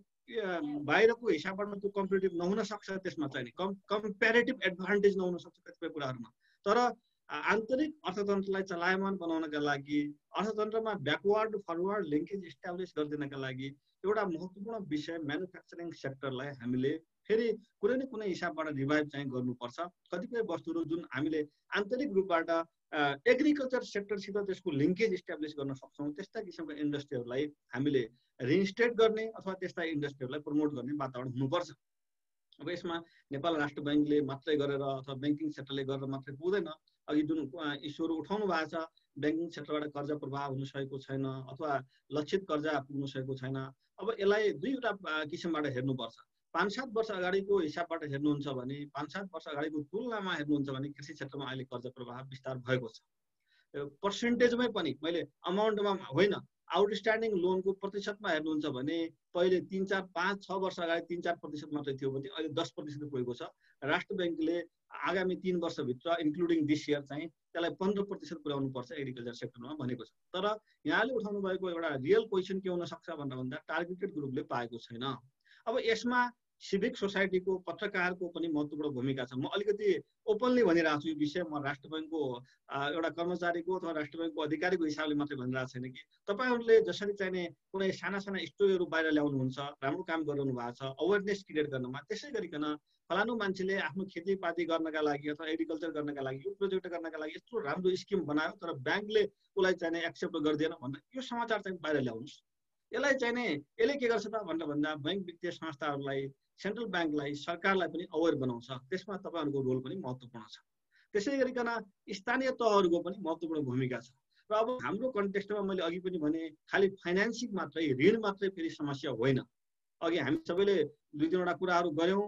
बाहिरको हिसाबबाट त्यो कम्पिटेटिभ नहुन सक्छ, त्यसमा चाहिँ कम्पेरेटिभ एडभान्टेज नहुन सक्छ कतिपय कुराहरूमा। तर आन्तरिक अर्थतन्त्रलाई चलायमान बनाउनका लागि, अर्थतन्त्रमा ब्याकवर्ड फरवर्ड लिङ्केज इस्टाब्लिस गरिदिनका लागि एउटा महत्त्वपूर्ण विषय म्यानुफ्याक्चरिङ सेक्टरलाई हामीले फेरि कुनै न कुनै हिसाबबाट रिभाइभ चाहिँ गर्नुपर्छ। कतिपय वस्तुहरू जुन हामीले आन्तरिक रूपबाट एग्रिकल्चर सेक्टरसित त्यसको लिङ्केज इस्टाब्लिस गर्न सक्छौँ, त्यस्ता किसिमका इन्डस्ट्रीहरूलाई हामीले रिइन्स्टेट गर्ने अथवा त्यस्ता इन्डस्ट्रीहरूलाई प्रमोट गर्ने वातावरण हुनुपर्छ। अब यसमा नेपाल राष्ट्र ब्याङ्कले मात्रै गरेर अथवा ब्याङ्किङ सेक्टरले गरेर मात्रै पुग्दैन। अघि जुन इस्युहरू उठाउनु भएको छ, ब्याङ्किङ सेक्टरबाट कर्जा प्रवाह हुन सकेको छैन अथवा लक्षित कर्जा पुग्न सकेको छैन। अब यसलाई दुईवटा किसिमबाट हेर्नुपर्छ। 5-7 वर्ष अगाडिको हिसाबबाट हेर्नुहुन्छ भने, 5-7 वर्ष अगाडिको तुलनामा हेर्नुहुन्छ भने कृषि क्षेत्रमा अहिले कर्जा प्रवाह विस्तार भएको छ। पर्सेन्टेजमै पनि, मैले अमाउन्टमा होइन, आउटस्ट्यान्डिङ लोनको प्रतिशतमा हेर्नुहुन्छ भने पहिले 3-4-5-6 वर्ष अगाडि 3-4% मात्रै थियो भने अहिले 10% पुगेको छ। राष्ट्र ब्याङ्कले आगामी 3 वर्षभित्र इन्क्लुडिङ दिस इयर चाहिँ त्यसलाई 15% पुर्याउनु पर्छ एग्रिकल्चर सेक्टरमा भनेको छ। तर यहाँले उठाउनु भएको एउटा रियल क्वेसन के हुन सक्छ भनेर भन्दा टार्गेटेड ग्रुपले पाएको छैन। अब यसमा सिभिक सोसाइटीको, पत्रकारको पनि महत्त्वपूर्ण भूमिका छ। म अलिकति ओपनली भनिरहेको छु यो विषय, म राष्ट्र ब्याङ्कको एउटा कर्मचारीको अथवा राष्ट्र ब्याङ्कको अधिकारीको हिसाबले मात्रै भनिरहेको छैन कि तपाईँहरूले जसरी चाहिँ कुनै साना साना स्टोरीहरू बाहिर ल्याउनुहुन्छ, राम्रो काम गरिरहनु भएको छ अवेरनेस क्रिएट गर्नमा, त्यसै गरिकन फलानु मान्छेले आफ्नो खेतीपाती गर्नका लागि अथवा एग्रिकल्चर गर्नका लागि, यो प्रोजेक्ट गर्नका लागि यस्तो राम्रो स्किम बनायो तर ब्याङ्कले उसलाई चाहिँ एक्सेप्ट गरिदिएन भन्दा यो समाचार चाहिँ बाहिर ल्याउनुहोस्। यसलाई चाहिँ यसले के गर्छ त भनेर भन्दा ब्याङ्क वित्तीय संस्थाहरूलाई, सेन्ट्रल ब्याङ्कलाई, सरकारलाई पनि अवेर बनाउँछ। त्यसमा तपाईँहरूको रोल पनि महत्त्वपूर्ण छ। त्यसै गरिकन स्थानीय तहहरूको पनि महत्त्वपूर्ण भूमिका छ। र अब हाम्रो कन्टेक्स्टमा मैले अघि पनि भने खालि फाइनेन्सिङ मात्रै, ऋण मात्रै फेरि समस्या होइन। अघि हामी सबैले 2-3वटा कुराहरू गऱ्यौँ।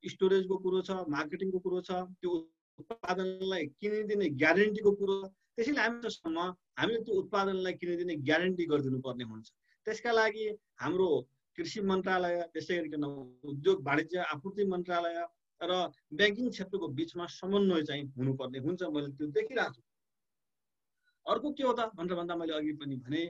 स्टोरेजको कुरो छ, मार्केटिङको कुरो छ, त्यो उत्पादनलाई किनिदिने ग्यारेन्टीको कुरो छ। त्यसैले हामीले त्यो उत्पादनलाई किनिदिने ग्यारेन्टी गरिदिनु पर्ने हुन्छ। त्यसका लागि हाम्रो कृषि मन्त्रालय, त्यसै गरिकन उद्योग वाणिज्य आपूर्ति मन्त्रालय र ब्याङ्किङ क्षेत्रको बिचमा समन्वय चाहिँ हुनुपर्ने हुन्छ। मैले त्यो देखिरहेको छु। अर्को के हो त भनेर भन्दा मैले अघि पनि भने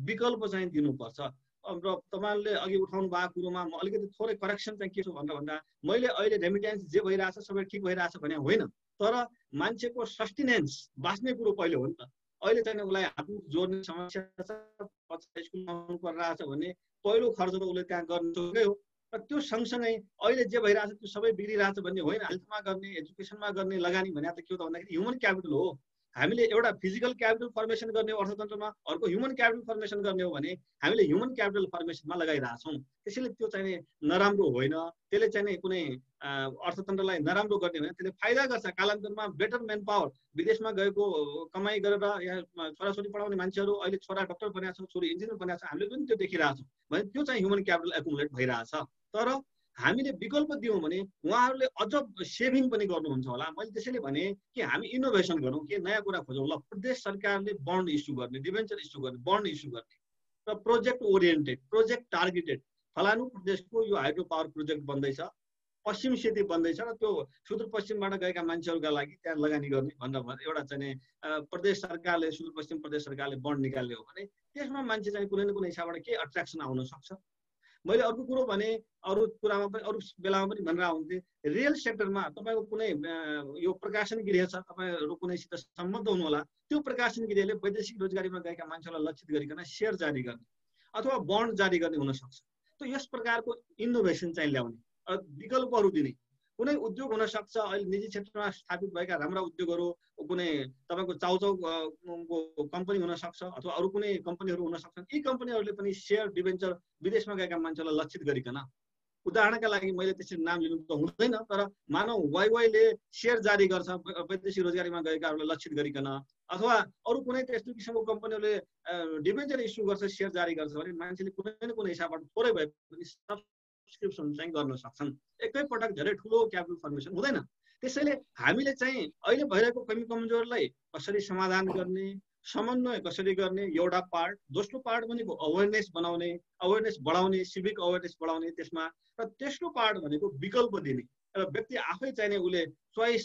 विकल्प चाहिँ दिनुपर्छ। र तपाईँहरूले अघि उठाउनु भएको कुरोमा म अलिकति थोरै करेक्सन चाहिँ के छु भनेर भन्दा मैले अहिले रेमिटेन्स जे भइरहेछ सबै ठिक भइरहेछ भने होइन, तर मान्छेको सस्टेनेन्स बाँच्ने कुरो पहिले हो नि त। अहिले चाहिँ उसलाई हात जोड्ने समस्या छ, स्कुलमा आउनु परिरहेछ भने पहिलो खर्च त उसले त्यहाँ गर्नु सकै हो। र त्यो सँगसँगै अहिले जे भइरहेछ त्यो सबै बिग्रिरहेछ भन्ने होइन। हेल्थमा गर्ने, एजुकेसनमा गर्ने लगानी भने त के हो त भन्दाखेरि ह्युमन क्यापिटल हो। हामीले एउटा फिजिकल क्यापिटल फर्मेसन गर्ने हो अर्थतन्त्रमा, अर्को ह्युमन क्यापिटल फर्मेसन गर्ने हो भने हामीले ह्युमन क्यापिटल फर्मेसनमा लगाइरहेछौँ। त्यसैले त्यो चाहिँ नराम्रो होइन। त्यसले चाहिँ कुनै अर्थतन्त्रलाई नराम्रो गर्ने होइन, त्यसले फाइदा गर्छ। कालान्तरमा बेटर म्यान पावर, विदेशमा गएको कमाइ गरेर यहाँ छोराछोरी पढाउने मान्छेहरू अहिले छोरा डक्टर बनिएको छ, छोरी इन्जिनियर बनिएको छ, हामीले पनि त्यो देखिरहेछौँ भने त्यो चाहिँ ह्युमन क्यापिटल एकुमुलेट भइरहेछ। तर हामीले विकल्प दियौँ भने उहाँहरूले अझ सेभिङ पनि गर्नुहुन्छ होला। मैले त्यसैले भने कि हामी इनोभेसन गरौँ, के नयाँ कुरा खोजौँ। ल, प्रदेश सरकारले बन्ड इस्यु गर्ने, डिभेन्चर इस्यु गर्ने, बन्ड इस्यु गर्ने र प्रोजेक्ट ओरिएन्टेड, प्रोजेक्ट टार्गेटेड, फलानु प्रदेशको यो हाइड्रो पावर प्रोजेक्ट बन्दैछ, पश्चिम सेती बन्दैछ र त्यो सुदूरपश्चिमबाट गएका मान्छेहरूका लागि त्यहाँ लगानी गर्ने भनेर एउटा चाहिँ प्रदेश सरकारले, सुदूरपश्चिम प्रदेश सरकारले बन्ड निकाल्ने हो भने त्यसमा मान्छे चाहिँ कुनै न कुनै हिसाबबाट के अट्र्याक्सन आउन सक्छ। मैले अर्को कुरो भने, अरू कुरामा पनि, अरू बेलामा पनि भनेर हुन्थे, रियल सेक्टरमा तपाईँको कुनै यो प्रकाशन गृह छ, तपाईँहरू कुनैसित सम्बद्ध हुनु होला, त्यो प्रकाशन गृहले वैदेशिक रोजगारीमा गएका मान्छेलाई लक्षित गरिकन सेयर जारी गर्ने अथवा बन्ड जारी गर्ने हुनसक्छ। त यस प्रकारको इनोभेसन चाहिँ ल्याउने, विकल्पहरू दिने। कुनै उद्योग हुनसक्छ अहिले निजी क्षेत्रमा स्थापित भएका राम्रा उद्योगहरू, कुनै तपाईँको चाउचाउको कम्पनी हुनसक्छ अथवा अरू कुनै कम्पनीहरू हुन सक्छन्। यी कम्पनीहरूले पनि सेयर डिभेन्चर विदेशमा गएका मान्छेलाई लक्षित गरिकन, उदाहरणका लागि मैले त्यसरी नाम लिनु त हुँदैन, तर मानौ वाइवाईले सेयर जारी गर्छ वैदेशिक रोजगारीमा गएकाहरूलाई लक्षित गरिकन, अथवा अरू कुनै त्यस्तो किसिमको कम्पनीहरूले डिभेन्चर इस्यु गर्छ, सेयर जारी गर्छ भने मान्छेले कुनै न कुनै हिसाबबाट थोरै भए पनि सब्सक्रिप्सन चाहिँ गर्न सक्छन्। एकैपटक धेरै ठुलो क्यापिटल फर्मेसन हुँदैन। त्यसैले हामीले चाहिँ अहिले भइरहेको कमी कमजोरलाई कसरी समाधान गर्ने, समन्वय कसरी गर्ने, एउटा पार्ट। दोस्रो पार्ट भनेको अवेरनेस बनाउने, अवेरनेस बढाउने, सिभिक अवेरनेस बढाउने त्यसमा। र तेस्रो पार्ट भनेको विकल्प दिने। र व्यक्ति आफै चाहिने उसले चोइस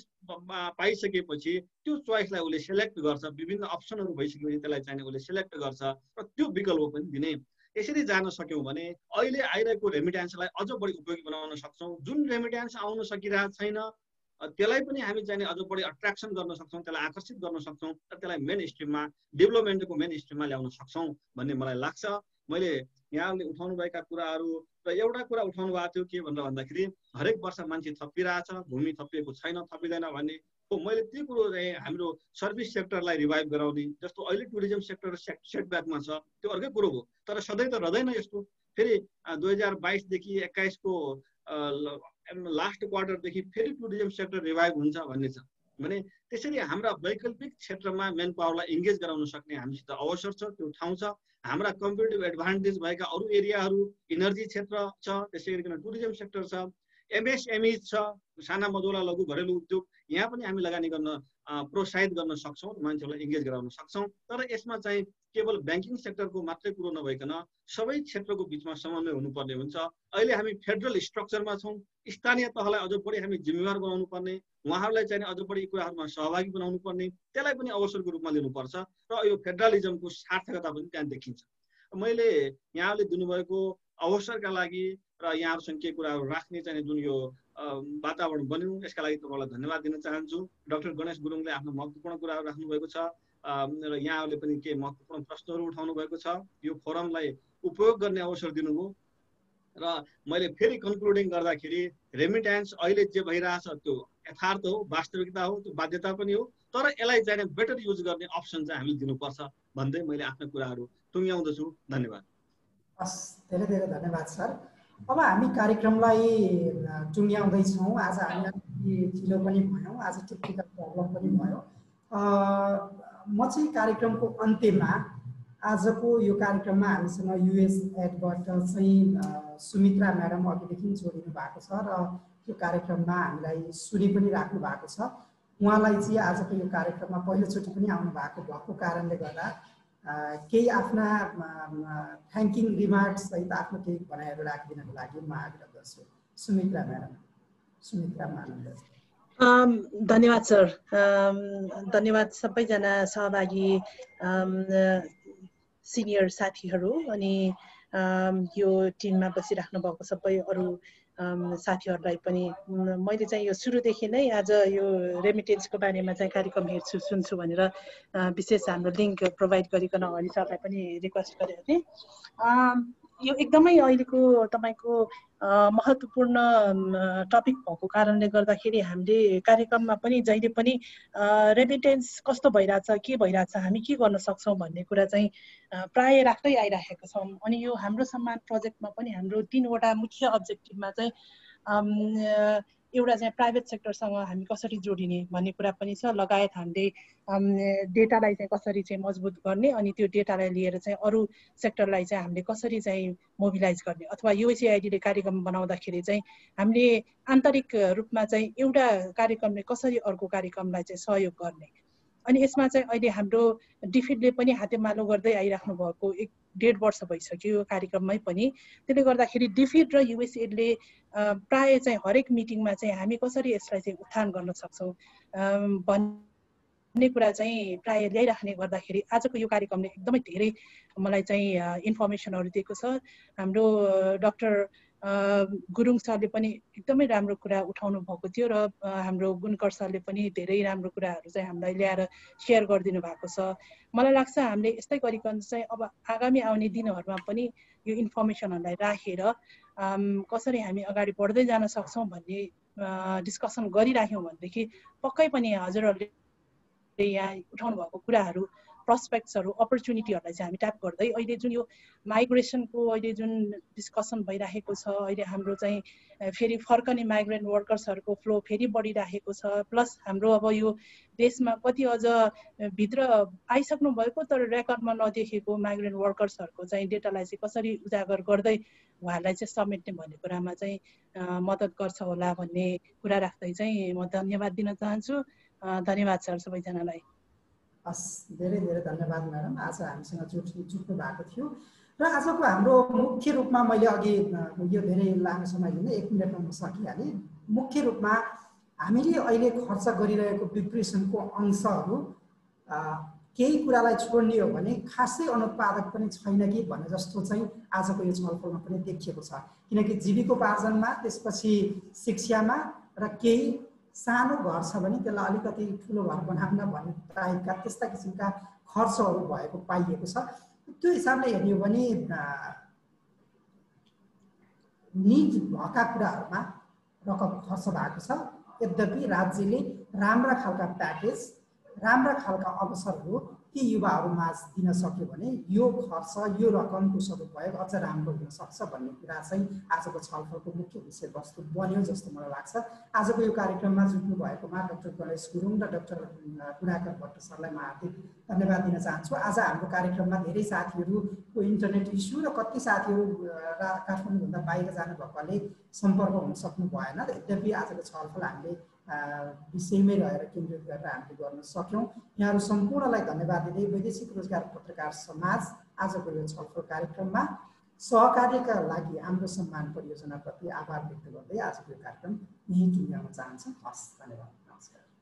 पाइसकेपछि त्यो चोइसलाई उसले सेलेक्ट गर्छ, विभिन्न अप्सनहरू भइसकेपछि त्यसलाई चाहिने उसले सेलेक्ट गर्छ र त्यो विकल्प पनि दिने। यसरी जान सक्यौँ भने अहिले आइरहेको रेमिट्यान्सलाई अझ बढी उपयोगी बनाउन सक्छौँ। जुन रेमिट्यान्स आउन सकिरहेको छैन त्यसलाई पनि हामी चाहिँ अझ बढी अट्र्याक्सन गर्न सक्छौँ, त्यसलाई आकर्षित गर्न सक्छौँ र त्यसलाई मेन स्ट्रिममा डेभलपमेन्टको मेन स्ट्रिममा ल्याउन सक्छौँ भन्ने मलाई लाग्छ। मैले यहाँले उठाउनुभएका कुराहरू र एउटा कुरा उठाउनु भएको थियो के भनेर भन्दाखेरि हरेक वर्ष मान्छे थपिरहेछ, भूमि थपिएको छैन, थपिँदैन भन्ने हो। मैले त्यो कुरो चाहिँ हाम्रो सर्भिस सेक्टरलाई रिभाइभ गराउने, जस्तो अहिले टुरिज्म सेक्टर सेटब्याकमा छ त्यो अर्कै कुरो हो, तर सधैँ त रहँदैन यस्तो। फेरि 2022देखि 21को लास्ट क्वार्टरदेखि फेरि टुरिज्म सेक्टर रिभाइभ हुन्छ भन्ने छ भने त्यसरी हाम्रा वैकल्पिक क्षेत्रमा मेन पावरलाई इङ्गेज गराउन सक्ने हामीसित अवसर छ, त्यो ठाउँ छ। हाम्रा कम्पिटेटिभ एडभान्टेज भएका अरू एरियाहरू इनर्जी क्षेत्र छ, त्यसै गरिकन टुरिज्म सेक्टर छ, एमएसएमई छ, साना मझौला लघु घरेलु उद्योग, यहाँ पनि हामी लगानी गर्न प्रोत्साहित गर्न सक्छौँ, मान्छेहरूलाई इङ्गेज गराउन सक्छौँ। तर यसमा चाहिँ केवल ब्याङ्किङ सेक्टरको मात्रै कुरो नभइकन सबै क्षेत्रको बिचमा समन्वय हुनुपर्ने हुन्छ। अहिले हामी फेडरल स्ट्रक्चरमा छौँ, स्थानीय तहलाई अझ बढी हामी जिम्मेवार बनाउनु पर्ने, उहाँहरूलाई चाहिँ अझ बढी कुराहरूमा सहभागी बनाउनु पर्ने, त्यसलाई पनि अवसरको रूपमा लिनुपर्छ र यो फेडरलिजमको सार्थकता पनि त्यहाँ देखिन्छ। मैले यहाँले दिनुभएको अवसरका लागि र यहाँहरूसँग के कुराहरू राख्ने चाहिँ जुन यो वातावरण बन्यो यसका लागि तपाईँलाई धन्यवाद दिन चाहन्छु। डाक्टर गणेश गुरुङले आफ्नो महत्त्वपूर्ण कुराहरू राख्नुभएको छ र यहाँहरूले पनि केही महत्त्वपूर्ण प्रश्नहरू उठाउनु भएको छ। यो फोरमलाई उपयोग गर्ने अवसर दिनुभयो र मैले फेरि कन्क्लुडिङ गर्दाखेरि रेमिट्यान्स अहिले जे भइरहेछ त्यो यथार्थ हो, वास्तविकता हो, त्यो बाध्यता पनि हो, तर यसलाई चाहिँ बेटर युज गर्ने अप्सन चाहिँ हामीले दिनुपर्छ भन्दै मैले आफ्ना कुराहरू टुङ्ग्याउँदछु। धन्यवाद। हस्, धेरै धेरै धन्यवाद सर। अब हामी कार्यक्रमलाई टुङ्ग्याउँदैछौँ। आज हामी ढिलो पनि भयौँ, आज टेक्निकल प्रब्लम पनि भयो। म चाहिँ कार्यक्रमको अन्त्यमा आजको यो कार्यक्रममा हामीसँग युएस एडबाट चाहिँ सुमित्रा म्याडम अघिदेखि जोडिनु भएको छ र यो कार्यक्रममा हामीलाई सुनि पनि राख्नु भएको छ। उहाँलाई चाहिँ आजको यो कार्यक्रममा पहिलोचोटि पनि आउनु भएको कारणले गर्दा केही आफ्ना थ्याङ्किङ रिमार्क्स सहित आफ्नो केही भनाइहरू राखिदिनको लागि म आग्रह गर्छु। सुमित्रा म्याडम, सुमित्रा मानन्द। धन्यवाद सर, धन्यवाद सबैजना सहभागी सिनियर साथीहरू अनि यो टिममा बसिराख्नु भएको सबै अरू साथीहरूलाई पनि। मैले चाहिँ यो सुरुदेखि नै आज यो रेमिटेन्सको बारेमा चाहिँ कार्यक्रम हेर्छु सुन्छु भनेर विशेष हाम्रो लिङ्क प्रोभाइड गरिकन हरि सरलाई पनि रिक्वेस्ट गरेको थिएँ। यो एकदमै अहिलेको तपाईँको महत्त्वपूर्ण टपिक भएको कारणले गर्दाखेरि हामीले कार्यक्रममा पनि जहिले पनि रेमिटेन्स कस्तो भइरहेछ, के भइरहेछ, हामी के गर्न सक्छौँ भन्ने कुरा चाहिँ प्राय राख्दै आइराखेका छौँ। अनि यो हाम्रो सम्मान प्रोजेक्टमा पनि हाम्रो 3वटा मुख्य अब्जेक्टिभमा चाहिँ एउटा चाहिँ प्राइभेट सेक्टरसँग हामी कसरी जोडिने भन्ने कुरा पनि छ, लगायत हामीले डेटालाई चाहिँ कसरी चाहिँ मजबुत गर्ने अनि त्यो डेटालाई लिएर चाहिँ अरू सेक्टरलाई चाहिँ हामीले कसरी चाहिँ मोबिलाइज गर्ने, अथवा युएसएआइडीले कार्यक्रम बनाउँदाखेरि चाहिँ हामीले आन्तरिक रूपमा चाहिँ एउटा कार्यक्रमले कसरी अर्को कार्यक्रमलाई चाहिँ सहयोग गर्ने। अनि यसमा चाहिँ अहिले हाम्रो डिफिडले पनि हातेमालो गर्दै आइराख्नु भएको 1.5 वर्ष भइसक्यो यो कार्यक्रममै पनि। त्यसले गर्दाखेरि डिफिड र युएसएडले प्राय चाहिँ हरेक मिटिङमा चाहिँ हामी कसरी यसलाई चाहिँ उत्थान गर्न सक्छौँ भन्ने कुरा चाहिँ प्राय ल्याइराख्ने गर्दाखेरि आजको यो कार्यक्रमले एकदमै धेरै मलाई चाहिँ इन्फर्मेसनहरू दिएको छ। हाम्रो डाक्टर गुरुङ सरले पनि एकदमै राम्रो कुरा उठाउनु भएको थियो र हाम्रो गुणकर सरले पनि धेरै राम्रो कुराहरू चाहिँ हामीलाई ल्याएर सेयर गरिदिनु भएको छ। मलाई लाग्छ हामीले यस्तै गरिकन चाहिँ अब आगामी आउने दिनहरूमा पनि यो इन्फर्मेसनहरूलाई राखेर कसरी हामी अगाडि बढ्दै जान सक्छौँ भन्ने डिस्कसन गरिराख्यौँ भनेदेखि पक्कै पनि हजुरहरूले यहाँ उठाउनु भएको कुराहरू, प्रस्पेक्ट्सहरू, अपर्च्युनिटीहरूलाई चाहिँ हामी ट्याप गर्दै अहिले जुन यो माइग्रेसनको अहिले जुन डिस्कसन भइरहेको छ, अहिले हाम्रो चाहिँ फेरि फर्कने माइग्रेन्ट वर्कर्सहरूको फ्लो फेरि बढिरहेको छ, प्लस हाम्रो अब यो देशमा कति अझ भित्र आइसक्नु भएको तर रेकर्डमा नदेखेको माइग्रेन्ट वर्कर्सहरूको चाहिँ डेटालाई चाहिँ कसरी उजागर गर्दै उहाँहरूलाई चाहिँ समेट्ने भन्ने कुरामा चाहिँ मद्दत गर्छ होला भन्ने कुरा राख्दै चाहिँ म धन्यवाद दिन चाहन्छु। धन्यवाद सर सबैजनालाई। हस्, धेरै धेरै धन्यवाद म्याडम, आज हामीसँग जुट्नु भएको थियो। र आजको हाम्रो मुख्य रूपमा मैले अघि यो धेरै लामो समय लिने 1 मिनटमा म सकिहालेँ। मुख्य रूपमा हामीले अहिले खर्च गरिरहेको प्रिपरेसनको अंशहरू केही कुरालाई छोड्ने हो भने खासै अनुत्पादक पनि छैन कि भन्ने जस्तो चाहिँ आजको यो छलफलमा पनि देखिएको छ। किनकि जीविकोपार्जनमा, त्यसपछि शिक्षामा र केही सानो घर छ भने त्यसलाई अलिकति ठुलो घर बनाउन भन्ने टाइपका त्यस्ता किसिमका खर्चहरू भएको पाइएको छ। त्यो हिसाबले हेर्ने हो भने निड भएका कुराहरूमा रकम खर्च भएको छ। यद्यपि राज्यले राम्रा खालका प्याकेज, राम्रा खालका अवसरहरू ती युवाहरूमाझ दिन सक्यो भने यो खर्च, यो रकमको सदुपयोग अझ राम्रो हुन सक्छ भन्ने कुरा चाहिँ आजको छलफलको मुख्य विषयवस्तु बन्यो जस्तो मलाई लाग्छ। आजको यो कार्यक्रममा जुट्नु भएकोमा डाक्टर गणेश गुरुङ र डाक्टर गुणाकर भट्ट सरलाई म हार्दिक धन्यवाद दिन चाहन्छु। आज हाम्रो कार्यक्रममा धेरै साथीहरूको इन्टरनेट इस्यु र कति साथीहरू काठमाडौँभन्दा बाहिर जानुभएकोले सम्पर्क हुन सक्नु भएन। यद्यपि आजको छलफल हामीले विषयमै रहेर केन्द्रित गरेर हामीले गर्न सक्यौँ। यहाँहरू सम्पूर्णलाई धन्यवाद दिँदै वैदेशिक रोजगार पत्रकार समाज आजको यो छलफल कार्यक्रममा सहकार्यका लागि हाम्रो सम्मान परियोजनाप्रति आभार व्यक्त गर्दै आजको यो कार्यक्रम यहीँ टुङ्ग्याउन चाहन्छु। हस्, धन्यवाद, नमस्कार।